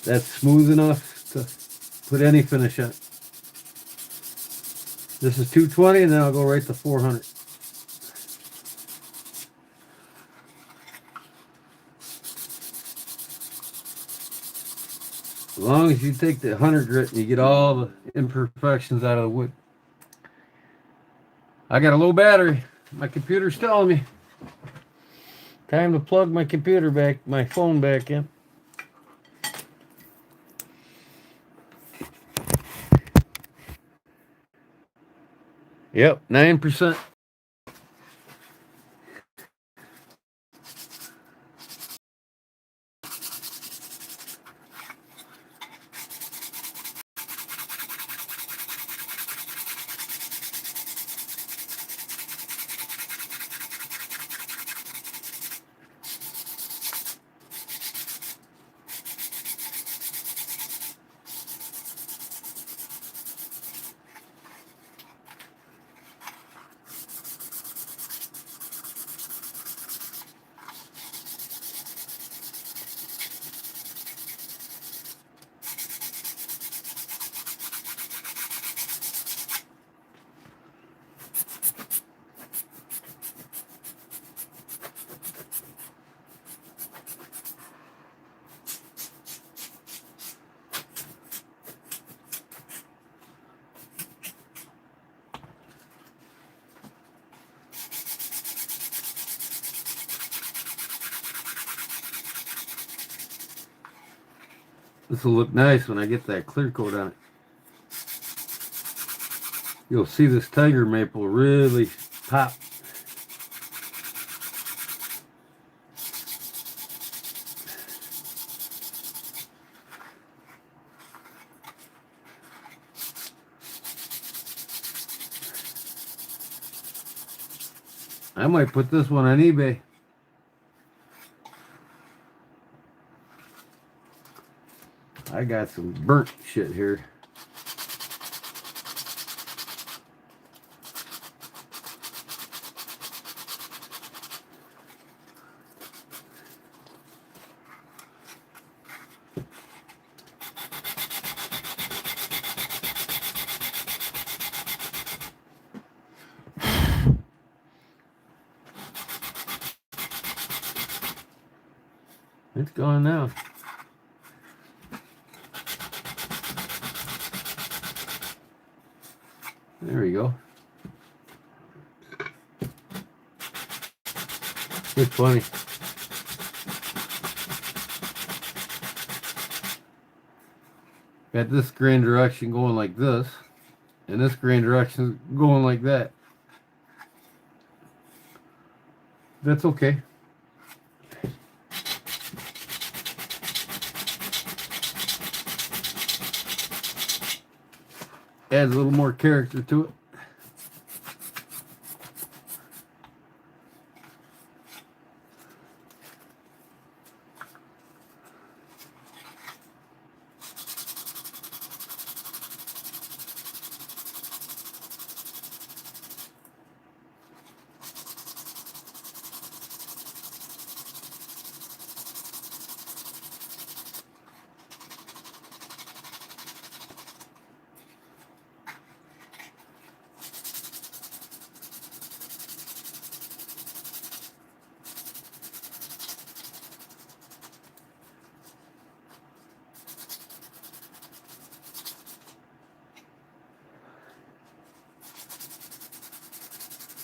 Speaker 1: That's smooth enough to put any finish on. This is 220 and then I'll go right to 400. As long as you take the 100 grit and you get all the imperfections out of the wood. I got a low battery. My computer's telling me. Time to plug my computer back, my phone back in. Yep, 9%. This will look nice when I get that clear coat on it. You'll see this tiger maple really pop. I might put this one on eBay. I got some burnt shit here. It's gone now. There we go. It's funny. Got this grain direction going like this, and this grain direction going like that. That's okay. Adds a little more character to it.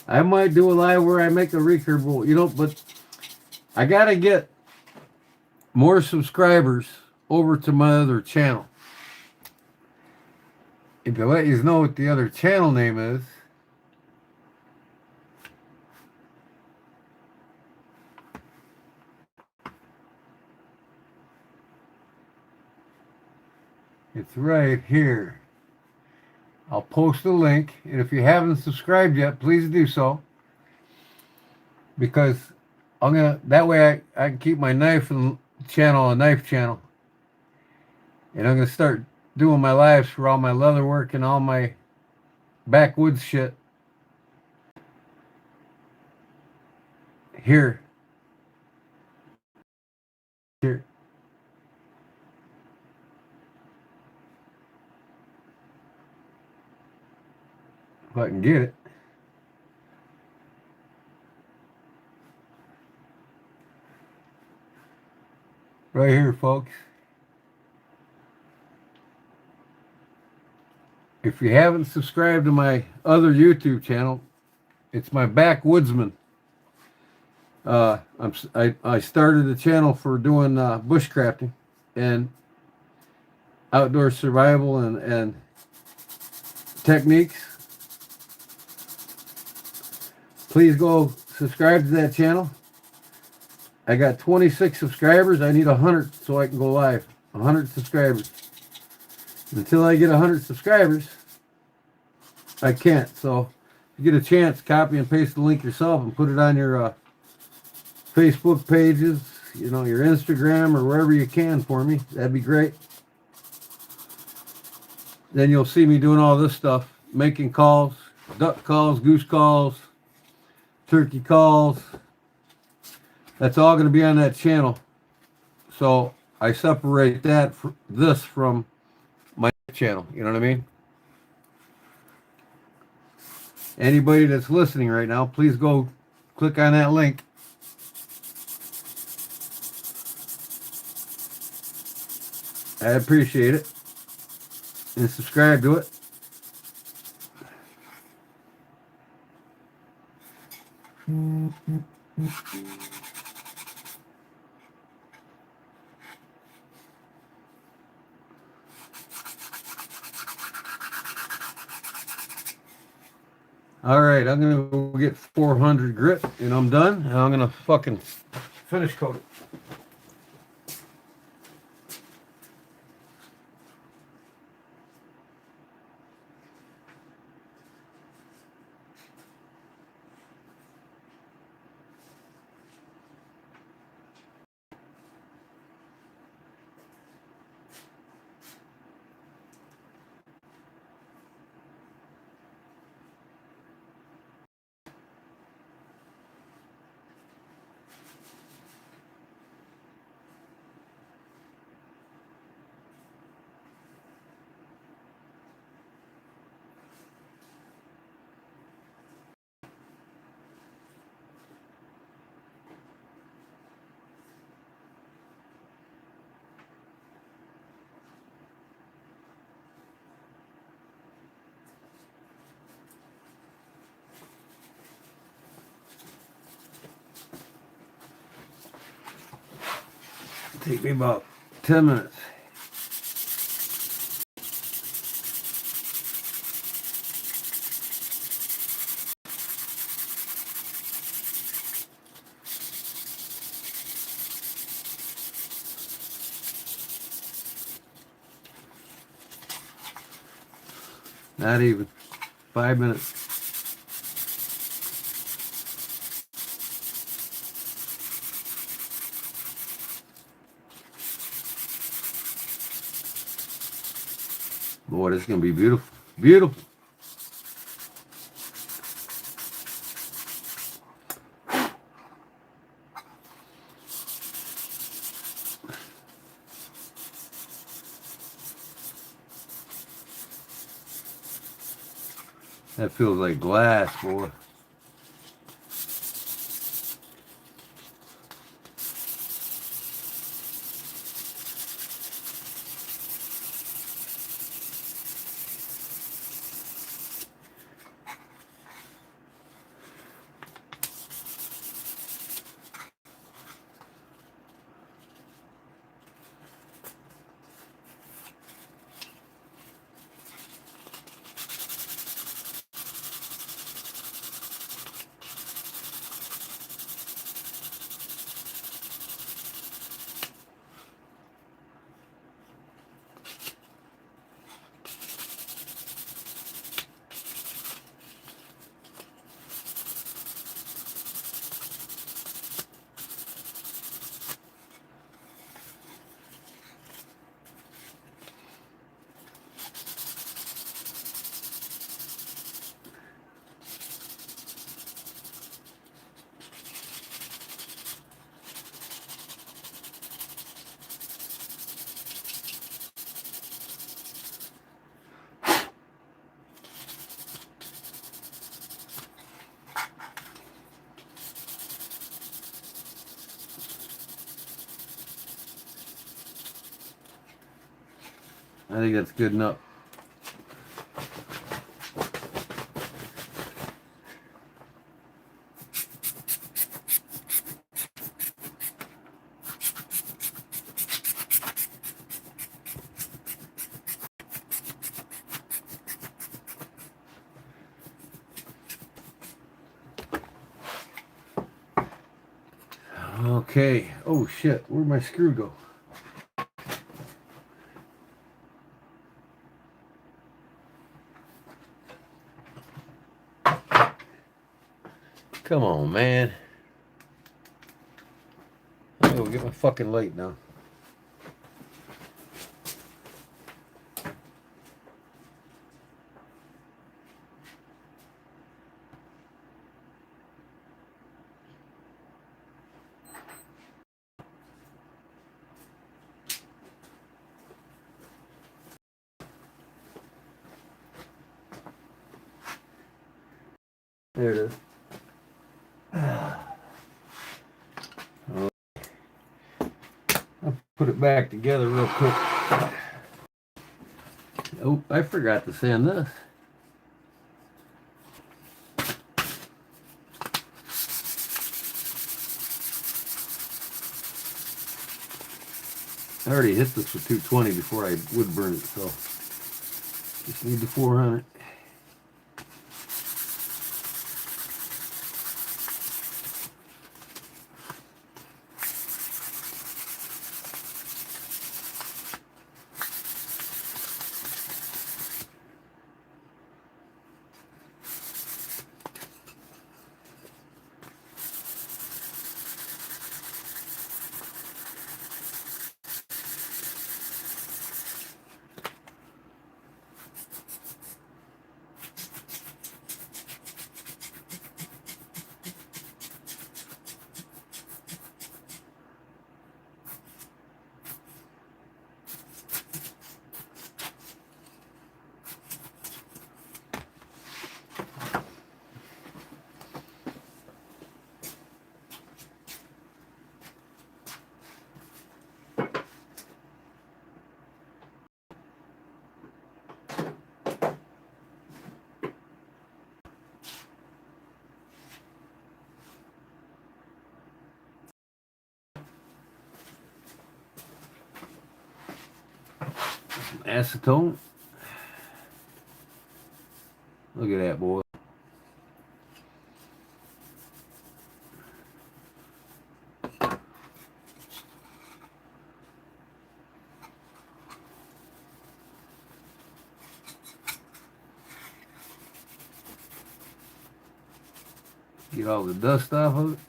Speaker 1: I might do a live where I make a recurve bolt, you know, but I gotta get more subscribers over to my other channel. If I let you know what the other channel name is, it's right here. I'll post a link, and if you haven't subscribed yet, please do so. Because that way I can keep my knife channel a knife channel. And I'm gonna start doing my lives for all my leather work and all my backwoods shit here. Here. If I can get it. Right here, folks. If you haven't subscribed to my other YouTube channel, it's my backwoodsman. I started a channel for doing bushcrafting and outdoor survival and techniques. Please go subscribe to that channel. I got 26 subscribers. I need 100 so I can go live. 100 subscribers. Until I get 100 subscribers, I can't. So if you get a chance, copy and paste the link yourself and put it on your Facebook pages, you know, your Instagram or wherever you can for me. That'd be great. Then you'll see me doing all this stuff, making calls, duck calls, goose calls, turkey calls. That's all going to be on that channel. So I separate this from my channel. You know what I mean? Anybody that's listening right now, please go click on that link. I appreciate it. And subscribe to it. All right, I'm gonna go get 400 grit, and I'm done. And I'm gonna fucking finish coat it. Take me about 10 minutes. Not even 5 minutes. Boy, this is gonna be beautiful. Beautiful. That feels like glass, boy. I think that's good enough. Okay. Oh shit, where'd my screw go? Come on, man. I'm gonna go get my fucking light now. There it is. I'll put it back together real quick. Oh, I forgot to sand this. I already hit this with 220 before I wood burn it, so just need the 400. acetone. Look at that, boy. Get all the dust off of it.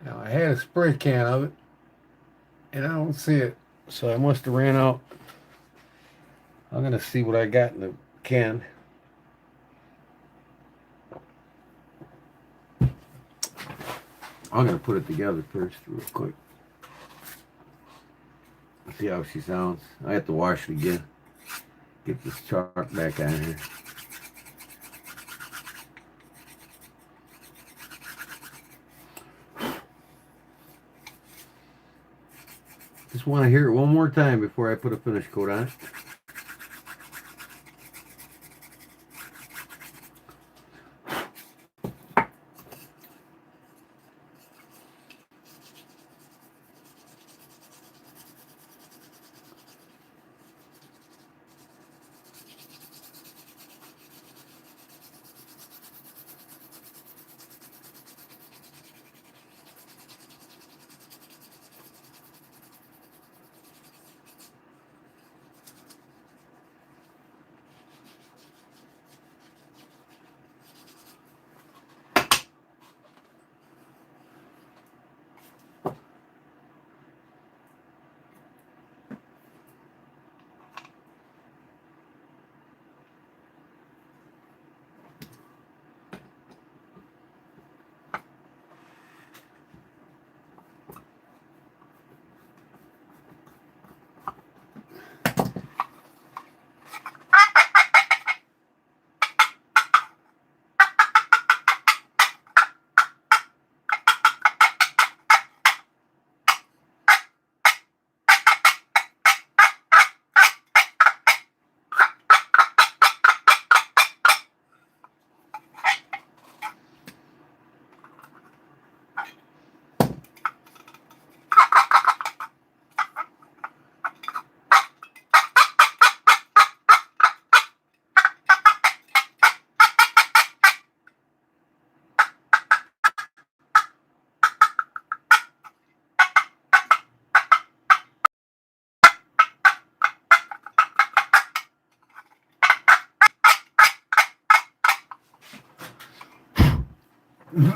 Speaker 1: Now I had a spray can of it, and I don't see it, so I must have ran out. I'm gonna see what I got in the can. I'm gonna put it together first, real quick. See how she sounds. I have to wash it again. Get this chalk back on here. Just want to hear it one more time before I put a finish coat on it.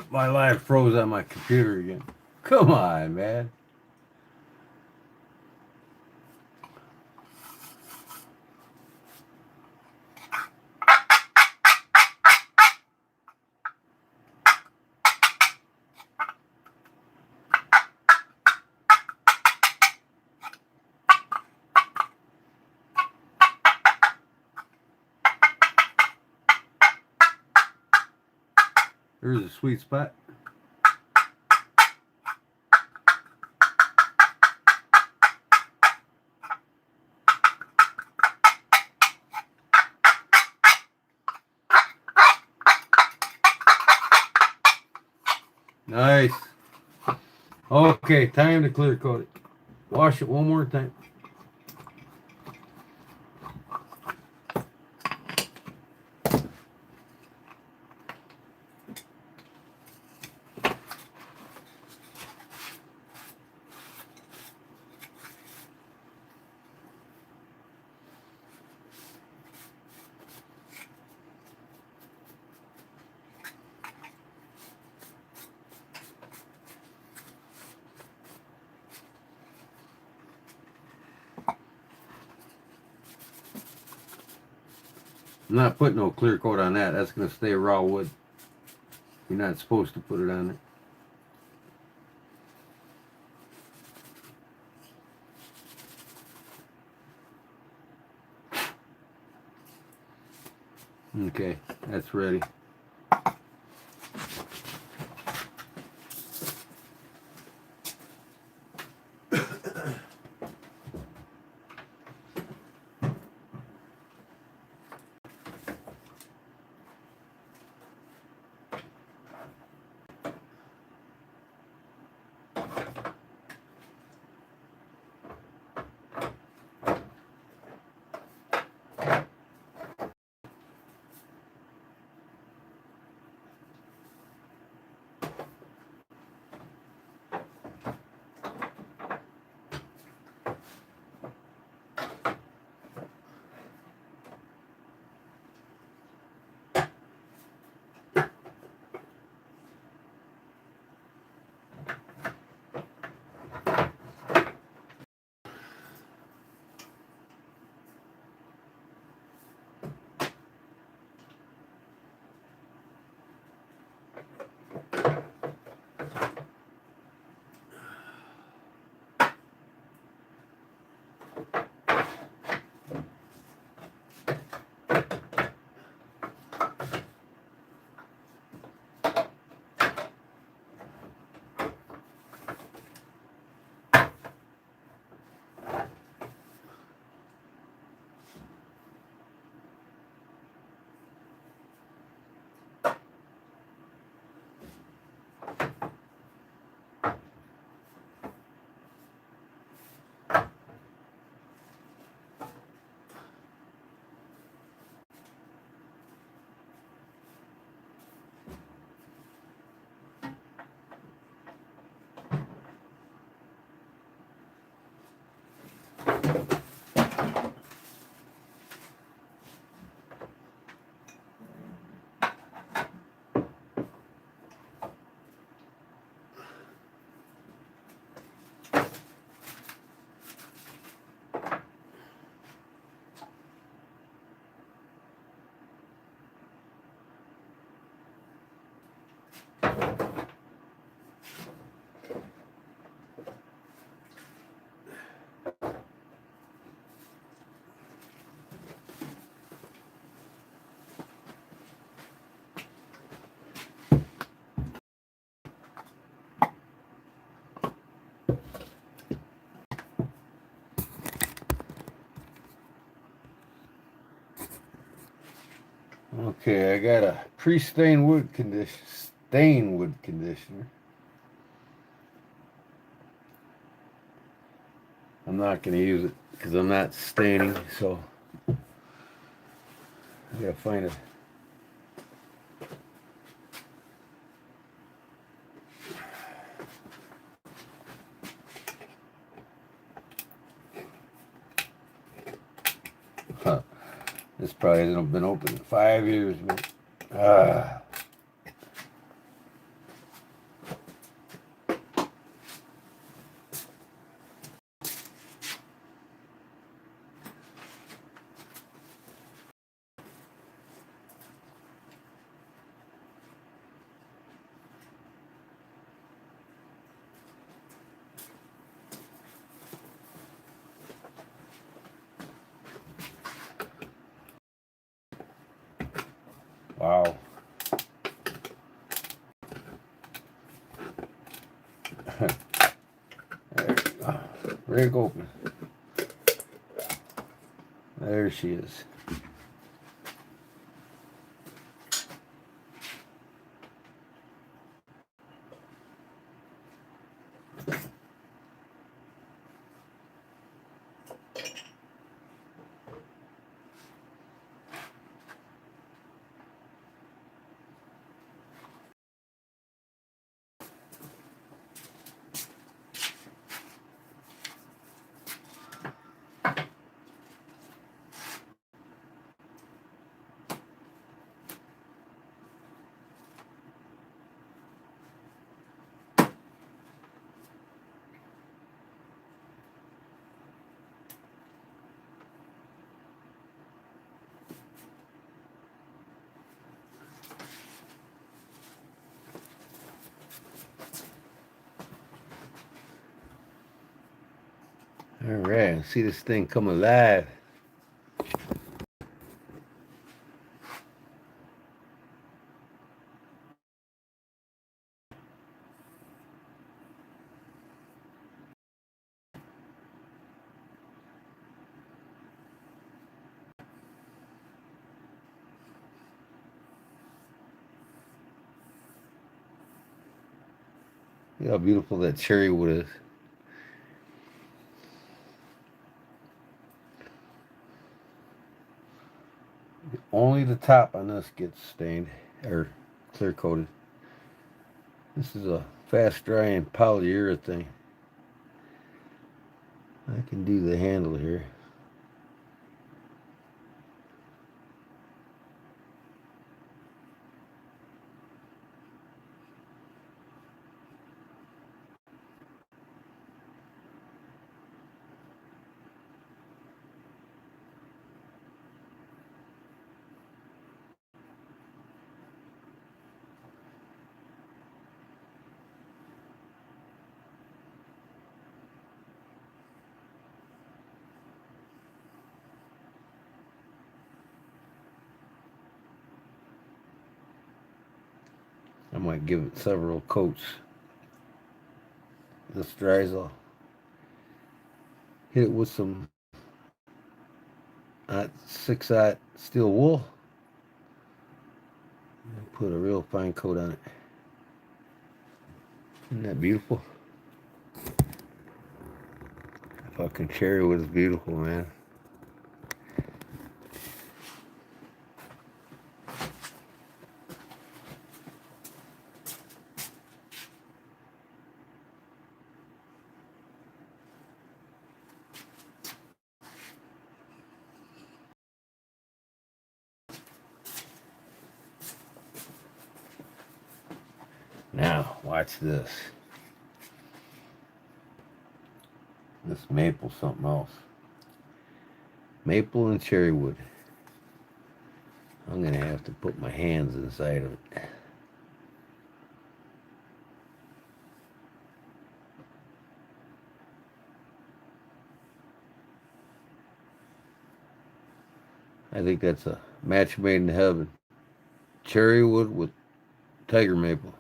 Speaker 1: My line froze on my computer again. Come on, man. There's a sweet spot. Nice. Okay, time to clear coat it. Wash it one more time. I'm not putting no clear coat on that. That's going to stay raw wood. You're not supposed to put it on there. Okay, that's ready. Okay, I got a pre-stained wood conditioner. I'm not going to use it because I'm not staining, so I gotta find it. Huh. This probably hasn't been open in 5 years, man. Ah. Wow. Rig open. There she is. All right, see this thing come alive. See how beautiful that cherry wood is. Only the top on this gets stained or clear coated. This is a fast drying polyurethane. I can do the handle here. I might give it several coats. This dries, I'll hit it with some 6/0 steel wool and put a real fine coat on it. Isn't that beautiful? Fucking cherry wood is beautiful, man. Now, watch this. This maple something else. Maple and cherry wood. I'm going to have to put my hands inside of it. I think that's a match made in heaven. Cherry wood with tiger maple.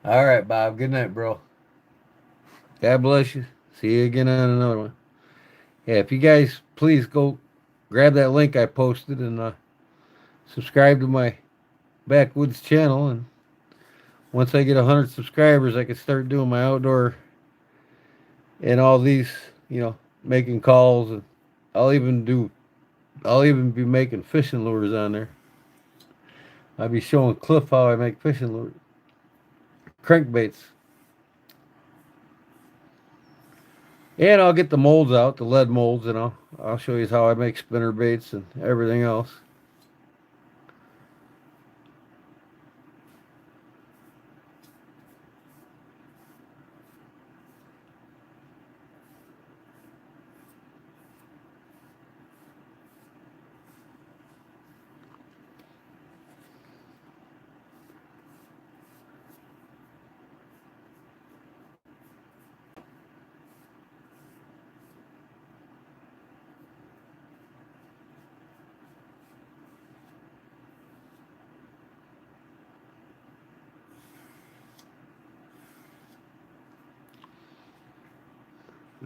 Speaker 1: All right, Bob. Good night, bro. God bless you. See you again on another one. Yeah, if you guys please go grab that link I posted and subscribe to my Backwoods channel. And once I get 100 subscribers, I can start doing my outdoor and all these, making calls. And I'll even be making fishing lures on there. I'll be showing Cliff how I make fishing lures, crankbaits. And I'll get the molds out, the lead molds, and I'll show you how I make spinner baits and everything else.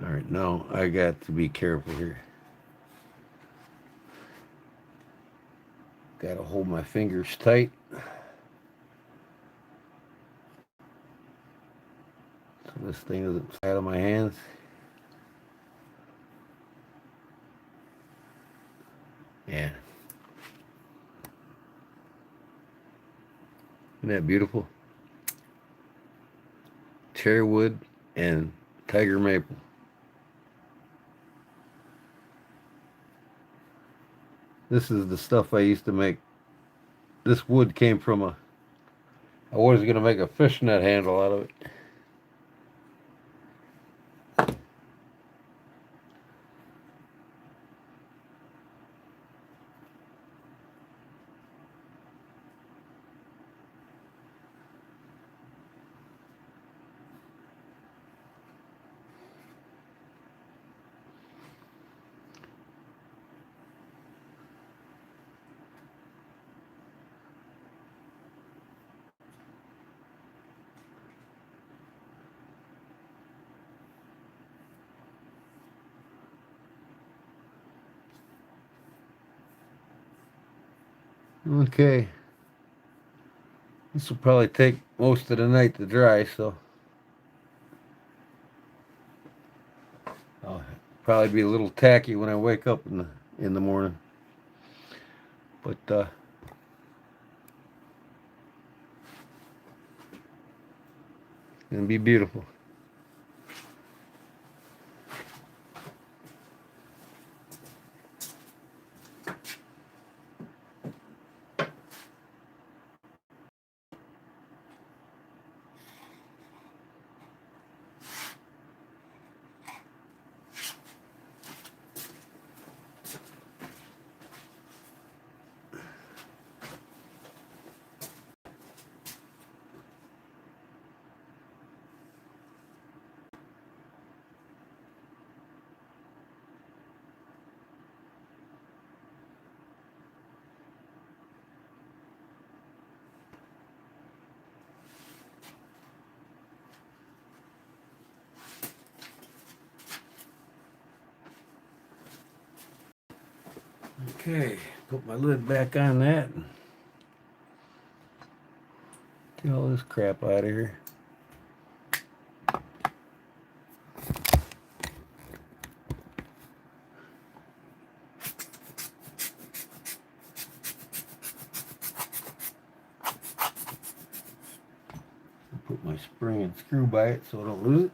Speaker 1: All right, now I got to be careful here. Got to hold my fingers tight. So this thing doesn't fly out of my hands. Yeah. Isn't that beautiful? Cherry wood and tiger maple. This is the stuff I used to make. This wood came from I was going to make a fishnet handle out of it. Okay. This will probably take most of the night to dry, so I'll probably be a little tacky when I wake up in the morning. But it's gonna be beautiful. Okay, put my lid back on that. Get all this crap out of here. Put my spring and screw by it so I don't lose it.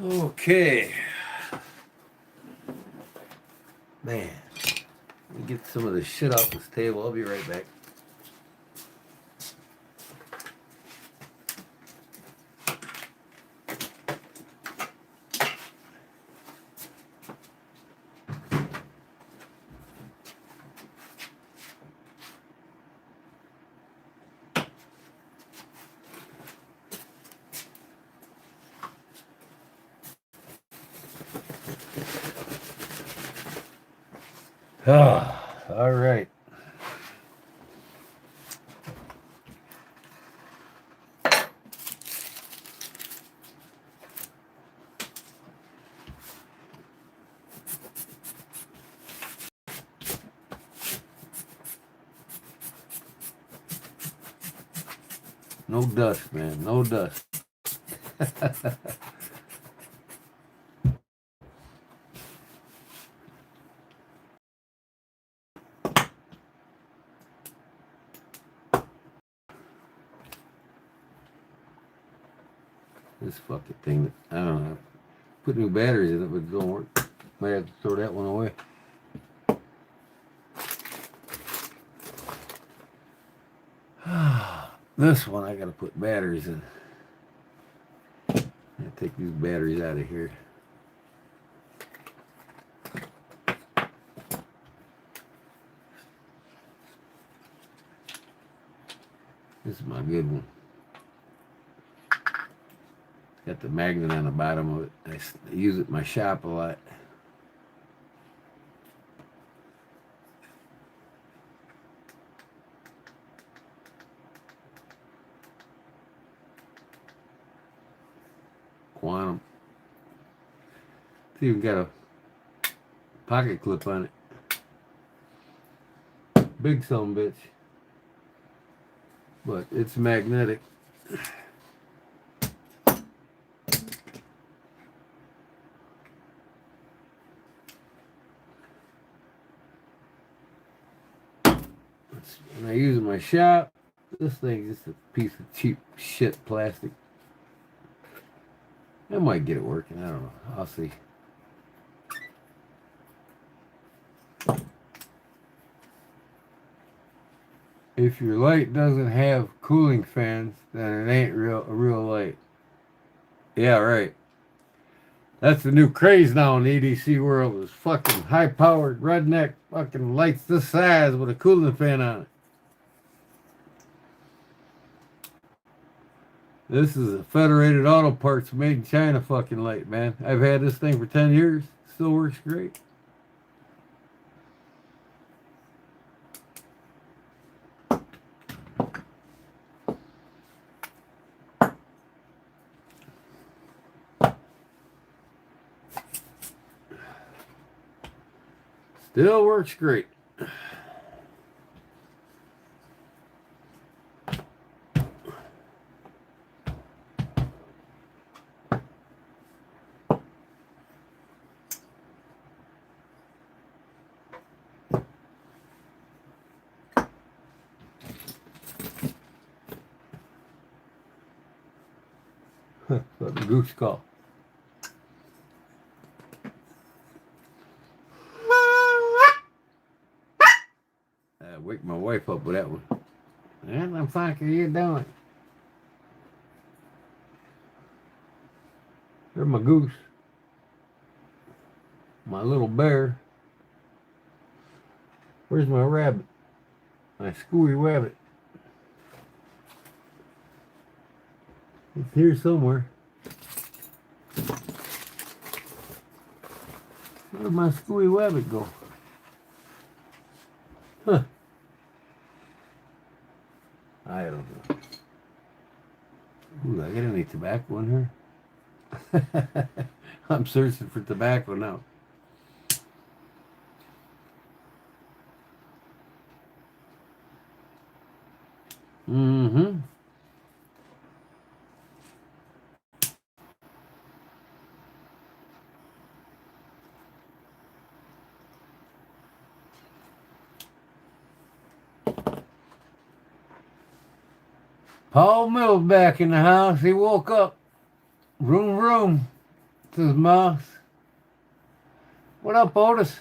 Speaker 1: Okay. Man, let me get some of this shit off this table. I'll be right back. All right. No dust, man. No dust. This fucking thing, I don't know. Put new batteries in it, but it don't work. Might have to throw that one away. This one I gotta put batteries in. I take these batteries out of here. This is my good one. Got the magnet on the bottom of it. I use it in my shop a lot. Quantum. It's even got a pocket clip on it. Big son bitch. But it's magnetic. When I use it in my shop, this thing is just a piece of cheap shit plastic. I might get it working. I don't know. I'll see. If your light doesn't have cooling fans, then it ain't a real light. Yeah, right. That's the new craze now in the EDC world, is fucking high-powered redneck fucking lights this size with a cooling fan on it. This is a Federated Auto Parts made in China fucking light, man. I've had this thing for 10 years. Still works great. Still works great. Fucking goose call. Wake my wife up with that one. What the fuck are you doing? There's my goose. My little bear. Where's my rabbit? My screwy rabbit. It's here somewhere. Where'd my screwy rabbit go? Huh. I don't know. Ooh, I get any tobacco in here? I'm searching for tobacco now. Mm-hmm. Paul Mills back in the house. He woke up. Vroom, vroom. It's his mouse. What up, Otis?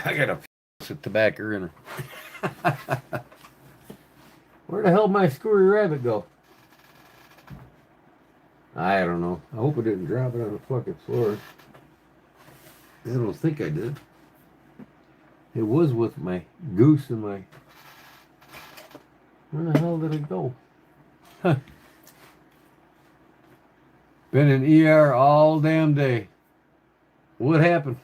Speaker 1: I got a piece of tobacco in her. Where the hell did my screwy rabbit go? I don't know. I hope I didn't drop it on the fucking floor. I don't think I did. It was with my goose and my... Where the hell did it go? Huh. Been in ER all damn day. What happened?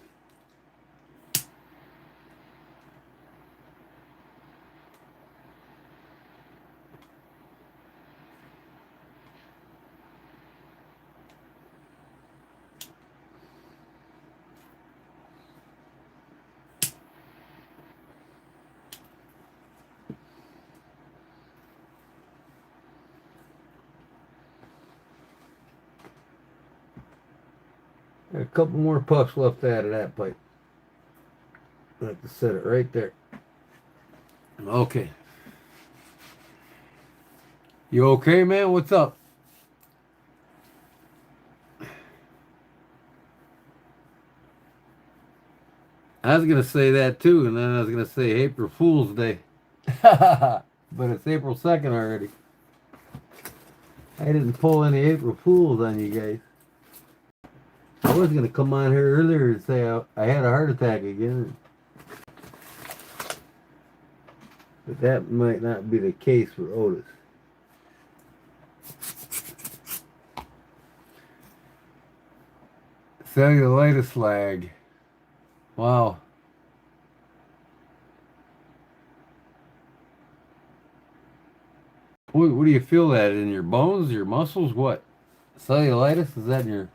Speaker 1: A couple more puffs left out of that pipe. I have to set it right there. Okay. You okay, man? What's up? I was gonna say that too, and then I was gonna say April Fool's Day. But it's April 2nd already. I didn't pull any April Fools on you guys. I was gonna come on here earlier and say I had a heart attack again. But that might not be the case for Otis. Cellulitis lag. Wow. What do you feel that in your bones, your muscles? What? Cellulitis? Is that in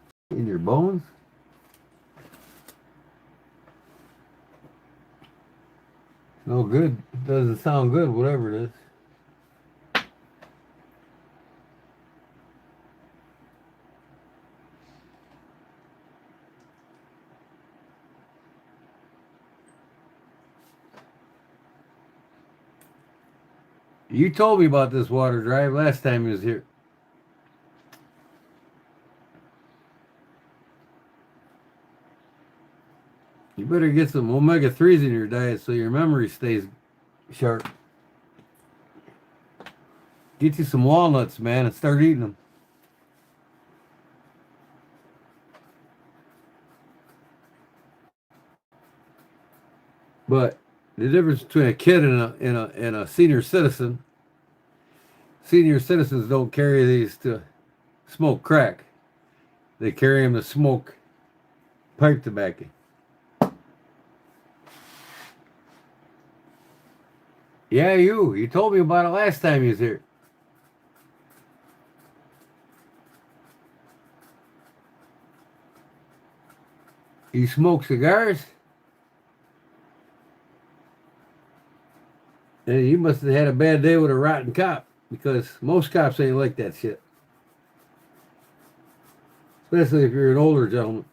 Speaker 1: your bones? No good. Doesn't sound good, whatever it is. You told me about this water drive last time you was here. You better get some omega-3s in your diet so your memory stays sharp. Get you some walnuts, man, and start eating them. But the difference between a kid and a senior citizen, senior citizens don't carry these to smoke crack. They carry them to smoke pipe tobacco. Yeah, you told me about it last time you was here. You smoke cigars? And you must have had a bad day with a rotten cop, because most cops ain't like that shit. Especially if you're an older gentleman.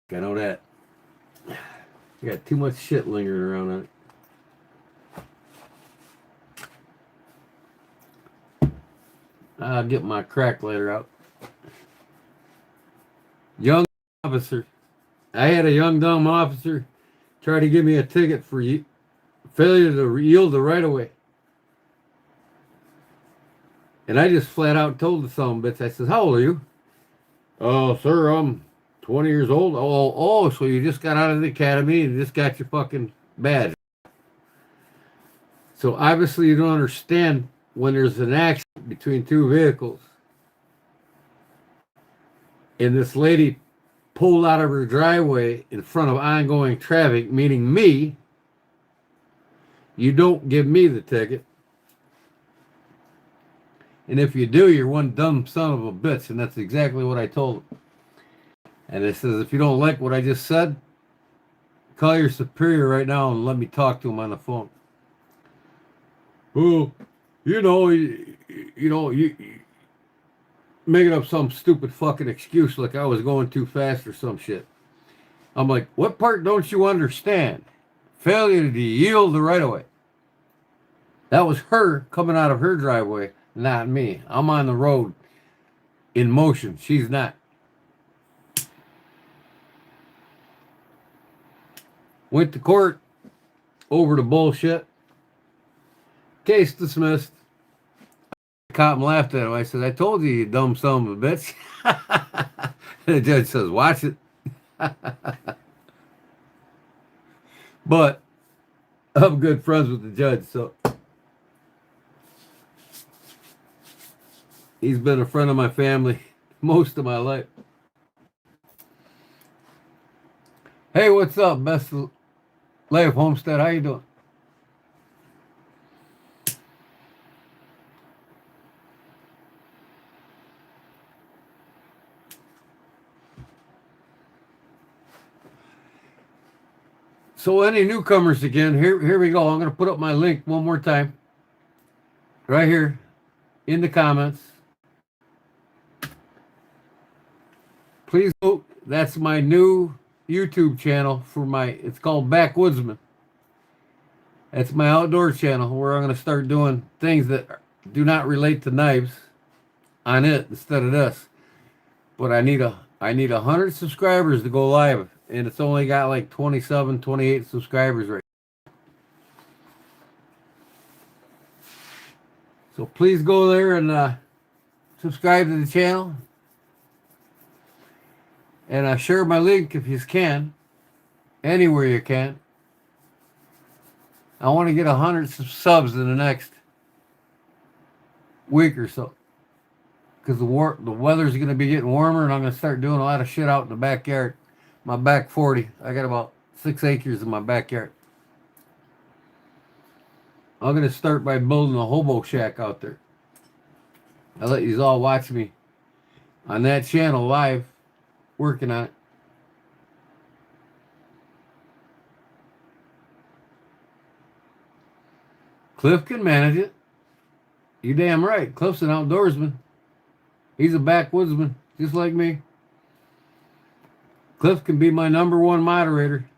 Speaker 1: I know that. You got too much shit lingering around on it. I'll get my crack lighter out. Young officer. I had a young dumb officer try to give me a ticket for failure to yield the right of way. And I just flat out told the son of a bitch, I said, how old are you? Oh, sir, I'm 20 years old. Oh, so you just got out of the academy and just got your fucking badge. So obviously you don't understand when there's an accident between two vehicles. And this lady pulled out of her driveway in front of ongoing traffic, meaning me. You don't give me the ticket. And if you do, you're one dumb son of a bitch. And that's exactly what I told him. And it says, if you don't like what I just said, call your superior right now and let me talk to him on the phone. Well, you making up some stupid fucking excuse like I was going too fast or some shit. I'm like, what part don't you understand? Failure to yield the right of way. That was her coming out of her driveway, not me. I'm on the road in motion. She's not. Went to court over the bullshit. Case dismissed. The cop laughed at him. I said, I told you, you dumb son of a bitch. And the judge says, watch it. But I'm good friends with the judge, so he's been a friend of my family most of my life. Hey, what's up, Best Life Homestead? How you doing? So any newcomers again, here we go. I'm going to put up my link one more time. Right here in the comments. Please vote. That's my new YouTube channel it's called Backwoodsman. That's my outdoor channel where I'm going to start doing things that do not relate to knives on it instead of this. But I need 100 subscribers to go live, and it's only got like 27, 28 subscribers right now. So please go there and subscribe to the channel. And share my link if you can, anywhere you can. I want to get 100 subs in the next week or so, because the weather's going to be getting warmer, and I'm going to start doing a lot of shit out in the backyard. My back 40. I got about 6 acres in my backyard. I'm going to start by building a hobo shack out there. I'll let you all watch me on that channel live, working on it. Cliff can manage it. You damn right. Cliff's an outdoorsman. He's a backwoodsman, just like me. Cliff can be my #1 moderator.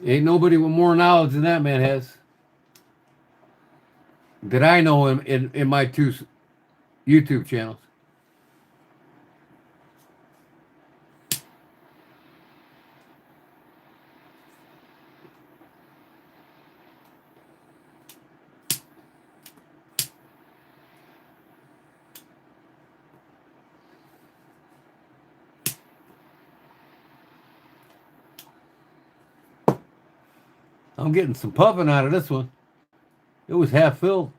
Speaker 1: Ain't nobody with more knowledge than that man has. That I know in my 2 YouTube channels. I'm getting some puffing out of this one. It was half filled.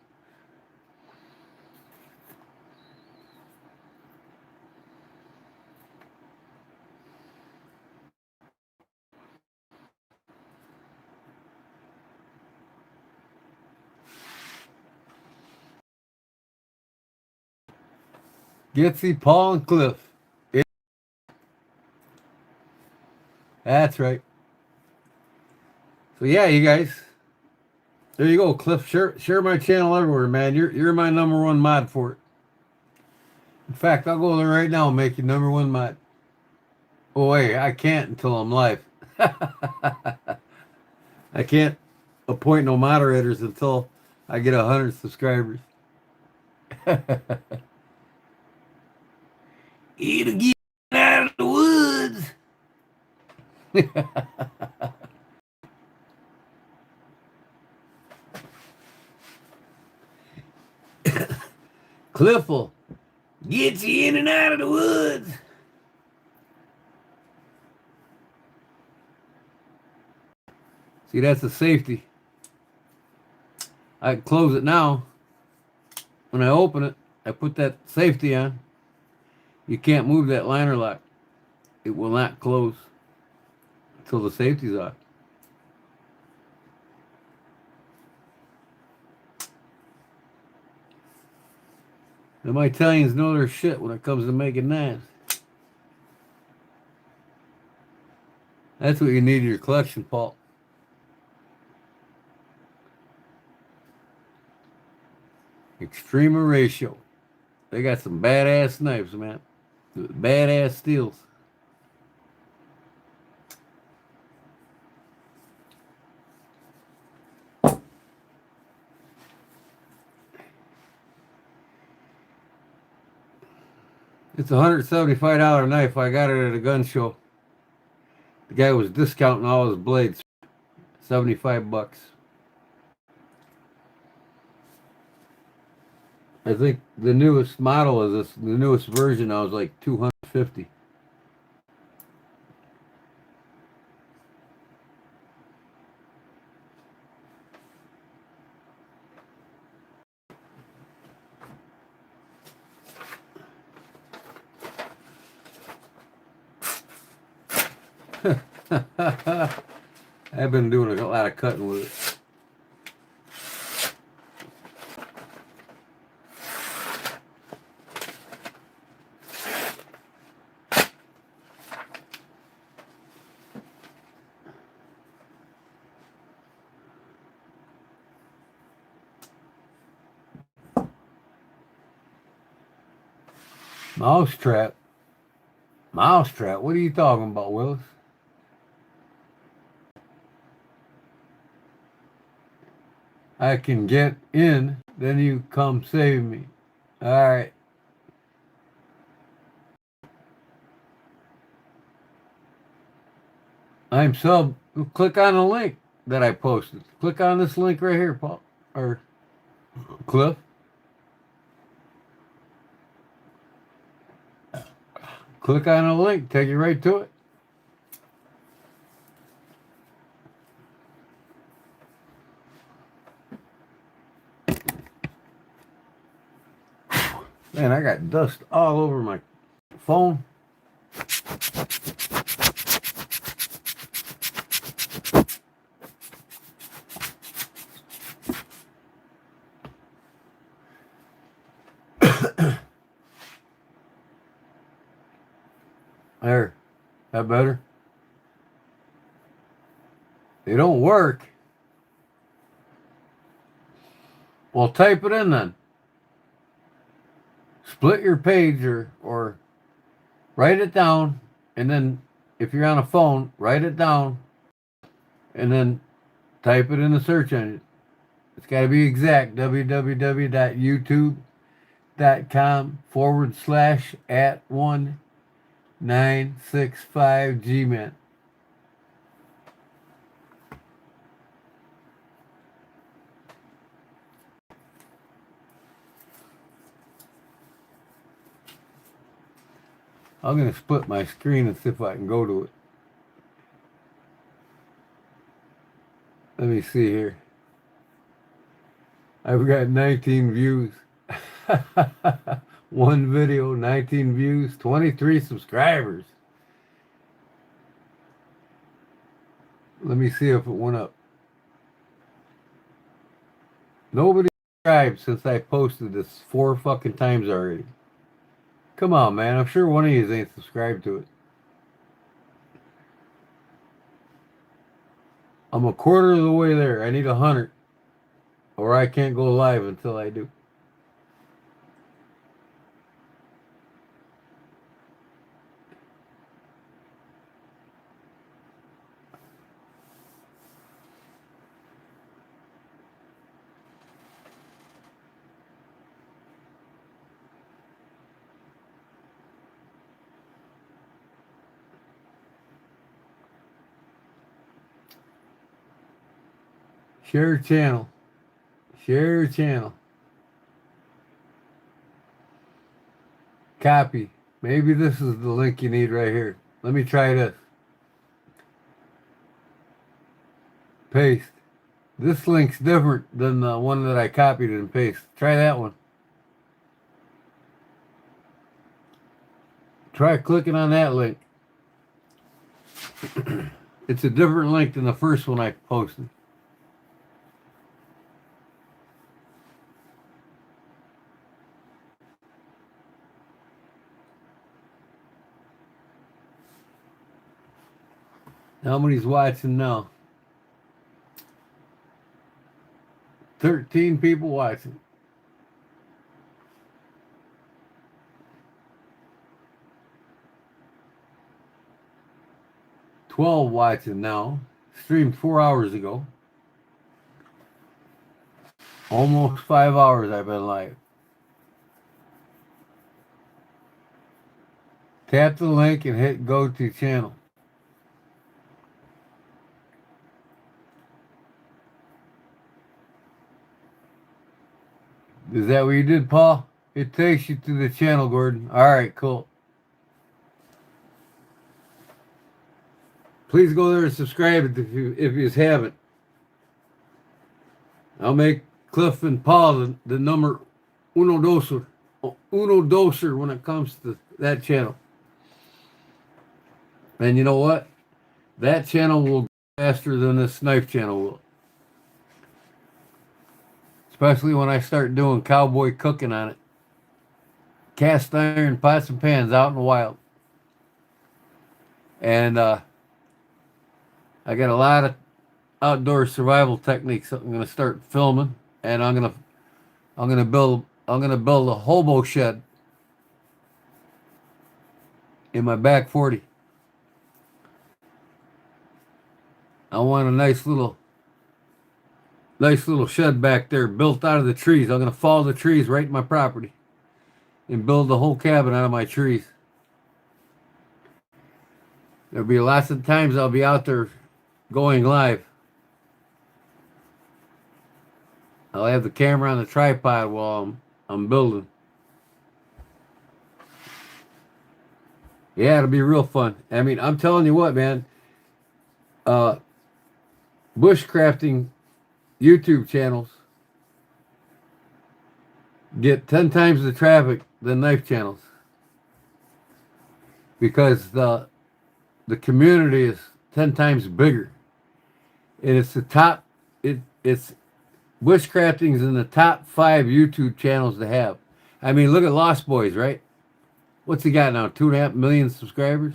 Speaker 1: Gitsy, Paul, and Cliff. That's right. So yeah, you guys. There you go, Cliff. Share my channel everywhere, man. You're my #1 mod for it. In fact, I'll go there right now and make you #1 mod. Oh wait, I can't until I'm live. I can't appoint no moderators until I get 100 subscribers. It'll get out of the woods. Cliff will get you in and out of the woods. See, that's the safety. I can close it now. When I open it, I put that safety on. You can't move that liner lock. It will not close until the safety's off. Them Italians know their shit when it comes to making knives. That's what you need in your collection, Paul. Extrema Ratio. They got some badass knives, man. Badass steels. It's a $175 knife. I got it at a gun show. The guy was discounting all his blades. $75. I think the newest model is this. The newest version now is like $250. I've been doing a lot of cutting with it. Mousetrap. Mousetrap. What are you talking about, Willis? I can get in, then you come save me. All right. I'm sub. Click on the link that I posted. Click on this link right here, Paul. Or Cliff. Click on the link. Take you right to it. Man, I got dust all over my phone. There. That better? They don't work. Well, type it in then. Split your page or write it down, and then if you're on a phone, write it down and then type it in the search engine. It's got to be exact. www.youtube.com/@1965gman. I'm going to split my screen and see if I can go to it. Let me see here. I've got 19 views. One video, 19 views, 23 subscribers. Let me see if it went up. Nobody subscribed since I posted this 4 fucking times already. Come on, man. I'm sure one of you ain't subscribed to it. I'm a quarter of the way there. I need 100. Or I can't go live until I do. Share channel. Share channel. Copy. Maybe this is the link you need right here. Let me try this. Paste. This link's different than the one that I copied and pasted. Try that one. Try clicking on that link. It's a different link than the first one I posted. How many's watching now? 13 people watching. $12 watching now. Streamed 4 hours ago. Almost 5 hours I've been live. Tap the link and hit go to channel. Is that what you did, Paul? It takes you to the channel, Gordon. All right, cool. Please go there and subscribe if you haven't. I'll make Cliff and Paul the number uno doser when it comes to that channel. And you know what? That channel will go faster than this knife channel will. Especially when I start doing cowboy cooking on it. Cast iron pots and pans out in the wild. And I got a lot of outdoor survival techniques I'm going to start filming, and I'm going to build a hobo shed in my back 40. I want a nice little shed back there built out of the trees. I'm gonna follow the trees right in my property and build the whole cabin out of my trees. There'll be lots of times I'll be out there going live. I'll have the camera on the tripod while I'm building. Yeah, it'll be real fun. I mean, I'm telling you what, man. Bushcrafting YouTube channels get 10 times the traffic than knife channels because the community is 10 times bigger, and it's the top. It's bushcrafting is in the top 5 YouTube channels to have. I mean, look at Lost Boys, right? What's he got now? 2.5 million subscribers.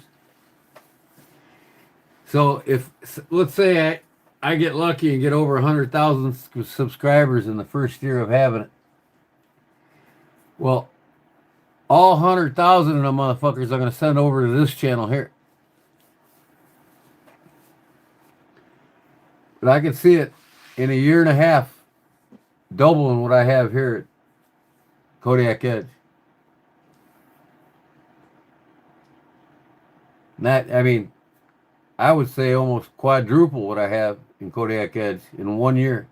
Speaker 1: So if let's say I get lucky and get over 100,000 subscribers in the first year of having it, well, all 100,000 of them motherfuckers are going to send over to this channel here. But I can see it in a year and a half doubling what I have here at Kodiak Edge. That, I mean, I would say almost quadruple what I have in Kodiak Edge in 1 year.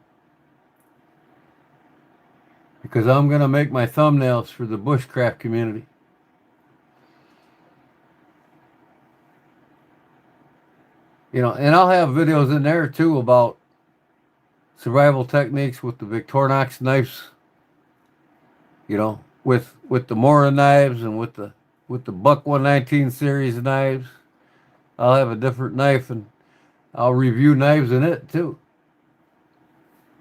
Speaker 1: Because I'm going to make my thumbnails for the bushcraft community. You know, and I'll have videos in there too about survival techniques with the Victorinox knives. You know, with the Mora knives and with the Buck 119 series knives. I'll have a different knife and I'll review knives in it too.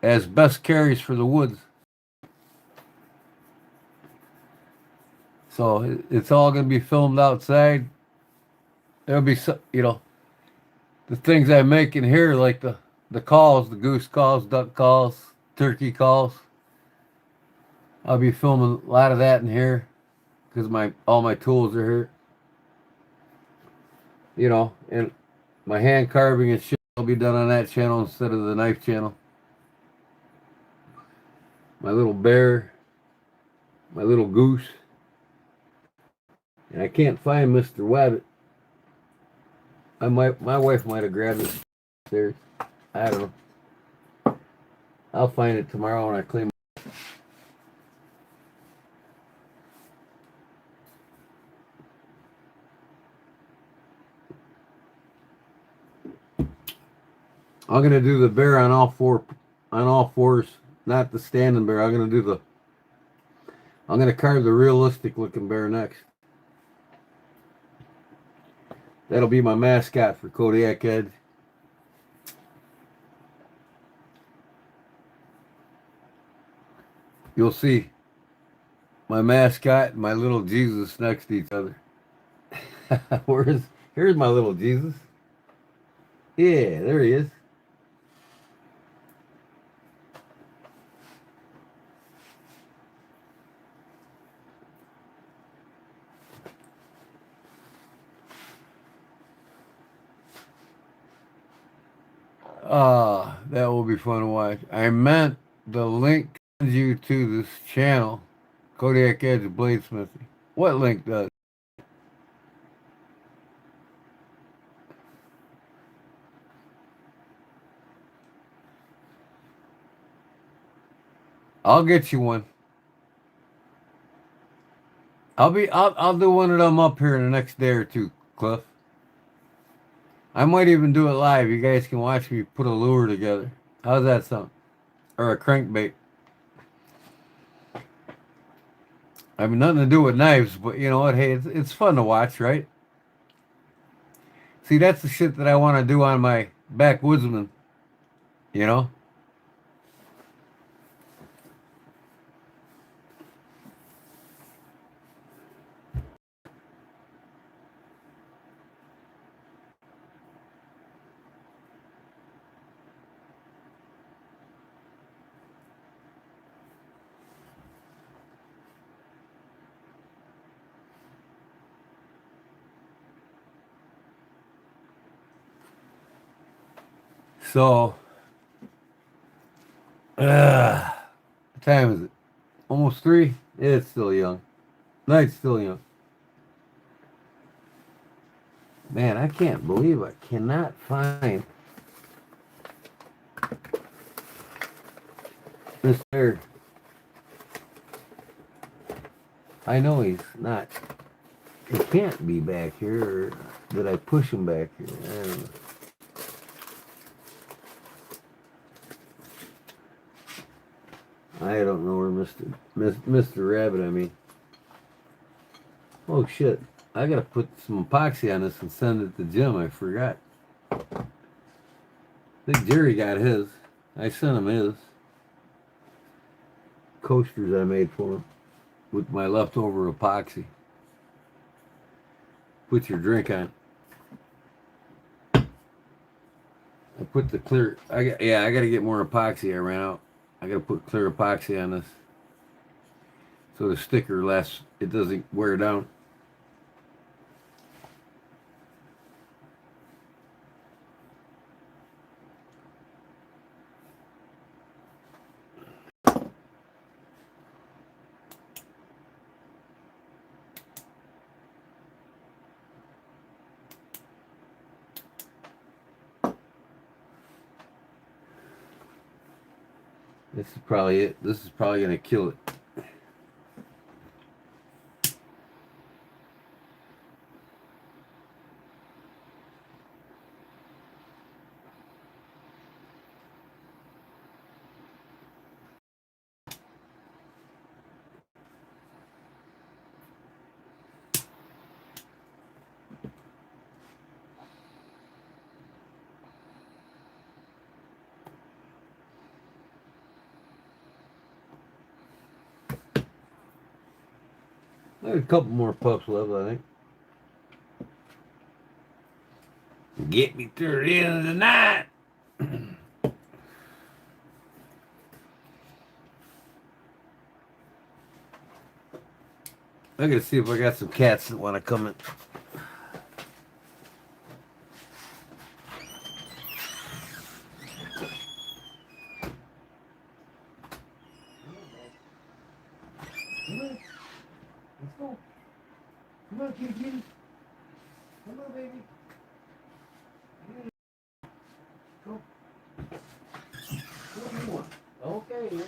Speaker 1: As best carries for the woods. So it's all going to be filmed outside. There'll be, you know, the things I make in here, like the calls, the goose calls, duck calls, turkey calls. I'll be filming a lot of that in here because all my tools are here. You know, and my hand carving and shit will be done on that channel instead of the knife channel. My little bear, my little goose. And I can't find Mr. Wabbit. My wife might have grabbed it upstairs. I don't know. I'll find it tomorrow when I clean. I'm gonna do the bear on all fours, not the standing bear. I'm gonna carve the realistic looking bear next. That'll be my mascot for Kodiak Edge. You'll see my mascot and my little Jesus next to each other. Here's my little Jesus. Yeah, there he is. That will be fun to watch. I meant the link sends you to this channel, Kodiak Edge Bladesmithing. What link does? I'll get you one. I'll do one of them up here in the next day or two, Cliff. I might even do it live. You guys can watch me put a lure together. How's that sound? Or a crankbait. I mean, nothing to do with knives, but you know what? Hey, it's fun to watch, right? See, that's the shit that I want to do on my backwoodsman. You know? So, what time is it? Almost 3? It's still young. Night's still young. Man, I can't believe I cannot find Mr. I know he's not. He can't be back here, or did I push him back here? I don't know. I don't know where Mr. Rabbit, I mean. Oh shit. I gotta put some epoxy on this and send it to Jim. I forgot. I think Jerry got his. I sent him his. Coasters I made for him with my leftover epoxy. Put your drink on. I put the clear. I gotta get more epoxy. I ran out. I gotta put clear epoxy on this so the sticker lasts. It doesn't wear down. This is probably it. This is probably gonna kill it. I got a couple more pups left, I think. Get me through the end of the night. I gotta see if I got some cats that want to come in. Let's go. Come on, kitty. Come on, baby. Go. What do you want? Okay, yeah.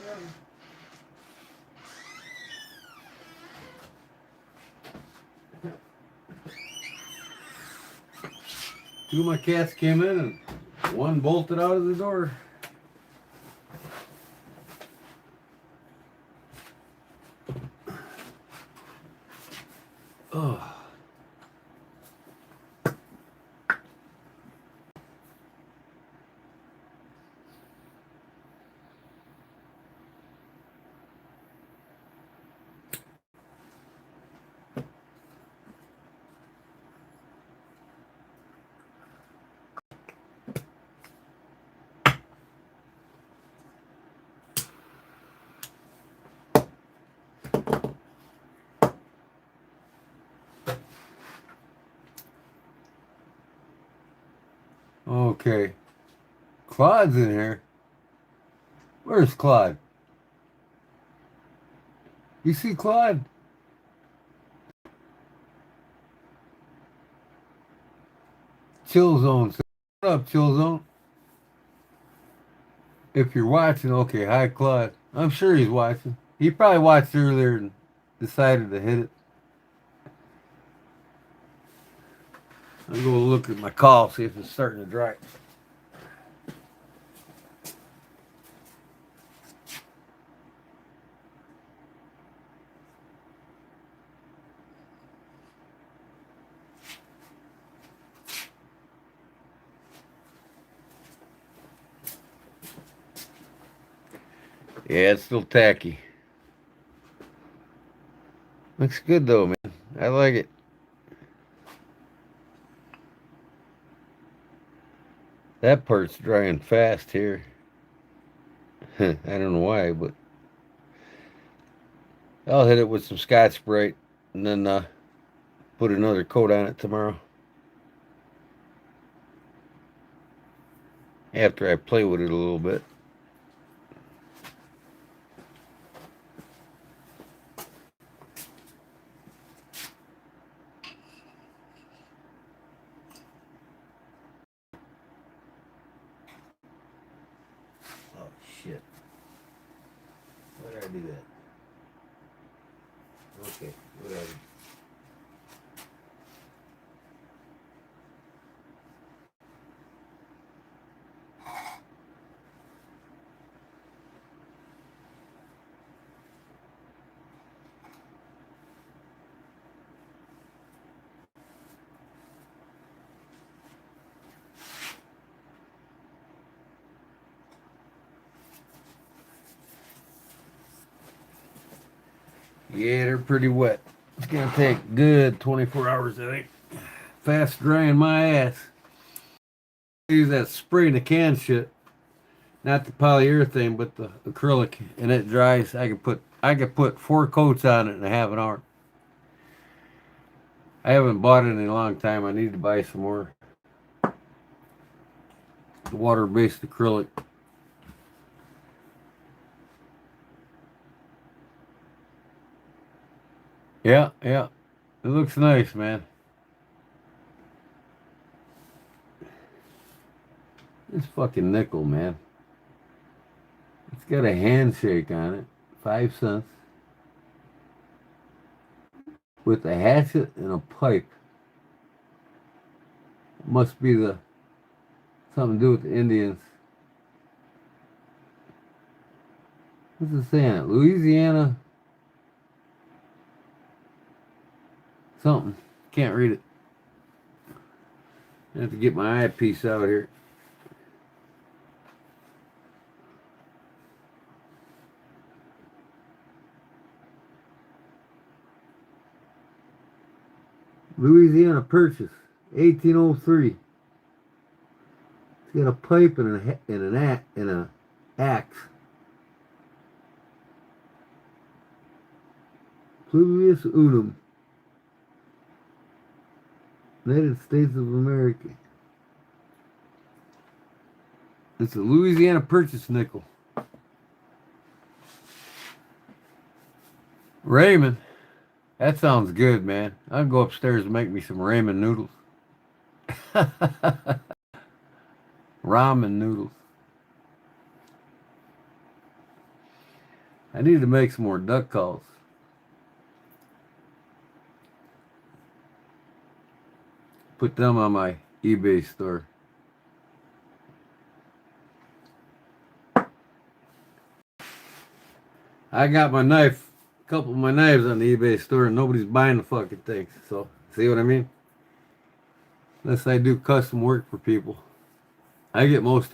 Speaker 1: Two of my cats came in and one bolted out of the door. Oh. Okay. Claude's in here. Where's Claude? You see Claude? Chill Zone. What up, Chill Zone? If you're watching, okay, hi Claude. I'm sure he's watching. He probably watched earlier and decided to hit it. I'm going to look at my call, see if it's starting to dry. Yeah, it's still tacky. Looks good though, man. I like it. That part's drying fast here. I don't know why, but I'll hit it with some Scotch-Brite and then put another coat on it tomorrow. after I play with it a little bit. Oh shit. Why did I do that? Okay, whatever. Yeah, they're pretty wet. It's gonna take good 24 hours, I think. Fast drying my ass. Use that spray in the can shit. Not the polyurethane, but the acrylic, and it dries. I could put 4 coats on it in a half an hour. I haven't bought it in a long time. I need to buy some more water-based acrylic. Yeah, yeah. It looks nice, man. This fucking nickel, man. It's got a handshake on it. 5 cents. With a hatchet and a pipe. Must be the something to do with the Indians. What's it saying? Louisiana something. Can't read it. I have to get my eyepiece out here. Louisiana Purchase, 1803. It's got a pipe and an axe. Pluvius Unum, United States of America. It's a Louisiana Purchase nickel. Ramen. That sounds good, man. I'll go upstairs and make me some ramen noodles. Ramen noodles. I need to make some more duck calls. Put them on my eBay store. I got my knife, a couple of my knives on the eBay store, and nobody's buying the fucking things. So, see what I mean? Unless I do custom work for people. I get most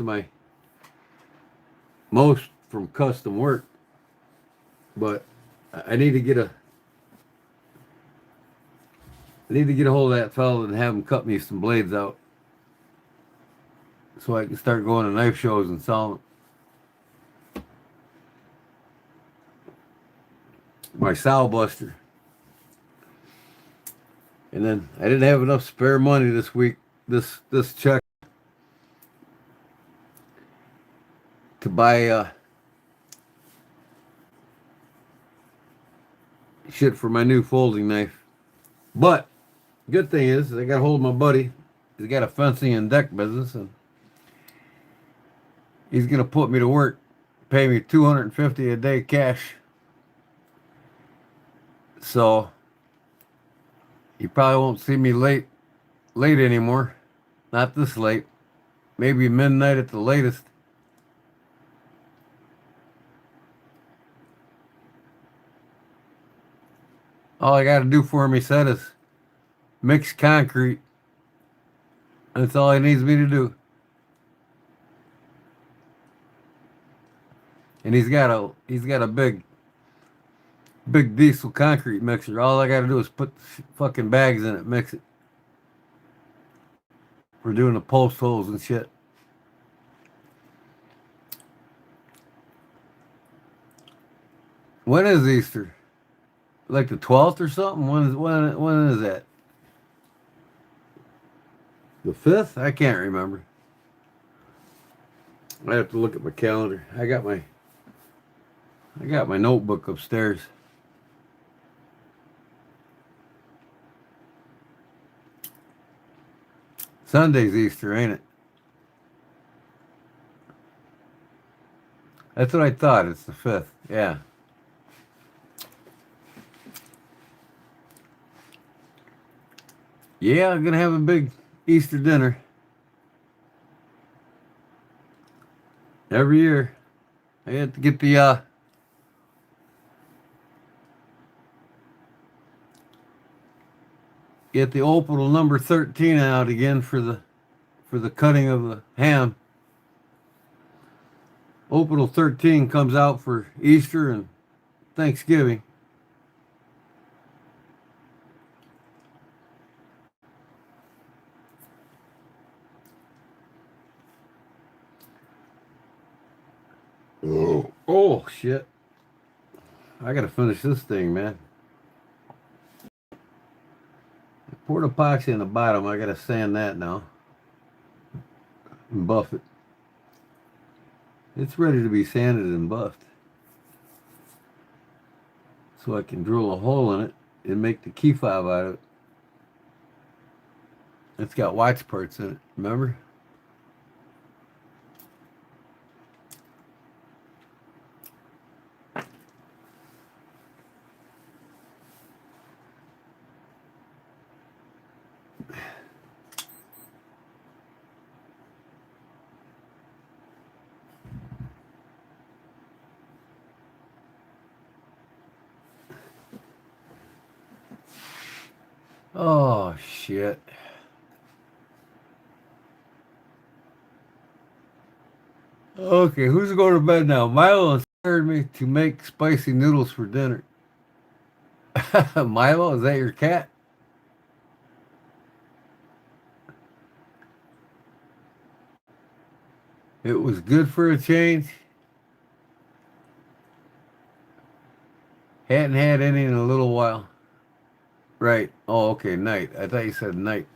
Speaker 1: from custom work. But I need to get a hold of that fella and have him cut me some blades out, so I can start going to knife shows and selling them. My sow buster. And then I didn't have enough spare money this week, this check, to buy shit for my new folding knife. But good thing is I got a hold of my buddy. He's got a fencing and deck business, and he's gonna put me to work, pay me $250 a day cash. So you probably won't see me late anymore. Not this late. Maybe midnight at the latest. All I got to do for him, he said, is mix concrete. That's all he needs me to do. And he's got a big diesel concrete mixer. All I got to do is put fucking bags in it, mix it. We're doing the post holes and shit. When is Easter? Like the 12th or something? When is that? The 5th? I can't remember. I have to look at my calendar. I got my notebook upstairs. Sunday's Easter, ain't it? That's what I thought. It's the 5th. Yeah. Yeah, I'm gonna have a big Easter dinner every year. I have to get the opal number 13 out again for the cutting of the ham. Opal 13 comes out for Easter and Thanksgiving. Oh shit. I gotta finish this thing, man. I poured epoxy in the bottom. I gotta sand that now. And buff it. It's ready to be sanded and buffed. So I can drill a hole in it and make the key fob out of it. It's got watch parts in it, remember? Oh shit. Okay, who's going to bed now? Milo inspired me to make spicy noodles for dinner. Milo, is that your cat? It was good for a change. Hadn't had any in a little while. Right. Oh, okay, night. I thought you said night.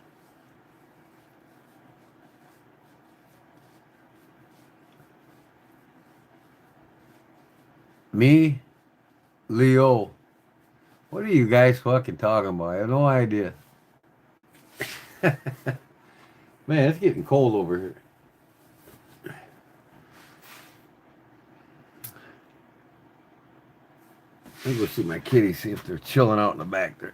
Speaker 1: Me, Leo. What are you guys fucking talking about? I have no idea. Man, it's getting cold over here. Let me go see my kitties, see if they're chilling out in the back there.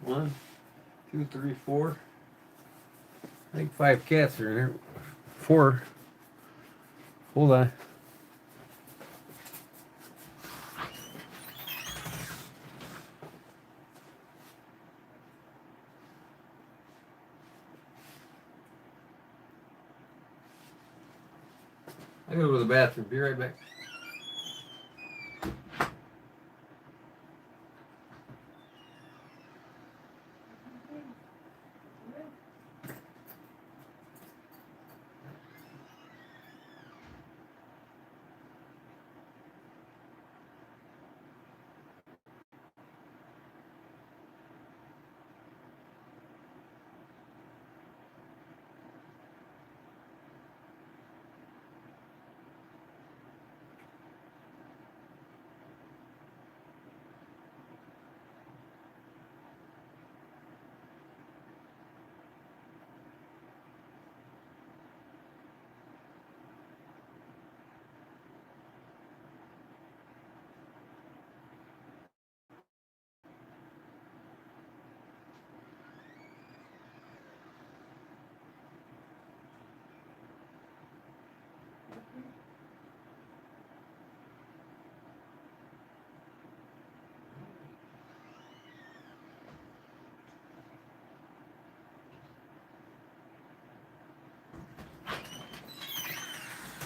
Speaker 1: One, two, three, four. I think 5 cats are in here. 4. Hold on. I gotta go to the bathroom. Be right back.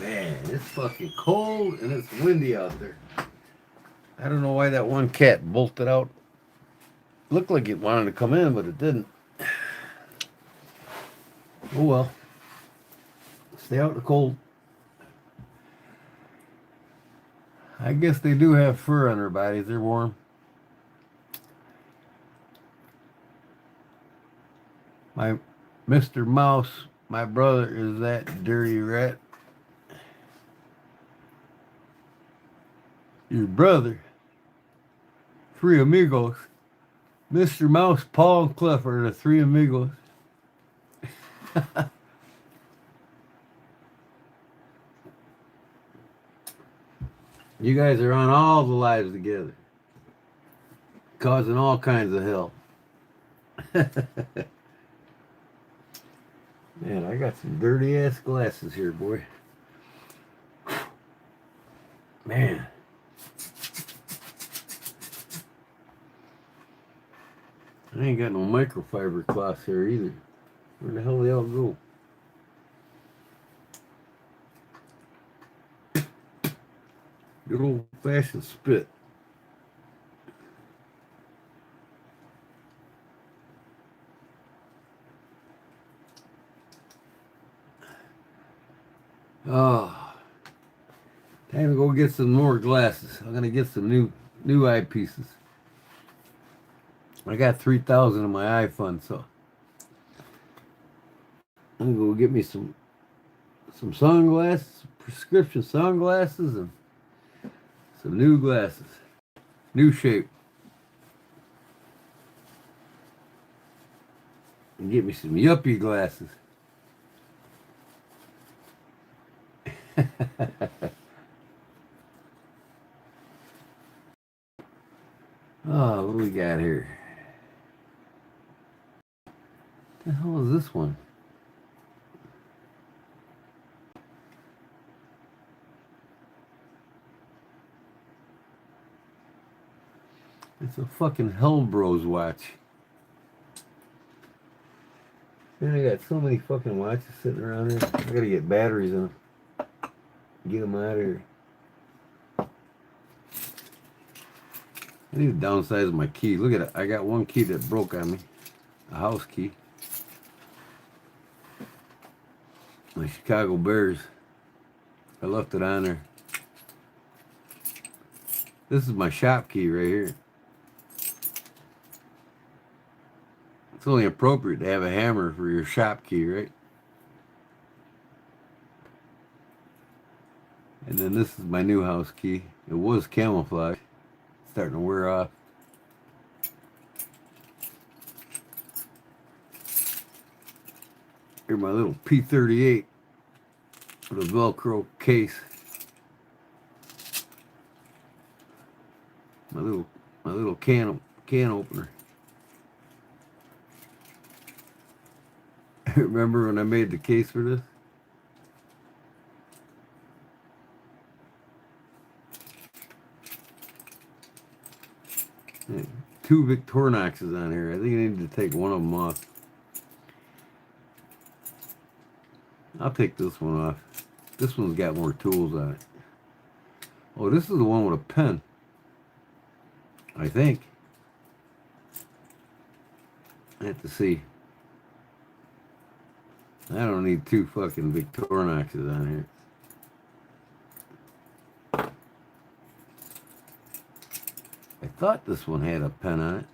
Speaker 1: Man, it's fucking cold and it's windy out there. I don't know why that one cat bolted out. Looked like it wanted to come in, but it didn't. Oh well. Stay out in the cold. I guess they do have fur on their bodies. They're warm. My Mr. Mouse, my brother, is that dirty rat. Your brother. Three amigos. Mr. Mouse, Paul, and Cliff are the three amigos. You guys are on all the lives together. Causing all kinds of hell. Man, I got some dirty ass glasses here, boy. Man. I ain't got no microfiber cloths here either. Where the hell they all go? Good old fashioned spit. Oh, time to go get some more glasses. I'm gonna get some new eyepieces. I got 3,000 in my iPhone, so I'm gonna go get me some sunglasses, prescription sunglasses, and some new glasses, new shape, and get me some yuppie glasses. Oh, what we got here? What the hell is this one? It's a fucking Hellbros watch. Man, I got so many fucking watches sitting around here. I gotta get batteries in them. Get them out of here. I need to downsize my key. Look at it. I got one key that broke on me. A house key. My Chicago Bears. I left it on there. This is my shop key right here. It's only appropriate to have a hammer for your shop key, right? And then this is my new house key. It was camouflage. It's starting to wear off. Here's my little P38 with a Velcro case. My little can opener. Remember when I made the case for this? Two Victorinoxes on here. I think I need to take one of them off. I'll take this one off. This one's got more tools on it. Oh, this is the one with a pen. I think. I have to see. I don't need two fucking Victorinoxes on here. I thought this one had a pen on it.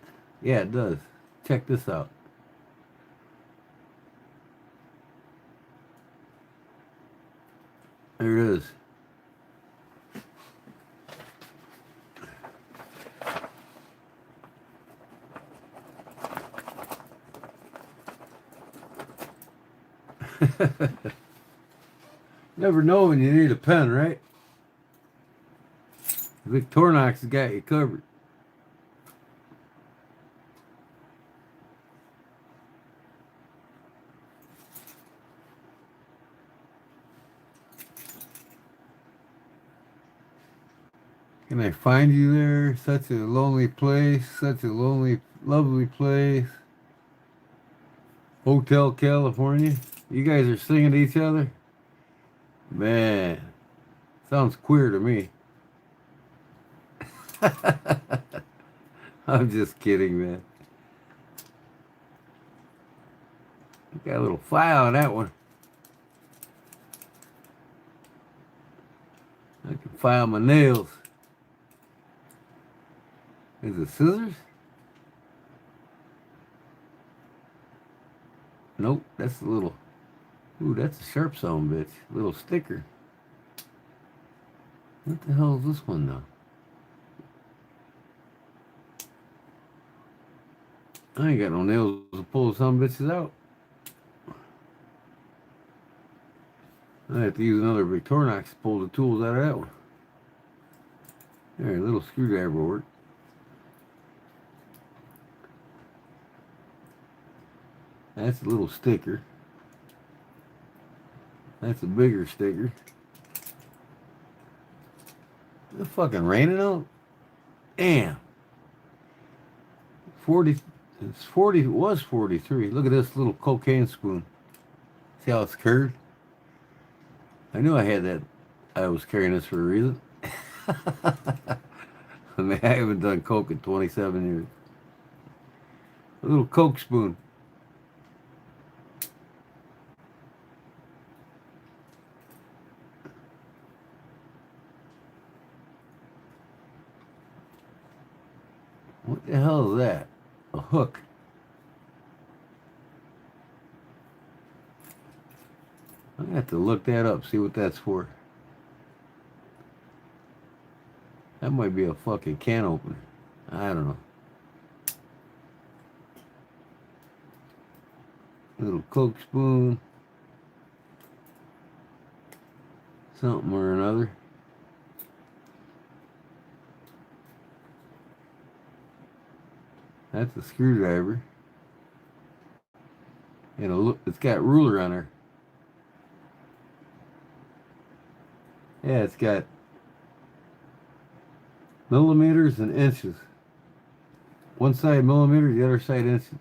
Speaker 1: Yeah, it does. Check this out. There it is. Never know when you need a pen, right? Victorinox has got you covered. Can I find you there? Such a lonely place, such a lonely, lovely place. Hotel California. You guys are singing to each other? Man, sounds queer to me. I'm just kidding, man. Got a little file on that one. I can file my nails. Is it scissors? Nope, that's a little. Ooh, that's a sharp sound, bitch. Little sticker. What the hell is this one now? I ain't got no nails to pull some bitches out. I have to use another Victorinox to pull the tools out of that one. There, a little screwdriver will work. That's a little sticker. That's a bigger sticker. Is it fucking raining out? Damn. 40, it's 40, it was 43. Look at this little cocaine spoon. See how it's curved? I knew I had that. I was carrying this for a reason. I mean, I haven't done coke in 27 years. A little coke spoon. What the hell is that? A hook. I'm gonna have to look that up, see what that's for. That might be a fucking can opener. I don't know. Little Coke spoon. Something or another. That's a screwdriver. And it's got ruler on her. Yeah, it's got millimeters and inches. One side millimeters, the other side inches.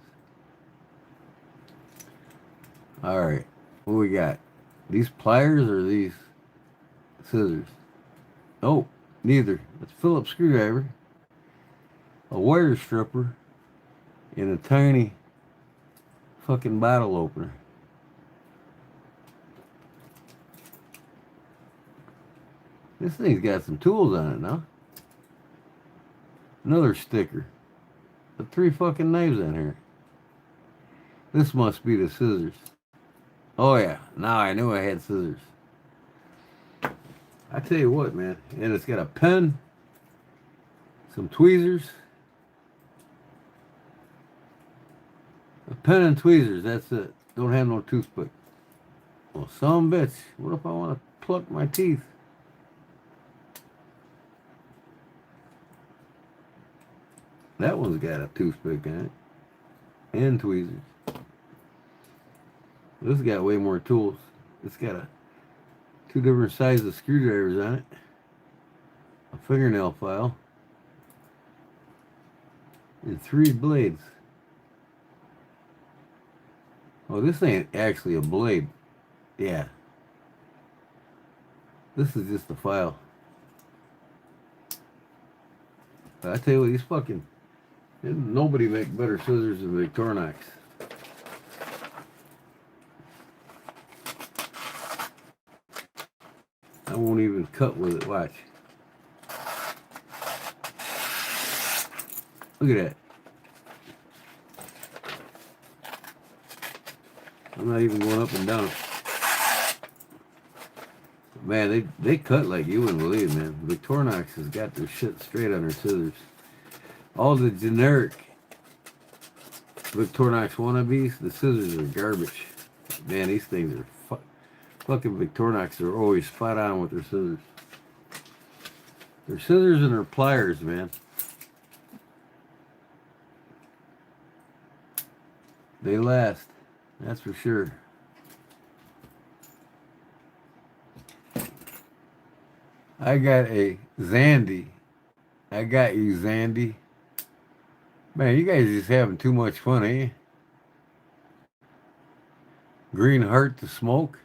Speaker 1: Alright, what we got? These pliers or these scissors? Oh, neither. It's a Phillips screwdriver, a wire stripper, and a tiny fucking bottle opener. This thing's got some tools on it now. Another sticker. The 3 fucking knives in here. This must be the scissors. Oh yeah, now I knew I had scissors. I tell you what, man. And it's got a pen, some tweezers. A pen and tweezers, that's it. Don't have no toothpick. Well, some bitch. What if I want to pluck my teeth? That one's got a toothpick in it. And tweezers. This got way more tools. It's got 2 different sizes of screwdrivers on it. A fingernail file. And 3 blades. Oh, this ain't actually a blade. Yeah. This is just a file. But I tell you what, these fucking... Nobody make better scissors than Victorinox. I won't even cut with it, watch. Look at that. I'm not even going up and down. Man, they cut like you wouldn't believe, man. Victorinox has got their shit straight on their scissors. All the generic Victorinox wannabes, the scissors are garbage. Man, these things are fucking Victorinox are always spot on with their scissors. Their scissors and their pliers, man. They last. That's for sure. I got a Zandy. I got you, Zandy. Man, you guys are just having too much fun, ain't you? Green heart to smoke.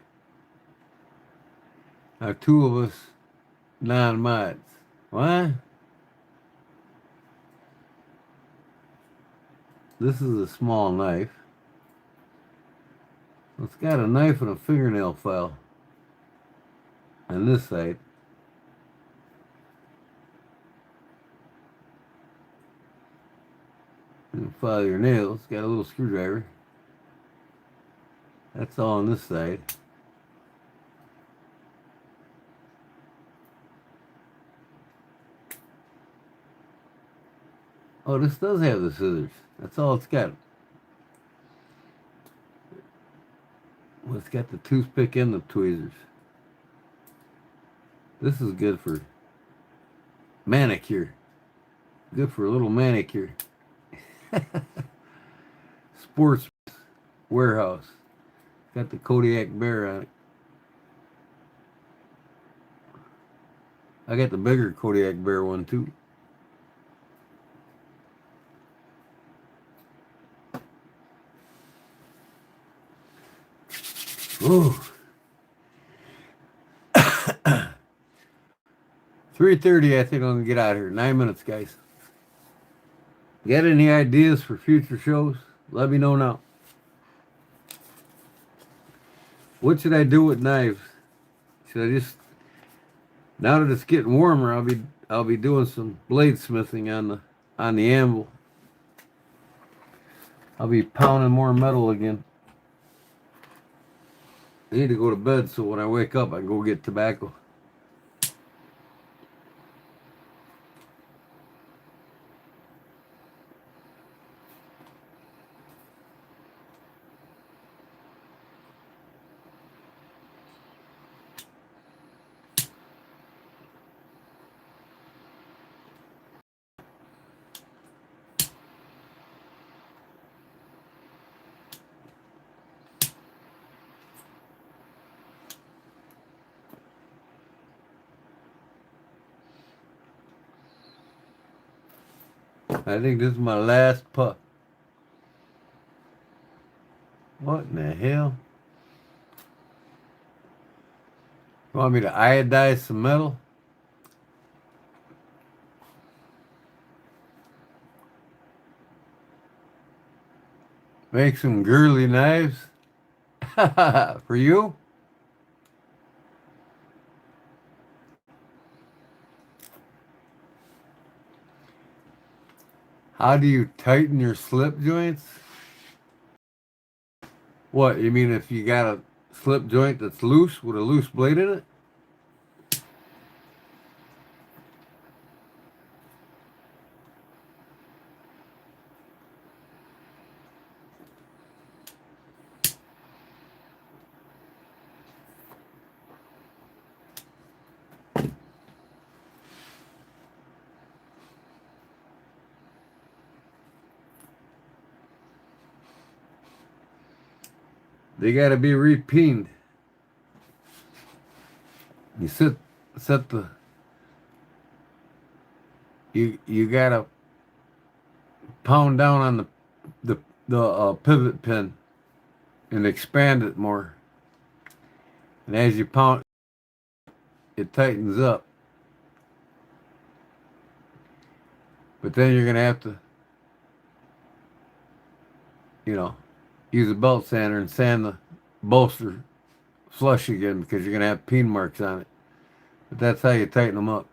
Speaker 1: are two of us non-mods. What? This is a small knife. It's got a knife and a fingernail file on this side. And file your nails. Got a little screwdriver. That's all on this side. Oh, this does have the scissors. That's all it's got. Well, it's got the toothpick and the tweezers. This is good for manicure. Good for a little manicure. Sports warehouse. Got the Kodiak Bear on it. I got the bigger Kodiak Bear one too. Ooh. 3:30, I think I'm gonna get out of here. 9 minutes, guys. Got any ideas for future shows? Let me know now. What should I do with knives? Should I just, now that it's getting warmer, I'll be doing some bladesmithing on the anvil. I'll be pounding more metal again. I need to go to bed so when I wake up I can go get tobacco. I think this is my last puff. What in the hell? You want me to iodize some metal? Make some girly knives? For you? How do you tighten your slip joints? What, you mean if you got a slip joint that's loose with a loose blade in it? They gotta be repeened. You set the, you gotta pound down on the pivot pin and expand it more. And as you pound, it tightens up. But then you're gonna have to, use a belt sander and sand the bolster flush again because you're going to have peen marks on it. But that's how you tighten them up.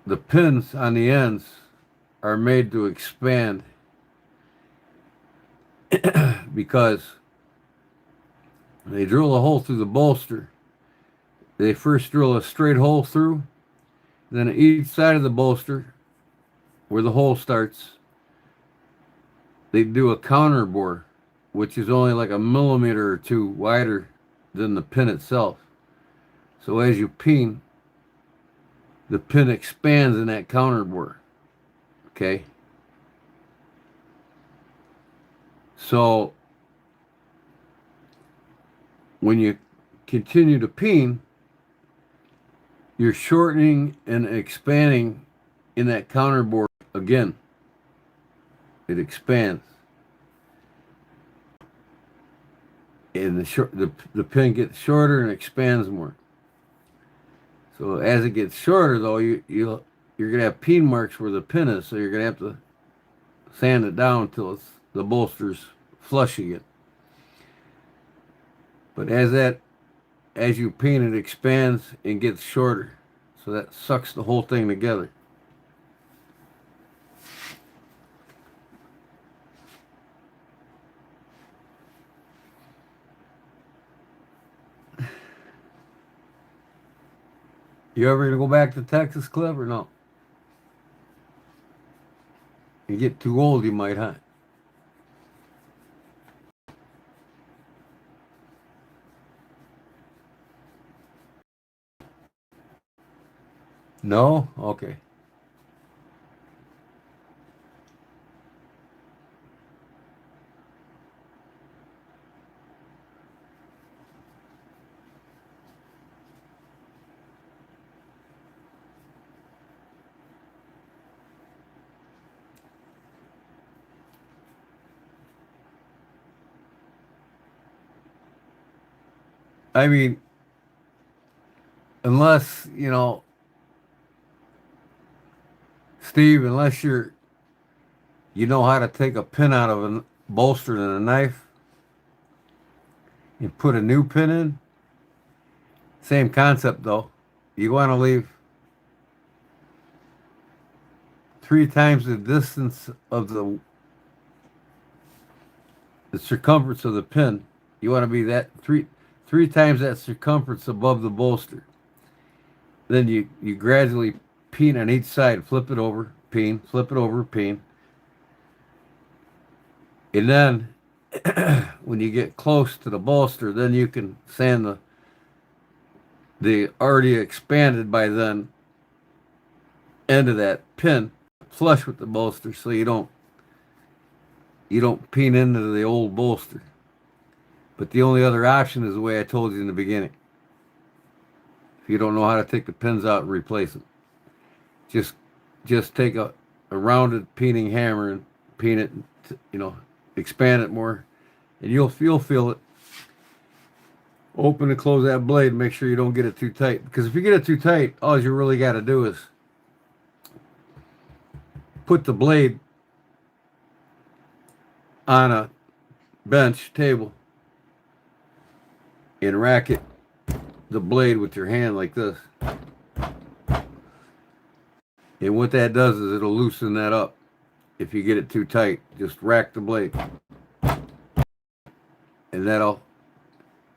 Speaker 1: The pins on the ends are made to expand because they drill a hole through the bolster. They first drill a straight hole through, then at each side of the bolster where the hole starts, they do a counter bore, which is only like a millimeter or two wider than the pin itself. So as you peen, the pin expands in that counter bore. Okay? So when you continue to peen, you're shortening and expanding in that counter bore again. It expands. And the pin gets shorter and expands more. So as it gets shorter, though, you're gonna have peen marks where the pin is. So you're gonna have to sand it down until the bolster's flush again. But as you peen, it expands and gets shorter. So that sucks the whole thing together. You ever gonna go back to Texas, Cliff, or no? You get too old, you might, huh? No? Okay. I mean, unless, Steve, unless you know how to take a pin out of a bolster and a knife and put a new pin in, same concept though. You want to leave 3 times the distance of the circumference of the pin. You want to be that three times that circumference above the bolster. Then you gradually peen on each side, flip it over, peen, flip it over, peen. And then when you get close to the bolster, then you can sand the already expanded by then end of that pin flush with the bolster, so you don't peen into the old bolster. But the only other option is the way I told you in the beginning. If you don't know how to take the pins out and replace them, just take a rounded peening hammer and peen it, expand it more, and you'll feel it. Open and close that blade. Make sure you don't get it too tight, because if you get it too tight, all you really got to do is put the blade on a bench table and rack the blade with your hand like this. And what that does is it'll loosen that up. If you get it too tight, just rack the blade. And that'll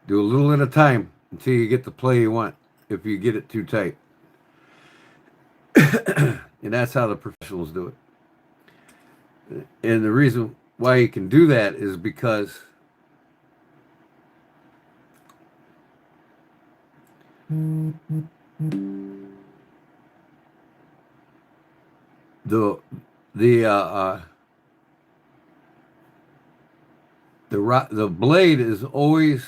Speaker 1: do a little at a time until you get the play you want if you get it too tight. And that's how the professionals do it. And the reason why you can do that is because the blade is always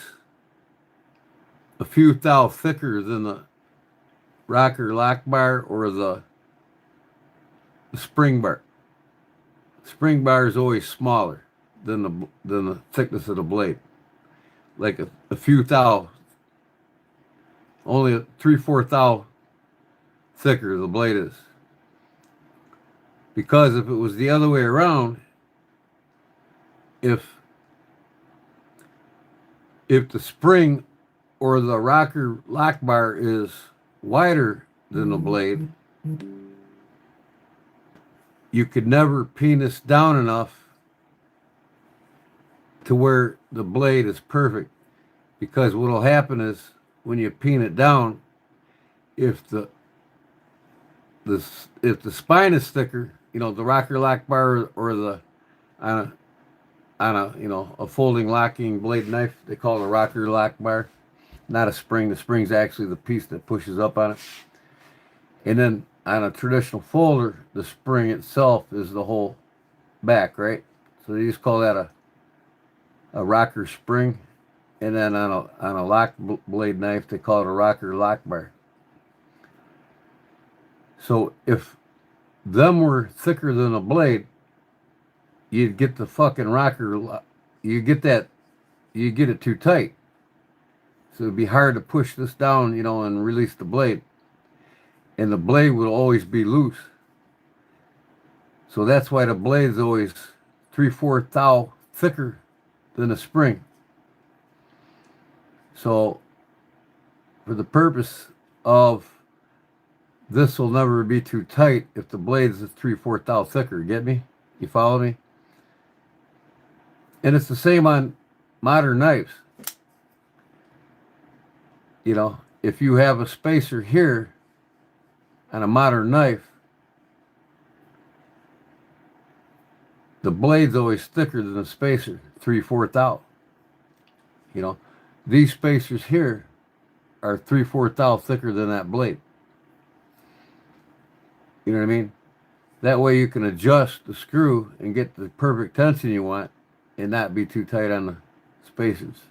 Speaker 1: a few thou thicker than the rocker lock bar or the spring bar. Spring bar is always smaller than the thickness of the blade, like a few thou, only 3/4 thou thicker the blade is. Because if it was the other way around, if the spring or the rocker lock bar is wider than the blade, you could never peen this down enough to where the blade is perfect. Because what will happen is when you peen it down, if the spine is thicker, the rocker lock bar or the on a folding locking blade knife, they call it a rocker lock bar, not a spring. The spring's actually the piece that pushes up on And then on a traditional folder, the spring itself is the whole back, right? So they just call that a rocker spring. And then on a lock blade knife, they call it a rocker lock bar. So if them were thicker than a blade, you'd get the fucking rocker. You get it too tight. So it'd be hard to push this down, and release the blade. And the blade will always be loose. So that's why the blade's always 3/4 thou thicker than the spring. So for the purpose of this will never be too tight if the blade's 3/4 thou thicker. Get me? You follow me? And it's the same on modern knives. If you have a spacer here on a modern knife, the blade's always thicker than the spacer, 3/4 thou. These spacers here are 3/4 thou thicker than that blade. You know what I mean? That way you can adjust the screw and get the perfect tension you want and not be too tight on the spacers.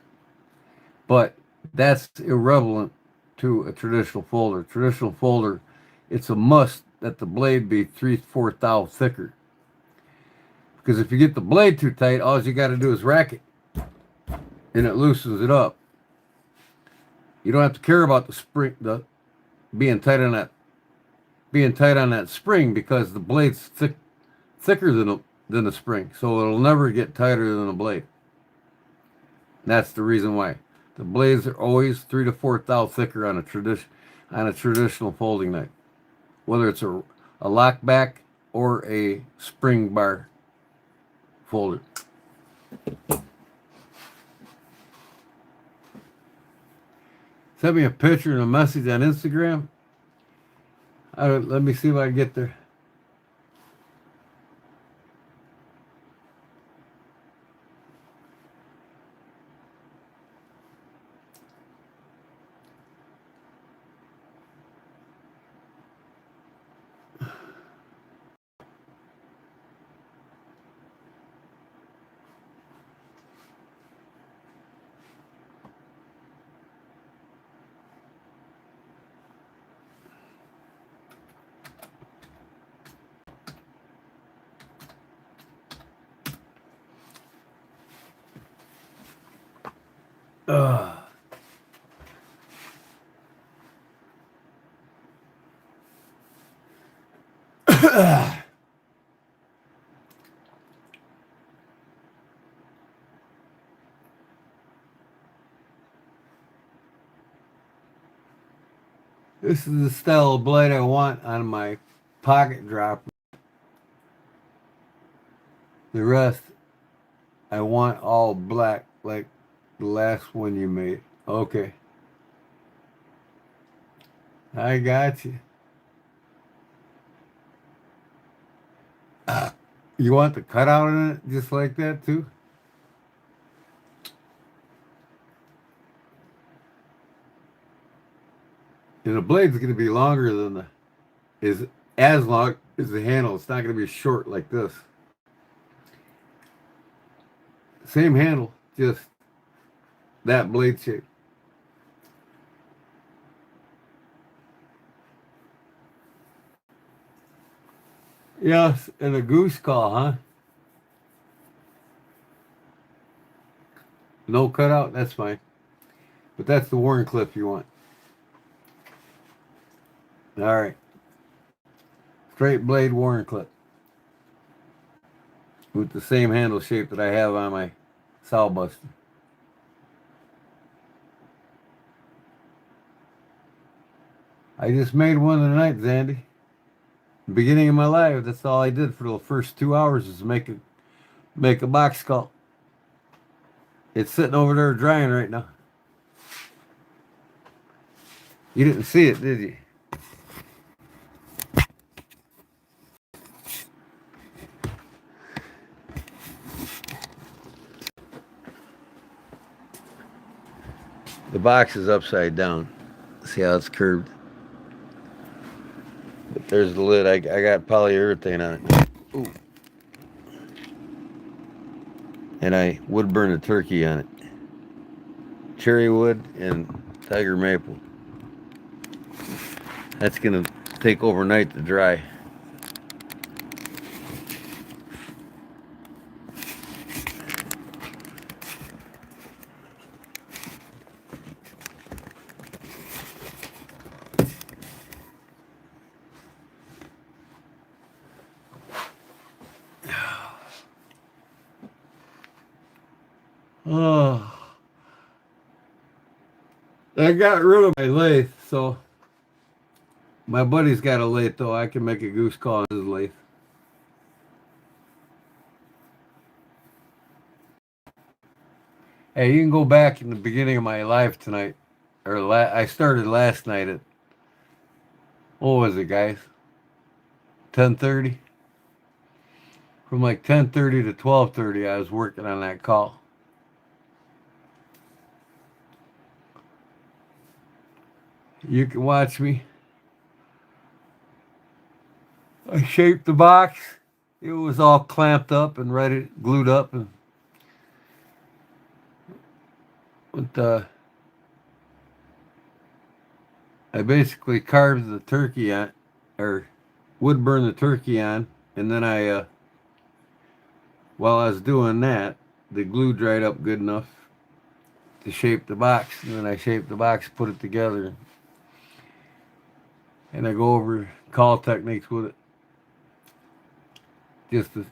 Speaker 1: But that's irrelevant to a traditional folder. Traditional folder, it's a must that the blade be 3/4 thou thicker. Because if you get the blade too tight, all you got to do is rack it, and it loosens it up. You don't have to care about the spring, being tight on that spring, because the blade's thicker than the spring, so it'll never get tighter than the blade. That's the reason why. The blades are always 3 to 4 thou thicker on a traditional folding knife, whether it's a lock back or a spring bar folder. Send me a picture and a message on Instagram. Let me see if I can get there. This is the style of blade I want on my pocket dropper. The rest, I want all black, like the last one you made. Okay. I got you. You want the cutout in it just like that too? And the blade's going to be longer than as long as the handle. It's not going to be short like this. Same handle, just that blade shape. Yes, and a goose call, huh? No cutout, that's fine. But that's the worn clip you want. All right. Straight blade worn clip. With the same handle shape that I have on my saw buster. I just made one tonight, Zandy. Beginning of my life, that's all I did for the first 2 hours is make a box skull. It's sitting over there drying right now. You didn't see it, did you? The box is upside down. See how it's curved? There's the lid. I got polyurethane on it. Ooh. And I wood burn a turkey on it. Cherry wood and tiger maple. That's gonna take overnight to dry. Oh, I got rid of my lathe, so my buddy's got a lathe though. I can make a goose call on his lathe. Hey, you can go back in the beginning of my life tonight, or I started last night at what was it, guys? 10:30. From like 10:30 to 12:30, I was working on that call. You can watch me. I shaped the box. It was all clamped up and ready, glued up, and with I basically carved the turkey on, or wood burn the turkey on, and then while I was doing that, the glue dried up good enough to shape the box, and then I shaped the box, put it together, and I go over call techniques with it, just to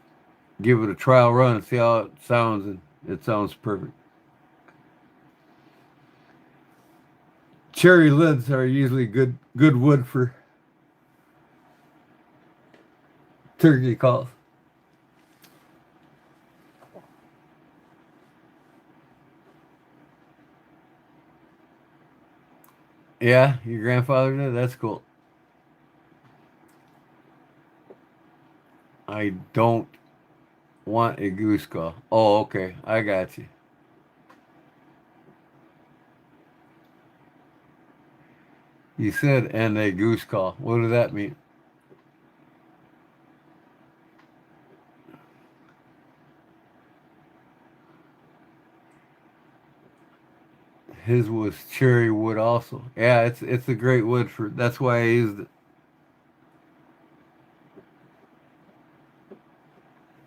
Speaker 1: give it a trial run and see how it sounds, and it sounds perfect. Cherry lids are usually good wood for turkey calls. Yeah, your grandfather did? That's cool. I don't want a goose call. Oh, okay. I got you. You said and a goose call. What does that mean? His was cherry wood also. Yeah, it's a great wood for. That's why I used it.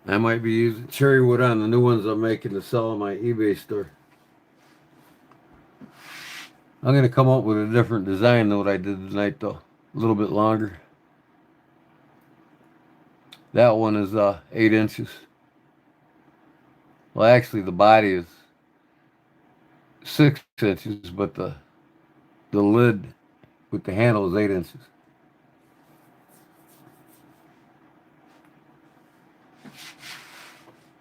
Speaker 1: I might be using cherry wood on the new ones I'm making to sell on my eBay store. I'm gonna come up with a different design than what I did tonight, though. A little bit longer. That one is 8 inches. Well, actually, the body is 6 inches, but the lid with the handle is 8 inches.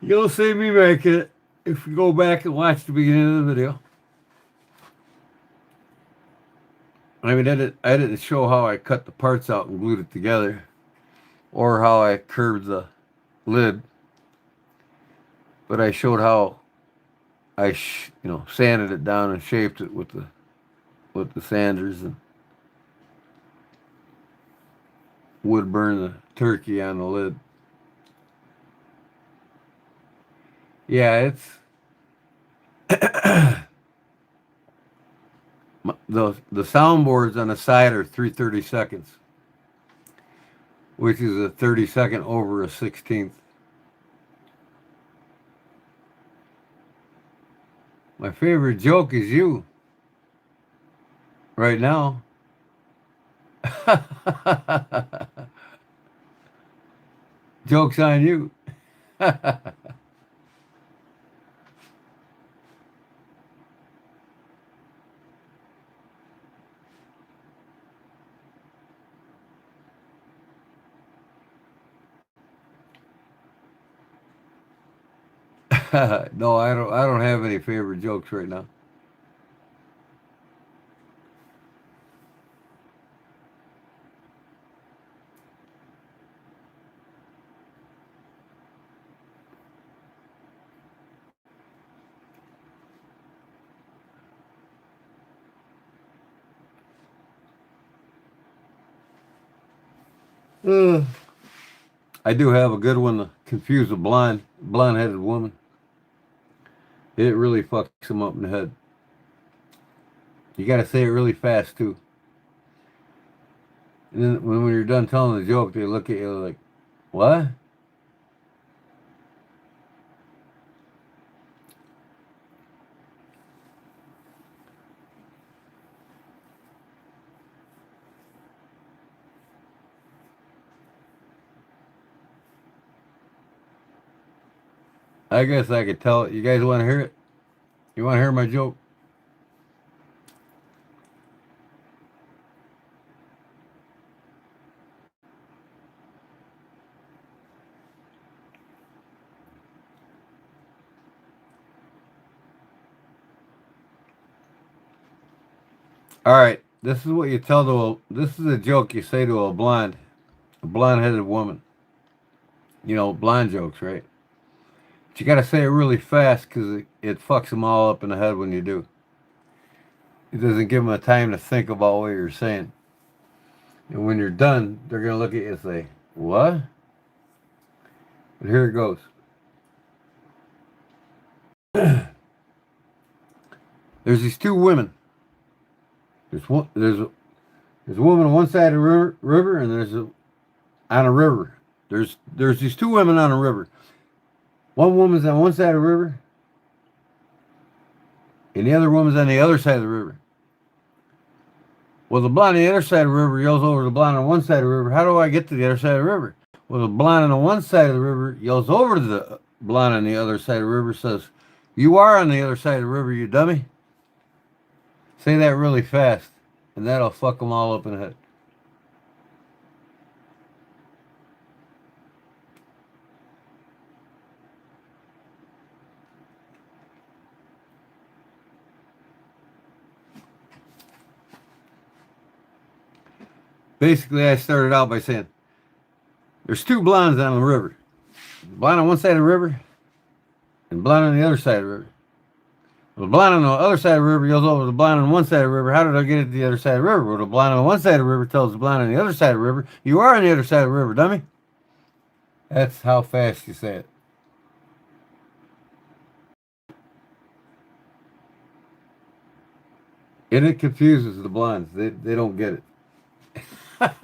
Speaker 1: You'll see me make it if you go back and watch the beginning of the video. I mean, I didn't show how I cut the parts out and glued it together, or how I curved the lid, but I showed how I sanded it down and shaped it with the sanders and wood burn the turkey on the lid. Yeah, it's the soundboards on the side are 3/32, which is a 32nd over a 16th. My favorite joke is you right now. Joke's on you. No, I don't have any favorite jokes right now. I do have a good one to confuse a blonde-headed woman. It really fucks them up in the head. You got to say it really fast too. And then when you're done telling the joke, they look at you like, "What?" I guess I could tell it. You guys want to hear it? You want to hear my joke? All right. This is what you tell to a. This is a joke you say to a blonde-headed woman. You know, blonde jokes, right? But you got to say it really fast because it fucks them all up in the head when you do. It doesn't give them a time to think about what you're saying. And when you're done, they're going to look at you and say, "What?" But here it goes. There's these two women. There's a woman on one side of the river and on a river. There's these two women on a river. One woman's on one side of the river, and the other woman's on the other side of the river. Well, the blonde on the other side of the river yells over to the blonde on one side of the river, "How do I get to the other side of the river?" Well, the blonde on one side of the river yells over to the blonde on the other side of the river, says, "You are on the other side of the river, you dummy." Say that really fast, and that'll fuck them all up in the head. Basically, I started out by saying, there's two blondes on the river. Blonde on one side of the river, and blonde on the other side of the river. Well, the blonde on the other side of the river yells over to the blonde on one side of the river, "How did I get it to the other side of the river?" Well, the blonde on one side of the river tells the blonde on the other side of the river, "You are on the other side of the river, dummy." That's how fast you say it. And it confuses the blondes. They don't get it. Got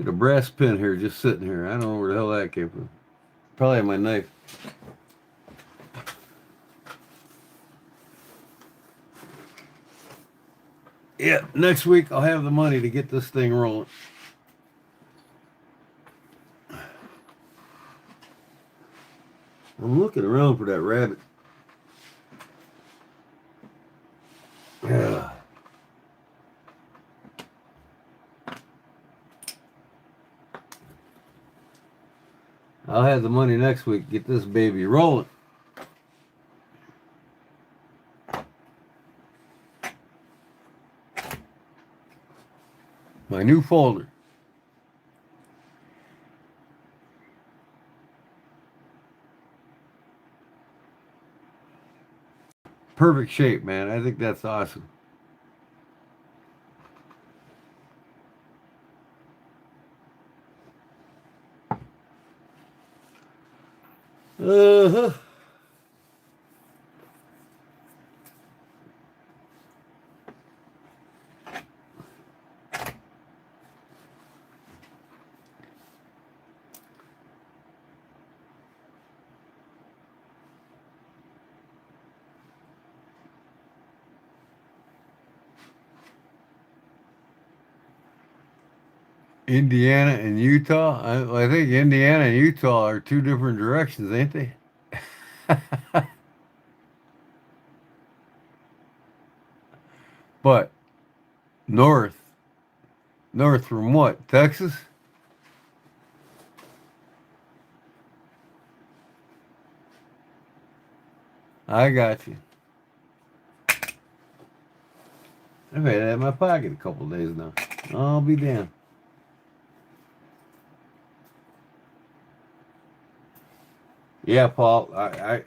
Speaker 1: a brass pin here just sitting here. I don't know where the hell that came from. Probably my knife. Yeah, next week I'll have the money to get this thing rolling. I'm looking around for that rabbit. Yeah. I'll have the money next week. Get this baby rolling. My new folder. Perfect shape, man. I think that's awesome. Uh-huh. Indiana and Utah. I think Indiana and Utah are two different directions, ain't they? But north from what? Texas? I got you. I've had that in my pocket a couple of days now. I'll be damned. Yeah, Paul,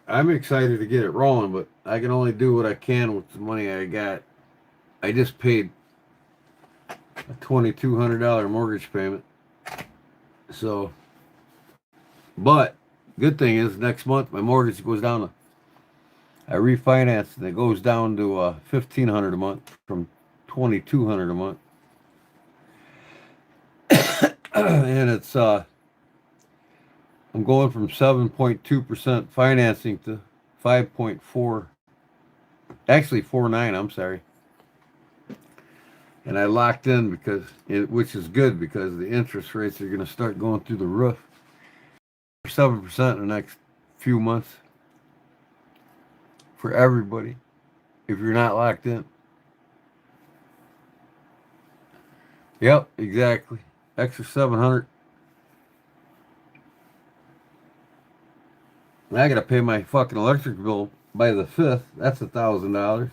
Speaker 1: I'm excited to get it rolling, but I can only do what I can with the money I got. I just paid a $2,200 mortgage payment. So, but good thing is next month my mortgage goes down to, I refinance and it goes down to $1,500 a month from $2,200 a month. And it's I'm going from 7.2% financing to 5.4, actually 4.9, I'm sorry. And I locked in which is good because the interest rates are going to start going through the roof. 7% in the next few months for everybody if you're not locked in. Yep, exactly. Extra 700. And I got to pay my fucking electric bill by the 5th. That's $1,000.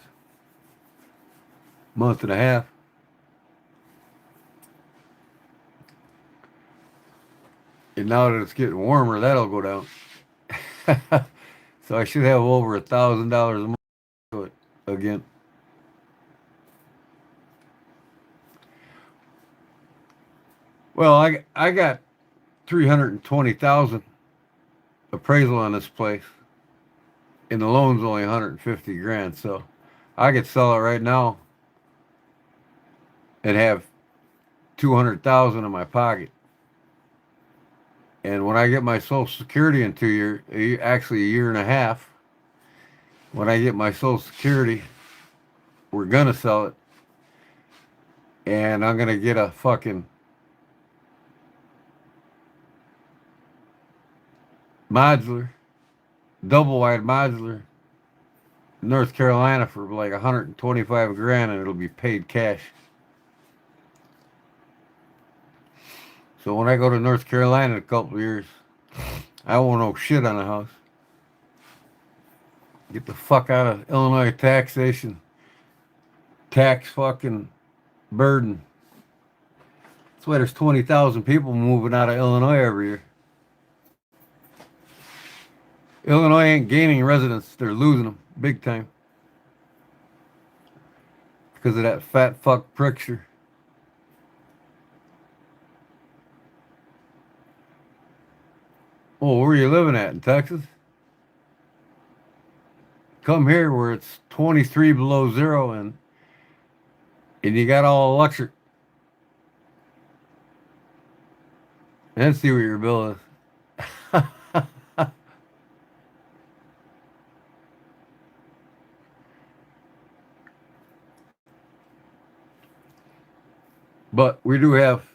Speaker 1: Month and a half. And now that it's getting warmer, that'll go down. So I should have over $1,000 a month to it again. Well, I got 320,000 appraisal on this place, and the loan's only 150 grand. So I could sell it right now and have 200,000 in my pocket. And when I get my Social Security in 2 years, actually a year and a half, when I get my Social Security, we're gonna sell it, and I'm gonna get a fucking modular, double wide modular, North Carolina for like 125 grand, and it'll be paid cash. So when I go to North Carolina in a couple of years, I won't know shit on a house. Get the fuck out of Illinois taxation, tax fucking burden. That's why there's 20,000 people moving out of Illinois every year. Illinois ain't gaining residents, they're losing them big time. Because of that fat fuck Pritzker. Oh, where are you living at? In Texas? Come here where it's 23 below zero and you got all electric. And see what your bill is. But we do have,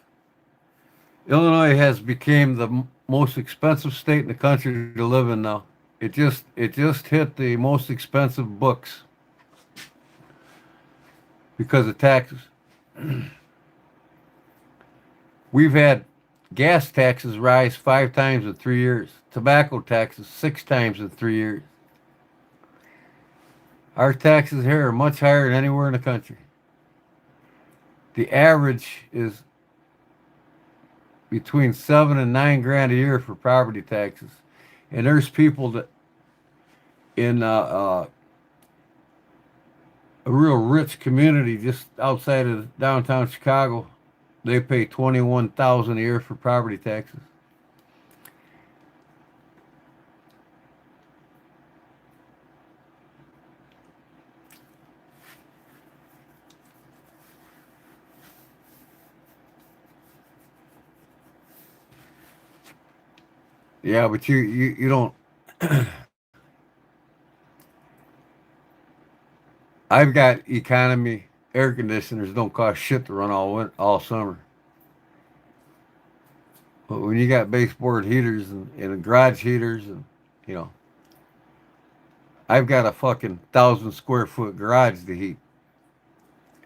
Speaker 1: Illinois has become the most expensive state in the country to live in now. It just hit the most expensive books because of taxes. We've had gas taxes rise 5 times in 3 years. Tobacco taxes 6 times in 3 years. Our taxes here are much higher than anywhere in the country. The average is between 7 and 9 grand a year for property taxes, and there's people that in a real rich community just outside of downtown Chicago, they pay $21,000 a year for property taxes. Yeah, but you don't. I've got economy air conditioners, don't cost shit to run all summer. But when you got baseboard heaters and garage heaters and you know, I've got a fucking 1,000 square foot garage to heat,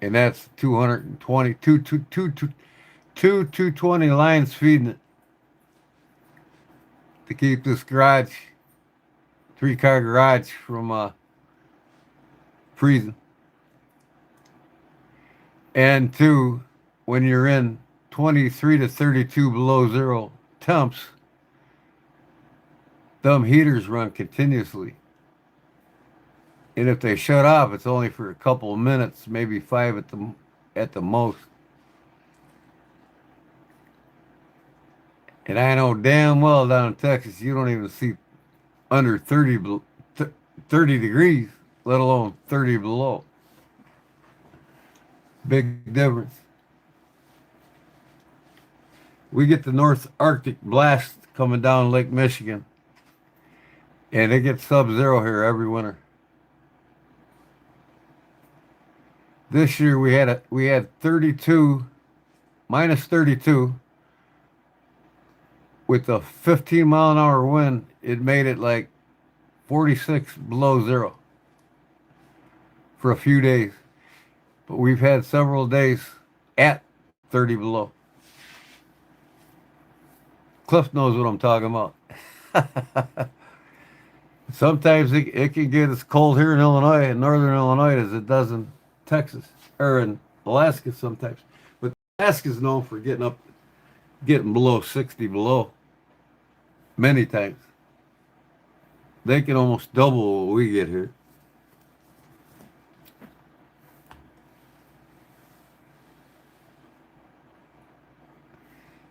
Speaker 1: and that's 220 220 lines feeding it to keep this garage, 3-car garage, from freezing. And 2, when you're in 23 to 32 below zero temps, them heaters run continuously. And if they shut off, it's only for a couple of minutes, maybe 5 at the most. And I know damn well down in Texas, you don't even see under 30 degrees, let alone 30 below. Big difference. We get the North Arctic blast coming down Lake Michigan, and it gets sub-zero here every winter. This year we had 32, minus 32, with a 15-mile-an-hour wind. It made it like 46 below zero for a few days. But we've had several days at 30 below. Cliff knows what I'm talking about. Sometimes it can get as cold here in Illinois, in northern Illinois, as it does in Texas or in Alaska sometimes. But Alaska's known for getting below 60 below many times. They can almost double what we get here.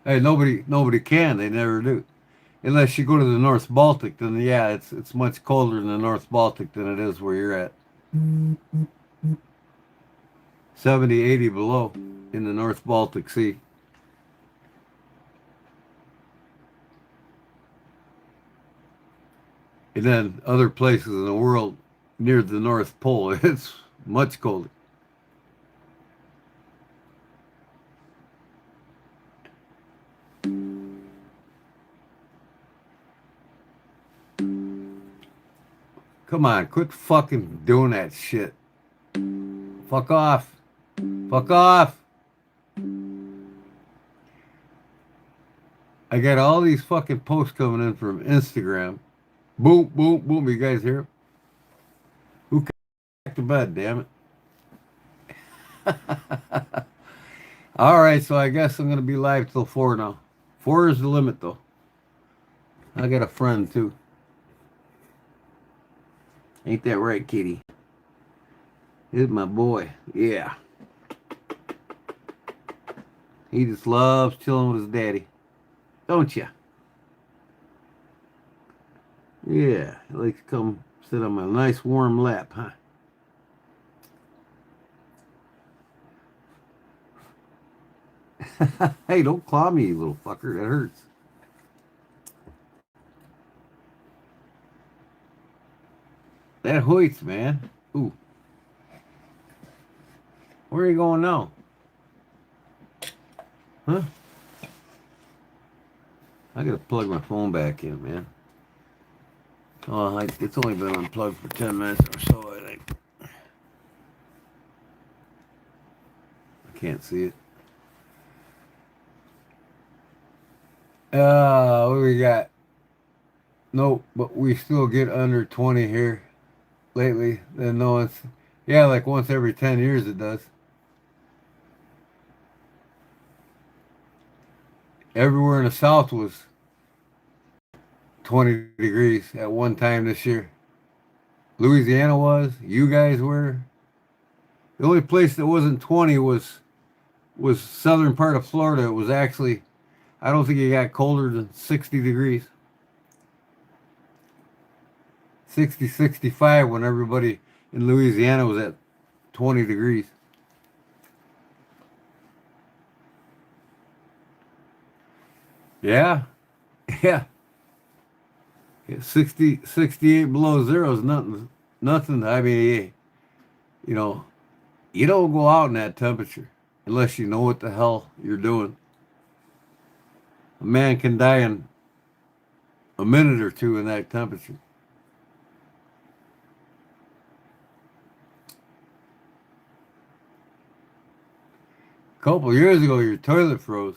Speaker 1: Hey, nobody can. They never do. Unless you go to the North Baltic, then yeah, it's much colder in the North Baltic than it is where you're at. 70, 80 below in the North Baltic Sea. And then other places in the world near the North Pole, it's much colder. Come on, quit fucking doing that shit. Fuck off. Fuck off. I got all these fucking posts coming in from Instagram. Boom, boom, boom. You guys hear? Who back to bed, damn it. All right, so I guess I'm going to be live till 4 now. 4 is the limit, though. I got a friend, too. Ain't that right, kitty? Here's my boy. Yeah. He just loves chilling with his daddy. Don't ya? Yeah. He likes to come sit on my nice warm lap, huh? Hey, don't claw me, you little fucker. That hurts. That hoits, man. Ooh. Where are you going now? Huh? I gotta plug my phone back in, man. Oh, it's only been unplugged for 10 minutes or so, I think. I can't see it. What do we got? Nope, but we still get under 20 here lately. Then no one's, yeah, like once every 10 years it does. Everywhere in the south was 20 degrees at one time this year. Louisiana was, you guys were. The only place that wasn't 20 was southern part of Florida. It was actually, I don't think it got colder than 60 degrees. 60, 65 when everybody in Louisiana was at 20 degrees. Yeah. Yeah. 60, 68 below zero is nothing. I mean, you know, you don't go out in that temperature unless you know what the hell you're doing. A man can die in a minute or two in that temperature. A couple years ago, your toilet froze.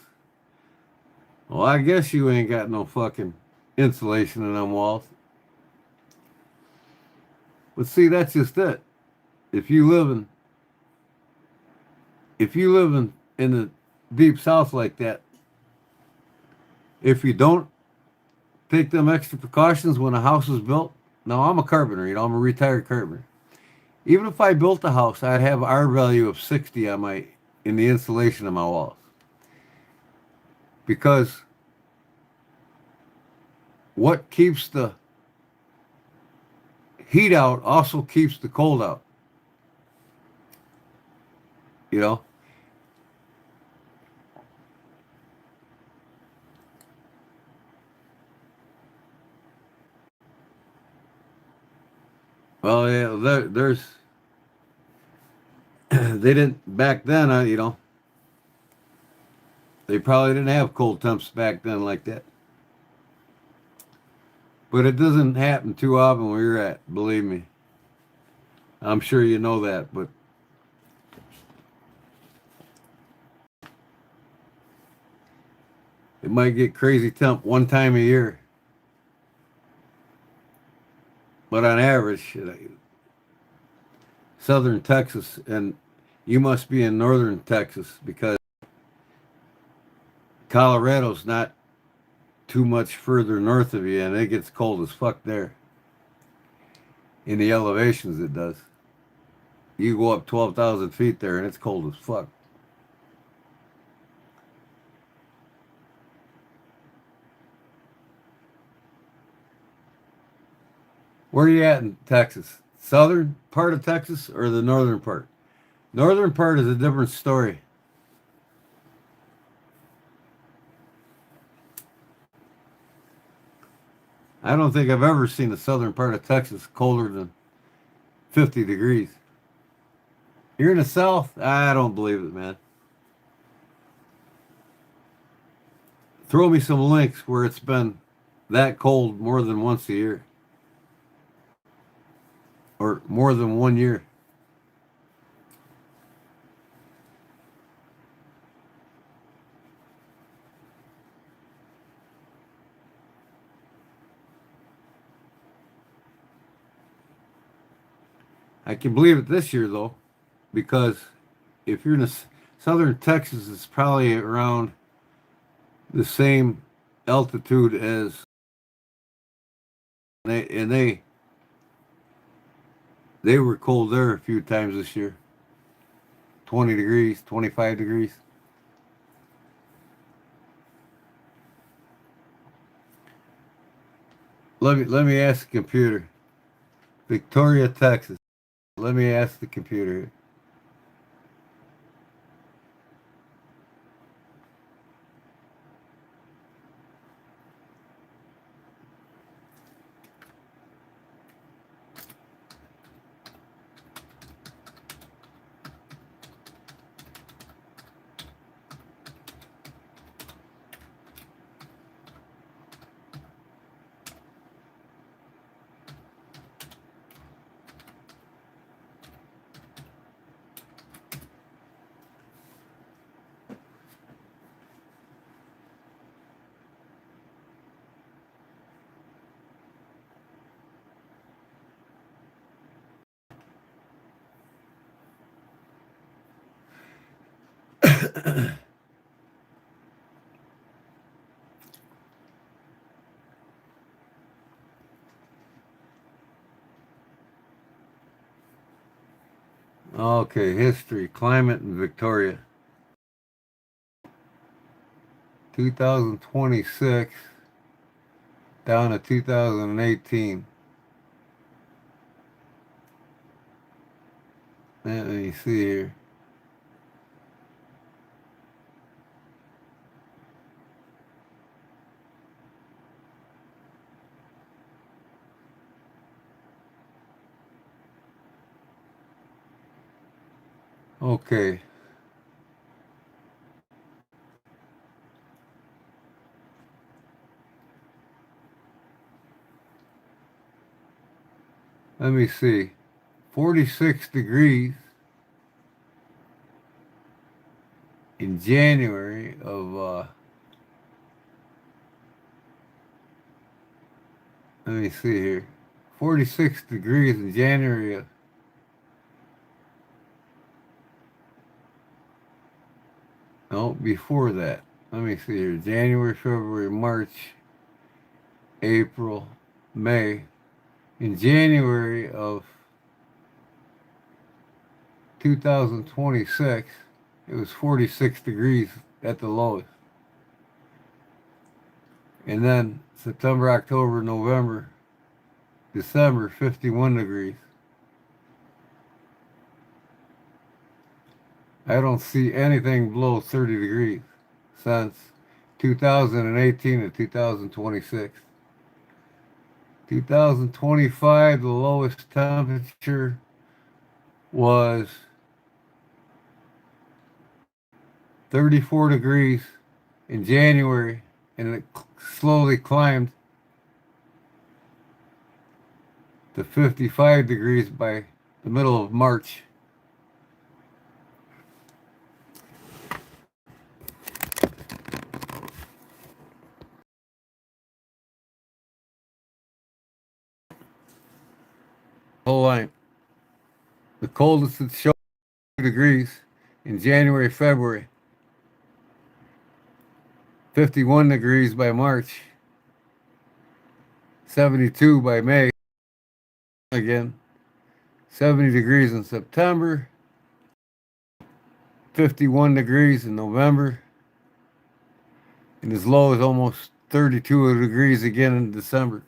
Speaker 1: Well, I guess you ain't got no fucking insulation in them walls. But see, that's just it. If you live in the deep south like that, if you don't take them extra precautions when a house is built. Now, I'm a carpenter, I'm a retired carpenter. Even if I built a house, I'd have R value of 60 in the insulation of my walls. Because what keeps the heat out also keeps the cold out. You know? Well, yeah, there's they didn't back then. They probably didn't have cold temps back then like that. But it doesn't happen too often where you're at. Believe me. I'm sure you know that, but it might get crazy temp one time a year. But on average, southern Texas, and you must be in northern Texas because Colorado's not too much further north of you, and it gets cold as fuck there. In the elevations, it does. You go up 12,000 feet there, and it's cold as fuck. Where are you at in Texas? Southern part of Texas or the northern part? Northern part is a different story. I don't think I've ever seen the southern part of Texas colder than 50 degrees. Here in the south, I don't believe it, man. Throw me some links where it's been that cold more than once a year. Or more than 1 year. I can believe it this year, though, because if you're in southern Texas, it's probably around the same altitude as they were cold there a few times this year. 20 degrees, 25 degrees. Let me ask the computer. Victoria, Texas. Let me ask the computer. Okay, history, climate in Victoria. 2026 down to 2018. Let me see here. Okay. Let me see. 46 degrees in January of let me see here. 46 degrees in January of no, before that. Let me see here. January, February, March. April, May. In January of 2026, it was 46 degrees at the lowest. And then September, October, November, December, 51 degrees. I don't see anything below 30 degrees since 2018 to 2026. 2025, the lowest temperature was 34 degrees in January, and it slowly climbed to 55 degrees by the middle of March. Whole line. The coldest it showed 2 degrees in January, February. 51 degrees by March. 72 by May. Again. 70 degrees in September. 51 degrees in November. And as low as almost 32 degrees again in December.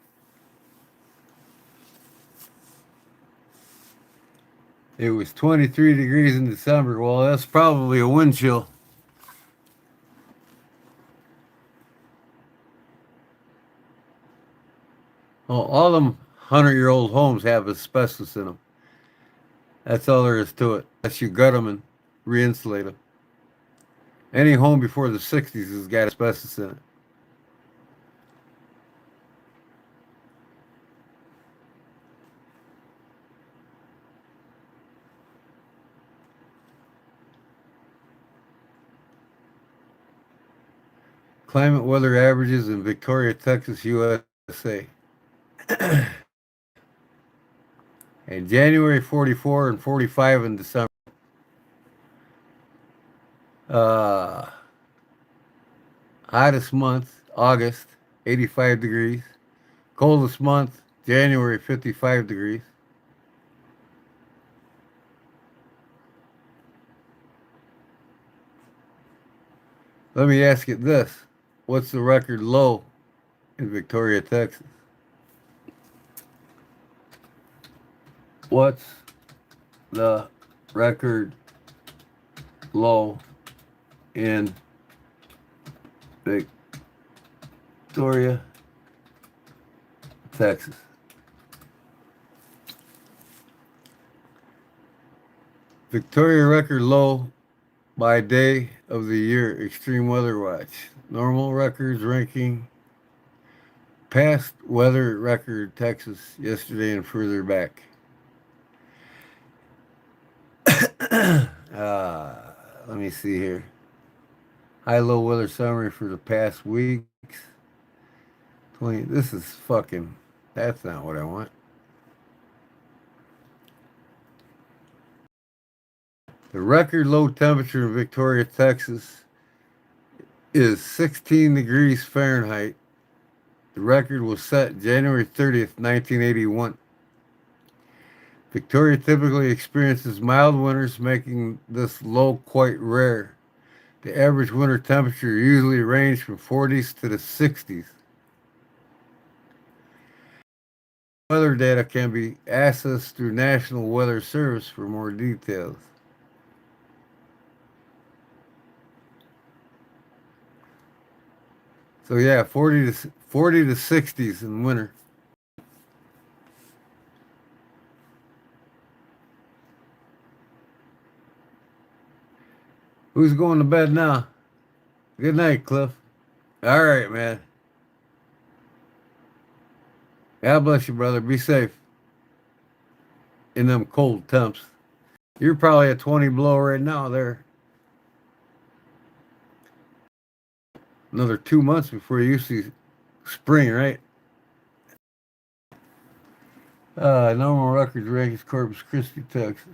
Speaker 1: It was 23 degrees in December. Well, that's probably a wind chill. Well, all them 100-year-old homes have asbestos in them. That's all there is to it. Unless you gut them and re-insulate them. Any home before the 60s has got asbestos in it. Climate weather averages in Victoria, Texas, USA. In January, 44 and 45 in December. Hottest month, August, 85 degrees. Coldest month, January, 55 degrees. Let me ask you this. What's the record low in Victoria, Texas? What's the record low in Victoria, Texas? Victoria record low by day of the year, extreme weather watch. Normal records ranking past weather record Texas yesterday and further back. Let me see here. High-low weather summary for the past weeks. 20. This is fucking. That's not what I want. The record low temperature in Victoria, Texas is 16 degrees Fahrenheit. The record was set January 30th, 1981. Victoria typically experiences mild winters, making this low quite rare. The average winter temperature usually ranges from 40s to the 60s. Weather data can be accessed through National Weather Service for more details. So yeah, 40 to 60s in winter. Who's going to bed now? Good night, Cliff. All right, man. God bless you, brother. Be safe in them cold temps. You're probably at 20 below right now there. Another 2 months before you see spring, right? Normal records ranks Corpus Christi, Texas.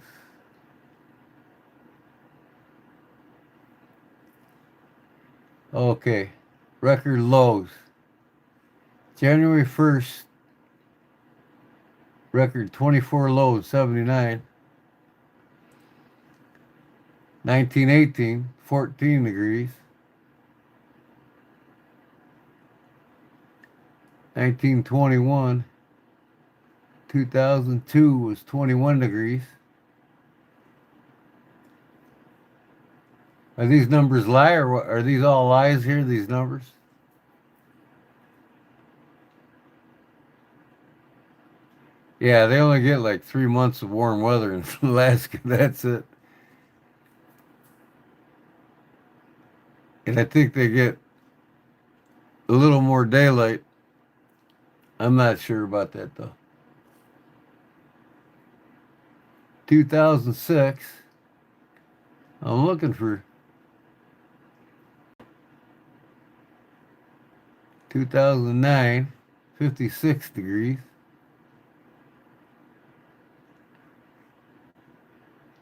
Speaker 1: Okay. Record lows. January 1st, record 24 lows, 79. 1918, 14 degrees. 1921, 2002 was 21 degrees. Are these numbers lie or what? Are these all lies here, these numbers? Yeah, they only get like 3 months of warm weather in Alaska. That's it. And I think they get a little more daylight. I'm not sure about that though. 2006. I'm looking for 2009, 56 degrees.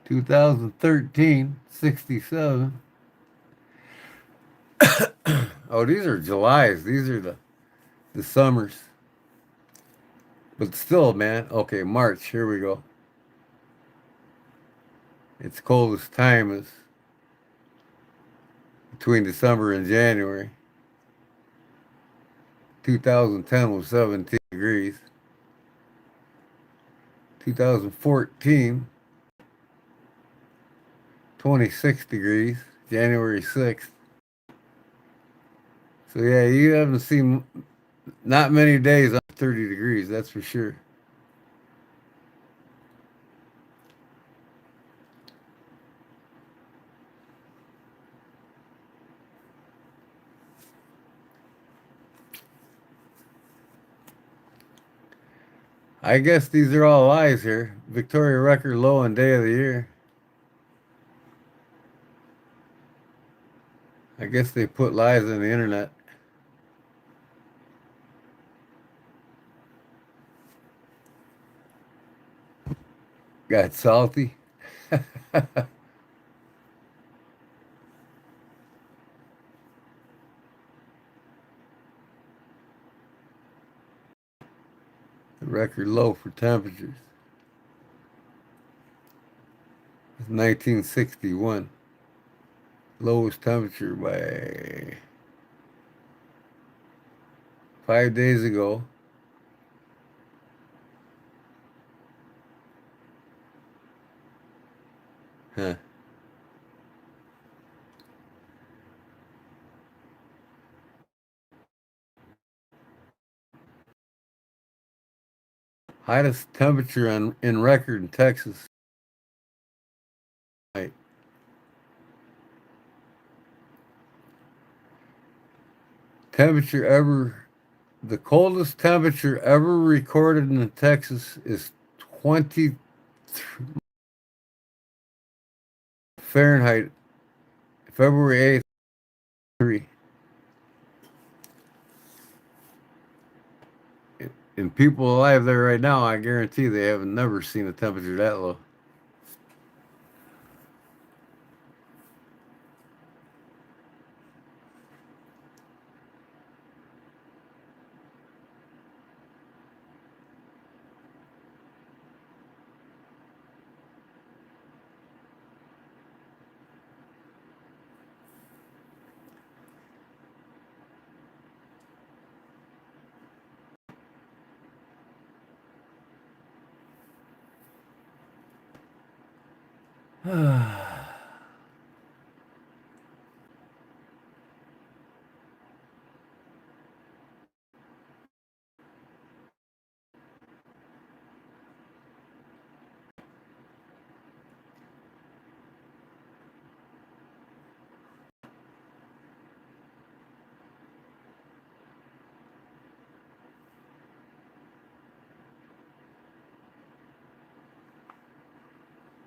Speaker 1: 2013, 67. Oh, these are Julys. These are the summers. But still, man. Okay, March. Here we go. Its coldest time is between December and January. 2010 was 17 degrees. 2014, 26 degrees. January 6th. So yeah, you haven't seen not many days under 30 degrees, that's for sure. I guess these are all lies here. Victoria record low and day of the year. I guess they put lies on the internet. Got salty. The record low for temperatures is 1961. Lowest temperature by 5 days ago. Huh. Highest temperature in record in Texas. Right. Temperature ever, the coldest temperature ever recorded in Texas is 20 Fahrenheit, February 8th, 3. And people alive there right now, I guarantee they have never seen a temperature that low.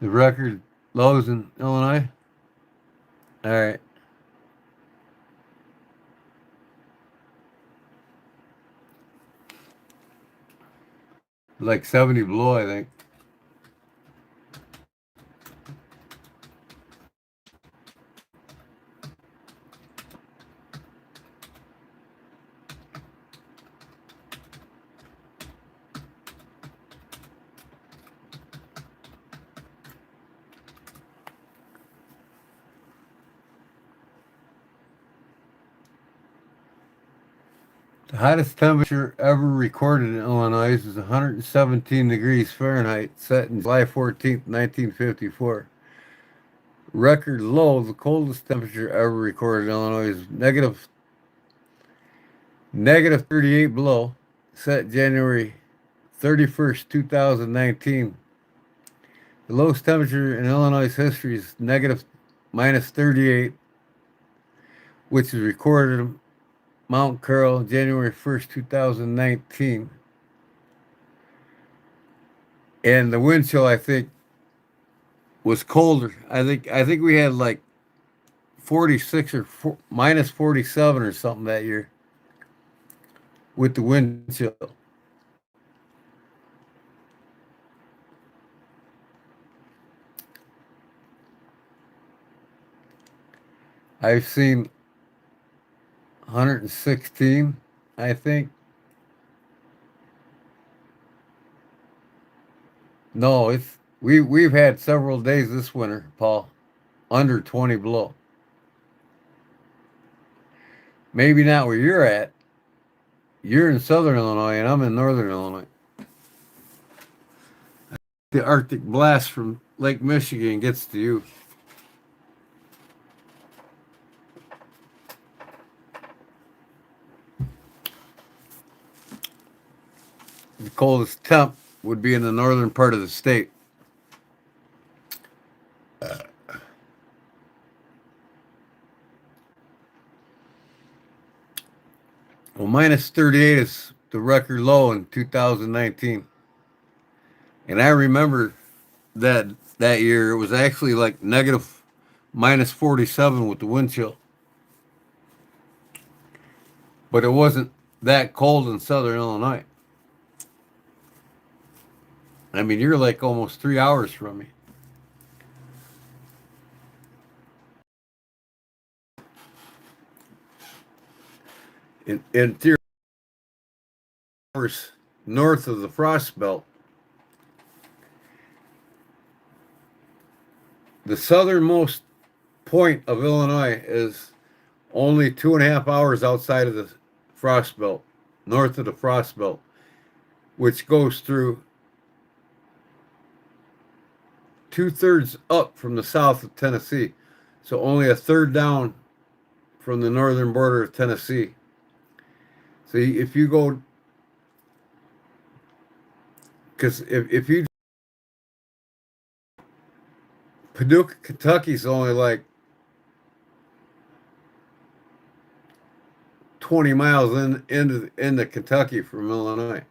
Speaker 1: The record lows in Illinois. All right. Like 70 below, I think. The hottest temperature ever recorded in Illinois is 117 degrees Fahrenheit, set in July 14th, 1954. Record low, the coldest temperature ever recorded in Illinois is negative 38 below, set January 31st, 2019. The lowest temperature in Illinois history is negative minus 38, which is recorded in Mount Carroll, January 1st, 2019. And the wind chill, I think, was colder. I think we had like 46 or minus 47 or something that year with the wind chill. I've seen 116, I think. No, we've had several days this winter, Paul, under 20 below. Maybe not where you're at. You're in southern Illinois and I'm in northern Illinois. The Arctic blast from Lake Michigan gets to you. The coldest temp would be in the northern part of the state. Well, minus 38 is the record low in 2019. And I remember that year it was actually like negative minus 47 with the wind chill. But it wasn't that cold in southern Illinois. I mean, you're like almost 3 hours from me. In 3 hours north of the frost belt. The southernmost point of Illinois is only 2.5 hours outside of the frost belt, north of the frost belt, which goes through 2/3 up from the south of Tennessee. So only a third down from the northern border of Tennessee. So if you go, because if you, Paducah, Kentucky's only like 20 miles into Kentucky from Illinois.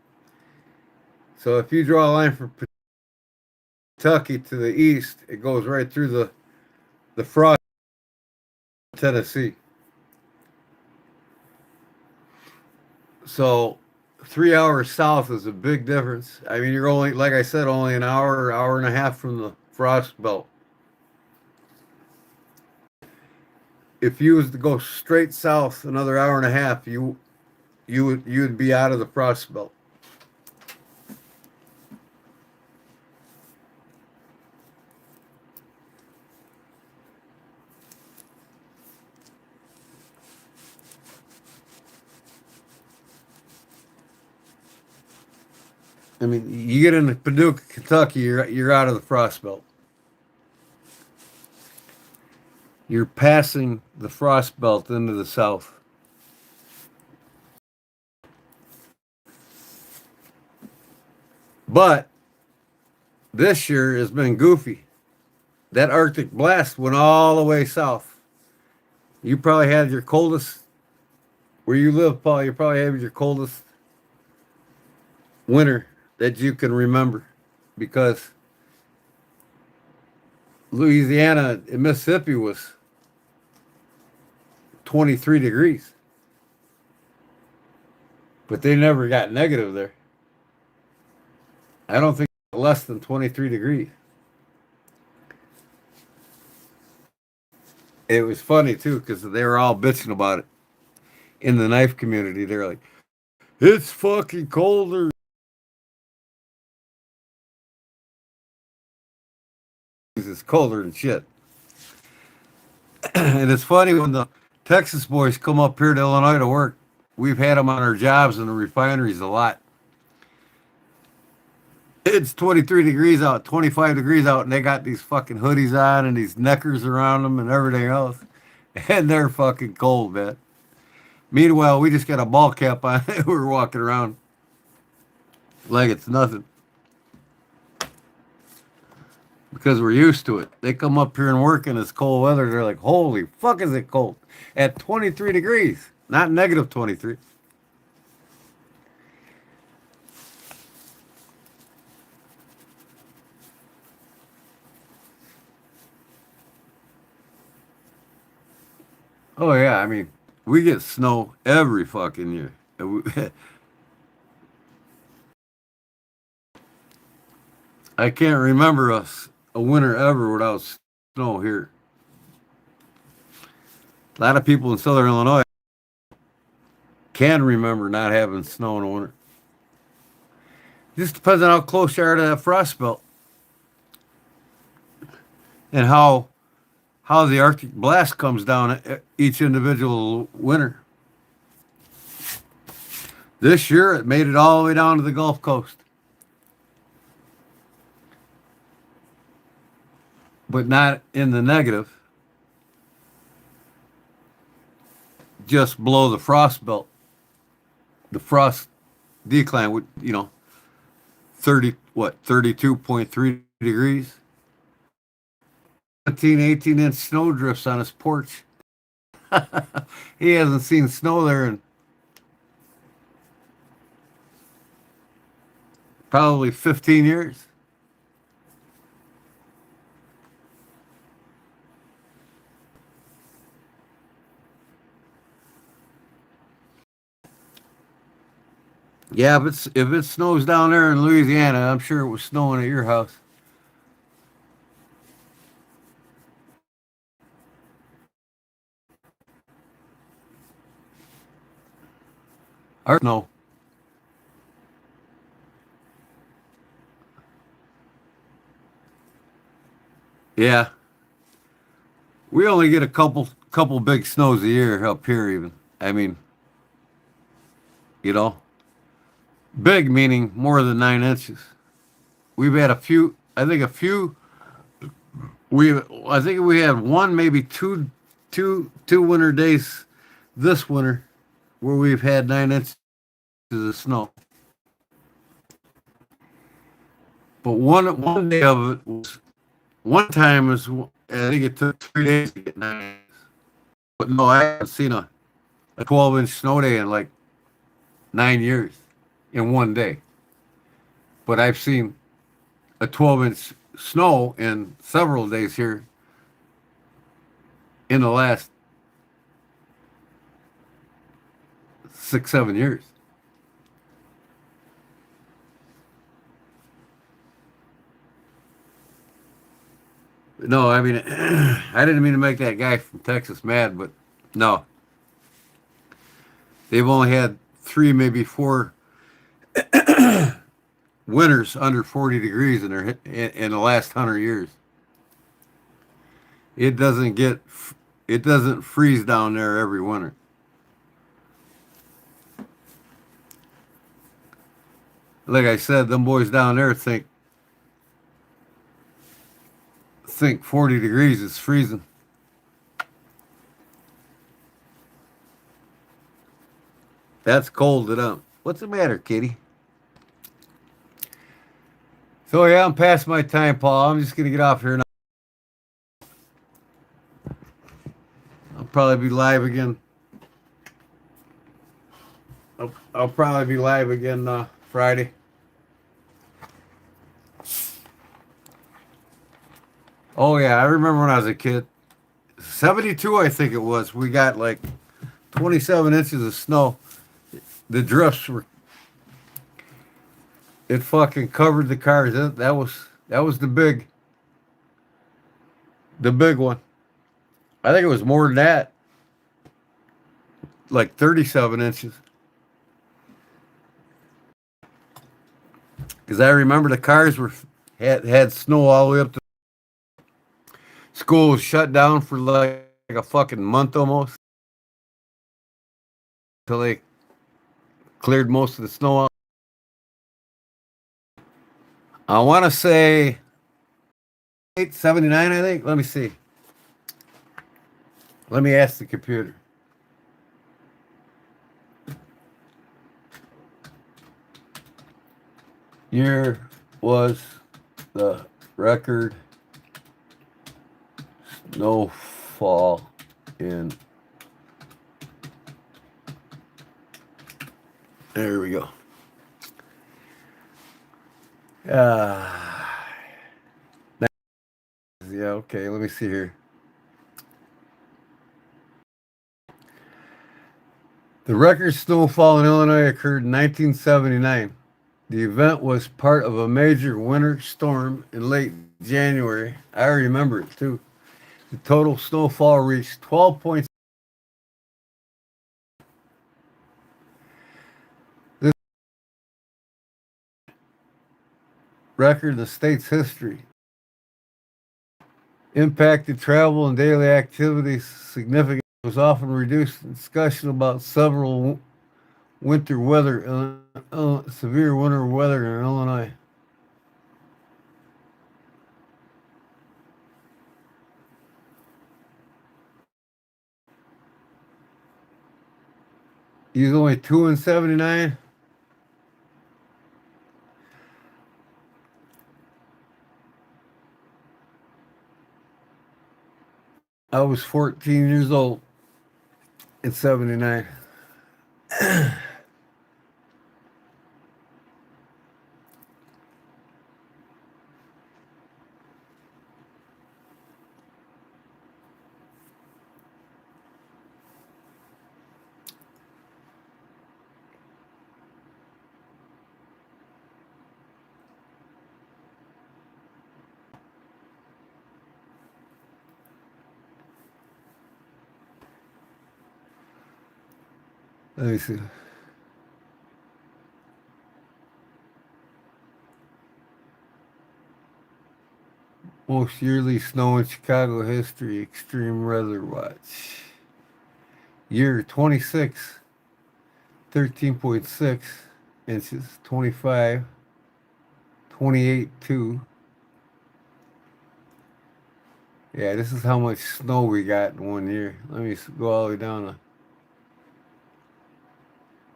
Speaker 1: So if you draw a line from Kentucky to the east, it goes right through the frost of Tennessee. So 3 hours south is a big difference. I mean, you're only, like I said, only an hour and a half from the frost belt. If you was to go straight south another hour and a half, you'd be out of the frost belt. I mean, you get into Paducah, Kentucky, you're out of the frost belt. You're passing the frost belt into the south. But this year has been goofy. That Arctic blast went all the way south. You probably had your coldest, where you live, Paul, you probably had your coldest winter that you can remember, because Louisiana and Mississippi was 23 degrees. But they never got negative there. I don't think less than 23 degrees. It was funny too, because they were all bitching about it in the knife community. They're like, it's fucking colder. It's colder than shit. And it's funny when the Texas boys come up here to Illinois to work, we've had them on our jobs in the refineries a lot. It's 23 degrees out, 25 degrees out, and they got these fucking hoodies on and these neckers around them and everything else. And they're fucking cold, man. Meanwhile, we just got a ball cap on. We're walking around like it's nothing. Because we're used to it. They come up here and work in this cold weather. They're like, holy fuck, is it cold? At 23 degrees, not negative 23. Oh, yeah, I mean, we get snow every fucking year. I can't remember a winter ever without snow here. A lot of people in Southern Illinois can remember not having snow in the winter. Just depends on how close you are to that frost belt and how the Arctic blast comes down each individual winter. This year, it made it all the way down to the Gulf Coast. But not in the negative. Just below the frost belt. The frost decline would, 32.3 degrees. 18-inch snow drifts on his porch. He hasn't seen snow there in probably 15 years. Yeah, if it snows down there in Louisiana, I'm sure it was snowing at your house. Or no. Yeah. We only get a couple big snows a year up here even. I mean, big meaning more than 9 inches. We've had I think we had one, maybe two winter days this winter where we've had 9 inches of snow. But one day of it was one time I think it took 3 days to get 9 inches. But no, I haven't seen a 12-inch snow day in like 9 years in one day. But I've seen a 12-inch snow in several days here in the last 6-7 years. No, I mean, I didn't mean to make that guy from Texas mad, but no. They've only had 3, maybe 4 winters under 40 degrees in the last 100 years. It doesn't freeze down there every winter. Like I said, them boys down there think 40 degrees is freezing. That's cold to them. What's the matter, kitty? So yeah, I'm past my time, Paul. I'm just gonna get off here now. I'll probably be live again. I'll probably be live again Friday. Oh yeah, I remember when I was a kid. 72, I think it was. We got like 27 inches of snow. The drifts were. It fucking covered the cars. That was the big one. I think it was more than that. Like 37 inches. Because I remember the cars had snow all the way up to. School was shut down for like a fucking month almost. Till they Cleared most of the snow out. I want to say 879, I think. Let me see. Let me ask the computer. Year was the record snowfall in. There we go. Yeah, okay, let me see here. The record snowfall in Illinois occurred in 1979. The event was part of a major winter storm in late January. I remember it too. The total snowfall reached 12 points. This record in the state's history impacted travel and daily activities significantly. Was often reduced in discussion about several winter weather, severe winter weather in Illinois. He's only 2 and 79. I was 14 years old in 79. Let me see. Most yearly snow in Chicago history, extreme weather watch. Year 26, 13.6 inches, 25, 28, 2. Yeah, this is how much snow we got in 1 year. Let me go all the way down to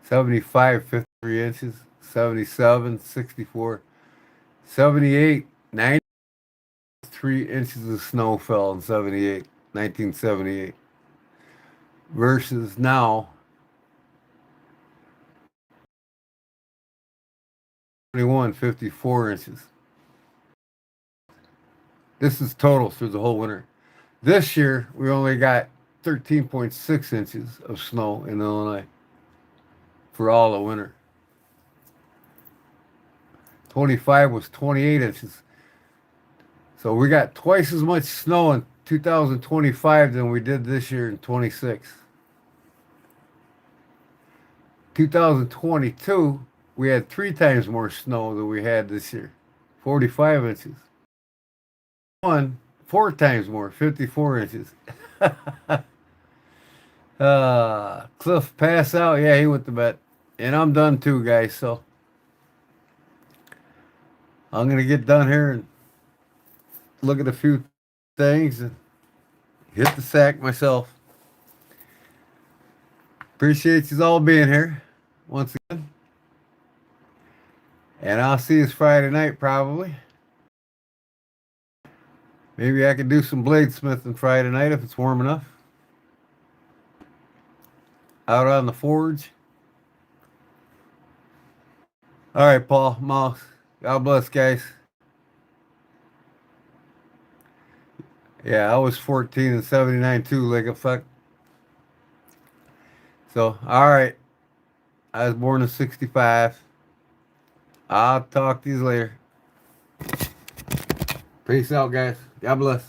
Speaker 1: 75, 53 inches, 77, 64, 78, 93 inches of snow fell in 78, 1978. Versus now, 21, 54 inches. This is total through the whole winter. This year, we only got 13.6 inches of snow in Illinois for all the winter. 25 was 28 inches. So we got twice as much snow in 2025 than we did this year in 26. 2022, we had 3 times more snow than we had this year, 45 inches. 4 times more, 54 inches. Cliff pass out. Yeah, he went to bed. And I'm done too, guys. So I'm going to get done here and look at a few things and hit the sack myself. Appreciate you all being here once again. And I'll see you Friday night probably. Maybe I could do some bladesmithing Friday night if it's warm enough. Out on the forge. All right, Paul, Mouse. God bless, guys. Yeah, I was 14 and 79 too, like a fuck. So, all right. I was born in 65. I'll talk to you later. Peace out, guys. God bless.